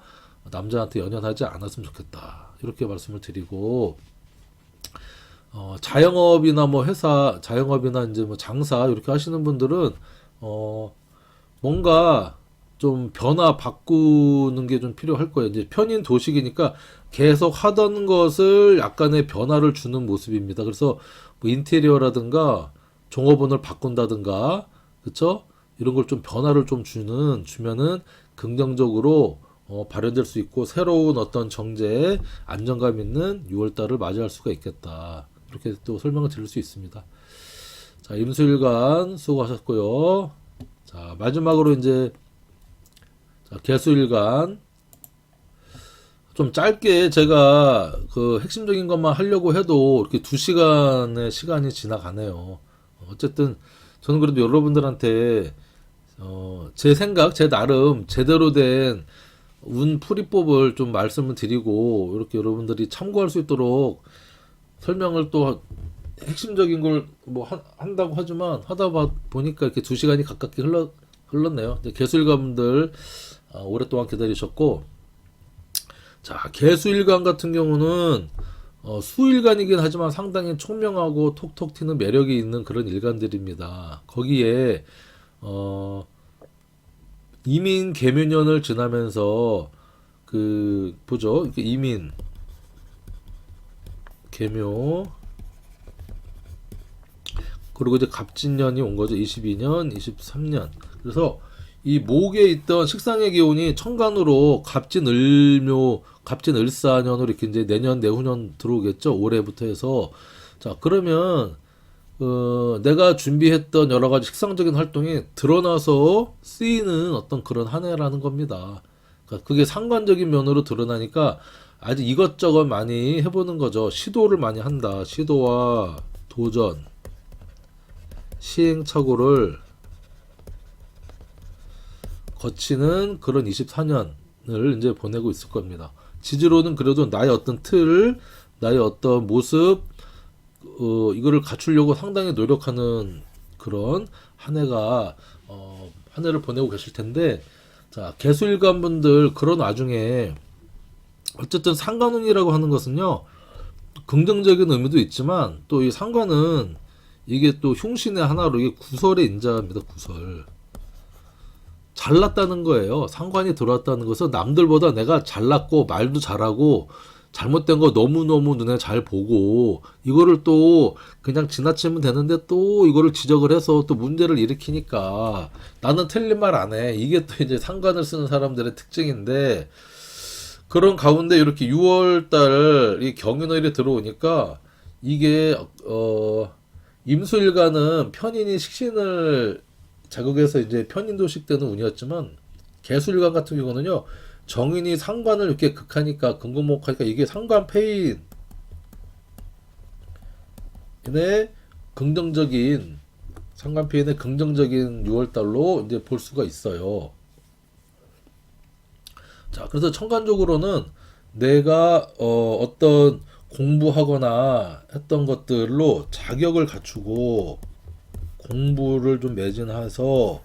남자한테 연연하지 않았으면 좋겠다. 이렇게 말씀을 드리고, 자영업이나 뭐 회사, 자영업이나 이제 뭐 장사 이렇게 하시는 분들은 뭔가 좀 변화 바꾸는 게 좀 필요할 거예요. 이제 편인 도식이니까 계속 하던 것을 약간의 변화를 주는 모습입니다. 그래서 뭐 인테리어라든가 종업원을 바꾼다든가, 그쵸? 이런 걸 좀 변화를 좀 주면은 긍정적으로 발현될 수 있고 새로운 어떤 정제에 안정감 있는 6월달을 맞이할 수가 있겠다. 이렇게 또 설명을 드릴 수 있습니다. 자, 임수일간 수고하셨고요. 자, 마지막으로 이제 개수일간 좀 짧게 제가 그 핵심적인 것만 하려고 해도 이렇게 2시간의 시간이 지나가네요. 어쨌든 저는 그래도 여러분들한테 제 생각, 제 나름 제대로 된 운 풀이법을 좀 말씀을 드리고 이렇게 여러분들이 참고할 수 있도록 설명을 또 핵심적인 걸 뭐 한다고 하지만 하다 보니까 이렇게 2시간이 가깝게 흘렀네요. 이제 개수일관분들 오랫동안 기다리셨고, 자, 개수일관 같은 경우는 수일관이긴 하지만 상당히 총명하고 톡톡 튀는 매력이 있는 그런 일간들입니다. 거기에 이민 계묘년을 지나면서 보죠. 이렇게 이민 계묘, 그리고 이제 갑진년이 온 거죠. 22년, 23년. 그래서 이 목에 있던 식상의 기운이 천간으로 갑진을묘, 갑진을사년으로 이렇게 이제 내년, 내후년 들어오겠죠. 올해부터 해서. 자, 그러면 내가 준비했던 여러 가지 식상적인 활동이 드러나서 쓰이는 어떤 그런 한 해라는 겁니다. 그러니까 그게 상관적인 면으로 드러나니까 아주 이것저것 많이 해보는 거죠. 시도를 많이 한다. 시도와 도전, 시행착오를 거치는 그런 24년을 이제 보내고 있을 겁니다. 지지로는 그래도 나의 어떤 틀, 나의 어떤 모습, 이거를 갖추려고 상당히 노력하는 그런 한 해가, 한 해를 보내고 계실 텐데, 자, 개수일관 분들 그런 와중에 어쨌든 상관운이라고 하는 것은요, 긍정적인 의미도 있지만 또 이 상관은 이게 또 흉신의 하나로 이게 구설의 인자입니다. 구설. 잘났다는 거예요. 상관이 들어왔다는 것은 남들보다 내가 잘났고 말도 잘하고 잘못된 거 너무너무 눈에 잘 보고 이거를 또 그냥 지나치면 되는데 또 이거를 지적을 해서 또 문제를 일으키니까 나는 틀린 말 안 해. 이게 또 이제 상관을 쓰는 사람들의 특징인데, 그런 가운데 이렇게 6월달 이 경인월이 들어오니까 이게 임수일간은 편인이 식신을 자극해서 이제 편인도식되는 운이었지만, 개수일간 같은 경우는요 정인이 상관을 이렇게 극하니까 금금목하니까 이게 상관패인의 긍정적인, 상관패인의 긍정적인 6월달로 이제 볼 수가 있어요. 자, 그래서 천간적으로는 내가 어떤 공부하거나 했던 것들로 자격을 갖추고 공부를 좀 매진해서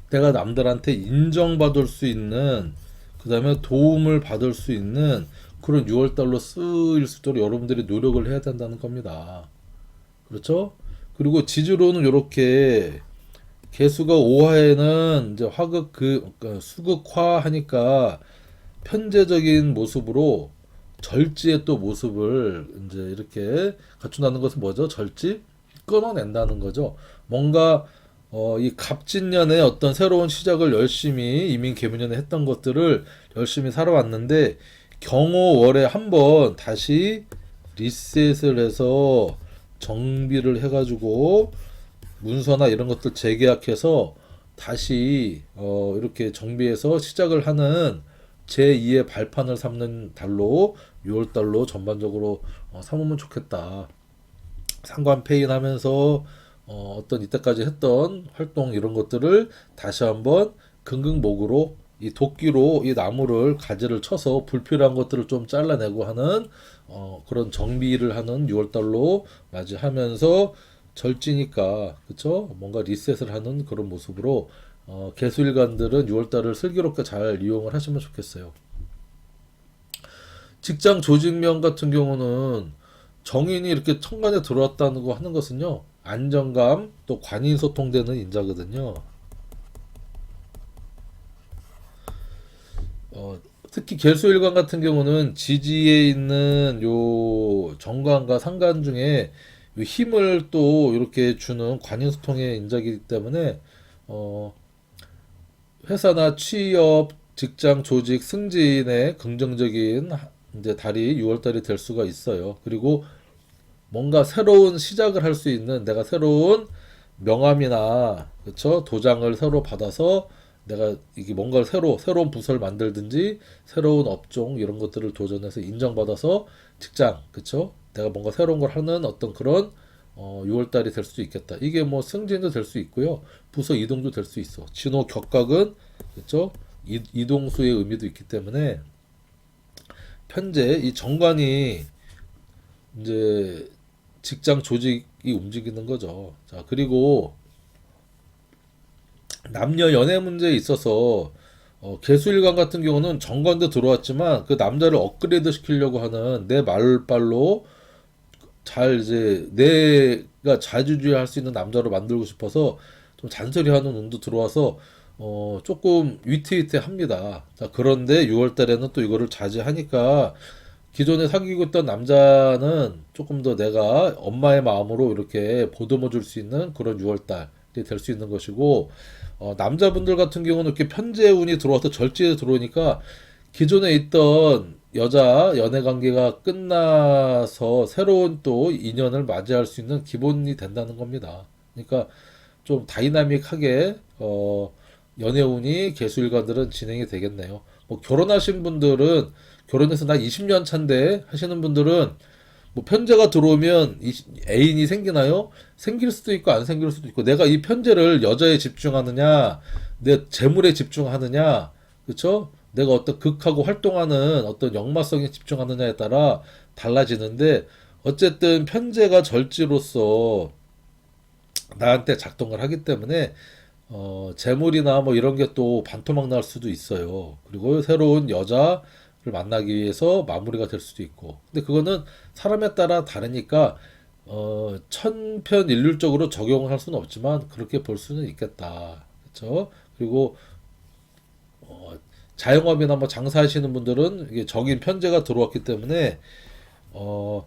내가 남들한테 인정받을 수 있는, 그 다음에 도움을 받을 수 있는 그런 6월달로 쓰일 수 있도록 여러분들이 노력을 해야 된다는 겁니다. 그렇죠? 그리고 지지로는 이렇게 개수가 5화에는 이제 화극 그러니까 수극화 하니까 편재적인 모습으로 절지의 또 모습을 이제 이렇게 갖춘다는 것은 뭐죠? 절지? 끊어낸다는 거죠. 뭔가 이 갑진년에 어떤 새로운 시작을 열심히 이민 계문년에 했던 것들을 열심히 살아왔는데 경호월에 한번 다시 리셋을 해서 정비를 해가지고 문서나 이런 것들 재계약해서 다시 이렇게 정비해서 시작을 하는 제2의 발판을 삼는 달로 6월달로 전반적으로 삼으면 좋겠다. 상관 폐인하면서 어떤 이때까지 했던 활동 이런 것들을 다시 한번 긍긍목으로 이 도끼로 이 나무를 가지를 쳐서 불필요한 것들을 좀 잘라내고 하는 그런 정비를 하는 6월달로 맞이하면서 절지니까 그쵸? 뭔가 리셋을 하는 그런 모습으로 개수일관들은 6월달을 슬기롭게 잘 이용을 하시면 좋겠어요. 직장 조직명 같은 경우는 정인이 이렇게 천간에 들어왔다는 거 하는 것은요 안정감 또 관인 소통되는 인자거든요. 특히 개수일관 같은 경우는 지지에 있는 요 정관과 상관 중에 요 힘을 또 이렇게 주는 관인 소통의 인자이기 때문에 어, 회사나 취업, 직장, 조직, 승진의 긍정적인 이제 달이 6월달이 될 수가 있어요. 그리고 뭔가 새로운 시작을 할 수 있는 내가 새로운 명함이나 그쵸 도장을 새로 받아서 내가 이게 뭔가를 새로운 부서를 만들든지 새로운 업종 이런 것들을 도전해서 인정받아서 직장 그쵸 내가 뭔가 새로운 걸 하는 어떤 그런 6월달이 될 수도 있겠다. 이게 뭐 승진도 될 수 있고요. 부서 이동도 될 수 있어. 진호 격각은 그쵸 이동수의 의미도 있기 때문에 현재 이 정관이 이제 직장 조직이 움직이는 거죠. 자, 그리고 남녀 연애 문제에 있어서 개수일관 같은 경우는 정관도 들어왔지만 그 남자를 업그레이드 시키려고 하는 내 말발로 잘 이제 내가 자주주의할 수 있는 남자로 만들고 싶어서 좀 잔소리하는 운도 들어와서 조금 위태위태합니다. 자, 그런데 6월 달에는 또 이거를 자제하니까 기존에 사귀고 있던 남자는 조금 더 내가 엄마의 마음으로 이렇게 보듬어 줄 수 있는 그런 6월달이 될 수 있는 것이고, 남자분들 같은 경우는 이렇게 편재운이 들어와서 절지에 들어오니까 기존에 있던 여자 연애 관계가 끝나서 새로운 또 인연을 맞이할 수 있는 기본이 된다는 겁니다. 그러니까 좀 다이나믹하게, 연애운이 개수일관들은 진행이 되겠네요. 뭐 결혼하신 분들은 결혼해서 나 20년 차인데 하시는 분들은 뭐 편제가 들어오면 애인이 생기나요? 생길 수도 있고 안 생길 수도 있고 내가 이 편제를 여자에 집중하느냐 내 재물에 집중하느냐 그쵸? 내가 어떤 극하고 활동하는 어떤 역마성에 집중하느냐에 따라 달라지는데 어쨌든 편제가 절지로서 나한테 작동을 하기 때문에 재물이나 뭐 이런 게 또 반토막 날 수도 있어요. 그리고 새로운 여자를 만나기 위해서 마무리가 될 수도 있고. 근데 그거는 사람에 따라 다르니까 천편일률적으로 적용을 할 수는 없지만 그렇게 볼 수는 있겠다. 그렇죠? 그리고 어, 자영업이나 뭐 장사하시는 분들은 이게 정인 편제가 들어왔기 때문에 어,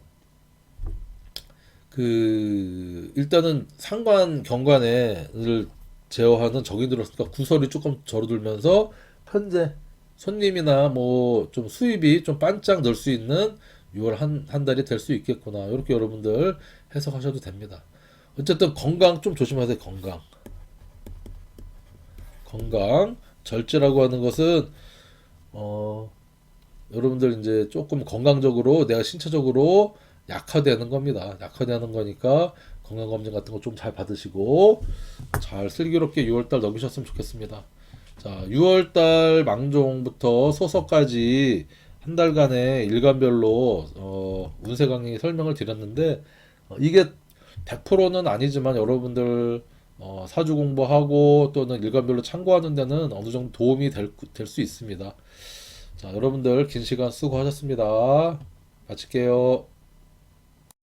그 일단은 상관 경관을 제어하는 적이 들었으니까 구설이 조금 줄어들면서 현재 손님이나 뭐 좀 수입이 좀 반짝 늘 수 있는 6월 한 달이 될 수 있겠구나. 이렇게 여러분들 해석하셔도 됩니다. 어쨌든 건강 좀 조심하세요. 건강 절제라고 하는 것은 어 여러분들 이제 조금 건강적으로 내가 신체적으로 약화되는 겁니다. 약화되는 거니까 건강검진 같은 거 좀 잘 받으시고 잘 슬기롭게 6월달 넘기셨으면 좋겠습니다. 자, 6월달 망종부터 소서까지 한 달간의 일간별로 운세 강의 설명을 드렸는데 이게 100%는 아니지만 여러분들 사주 공부하고 또는 일간별로 참고하는 데는 어느 정도 도움이 될 수 있습니다. 자, 여러분들 긴 시간 수고하셨습니다. 마칠게요.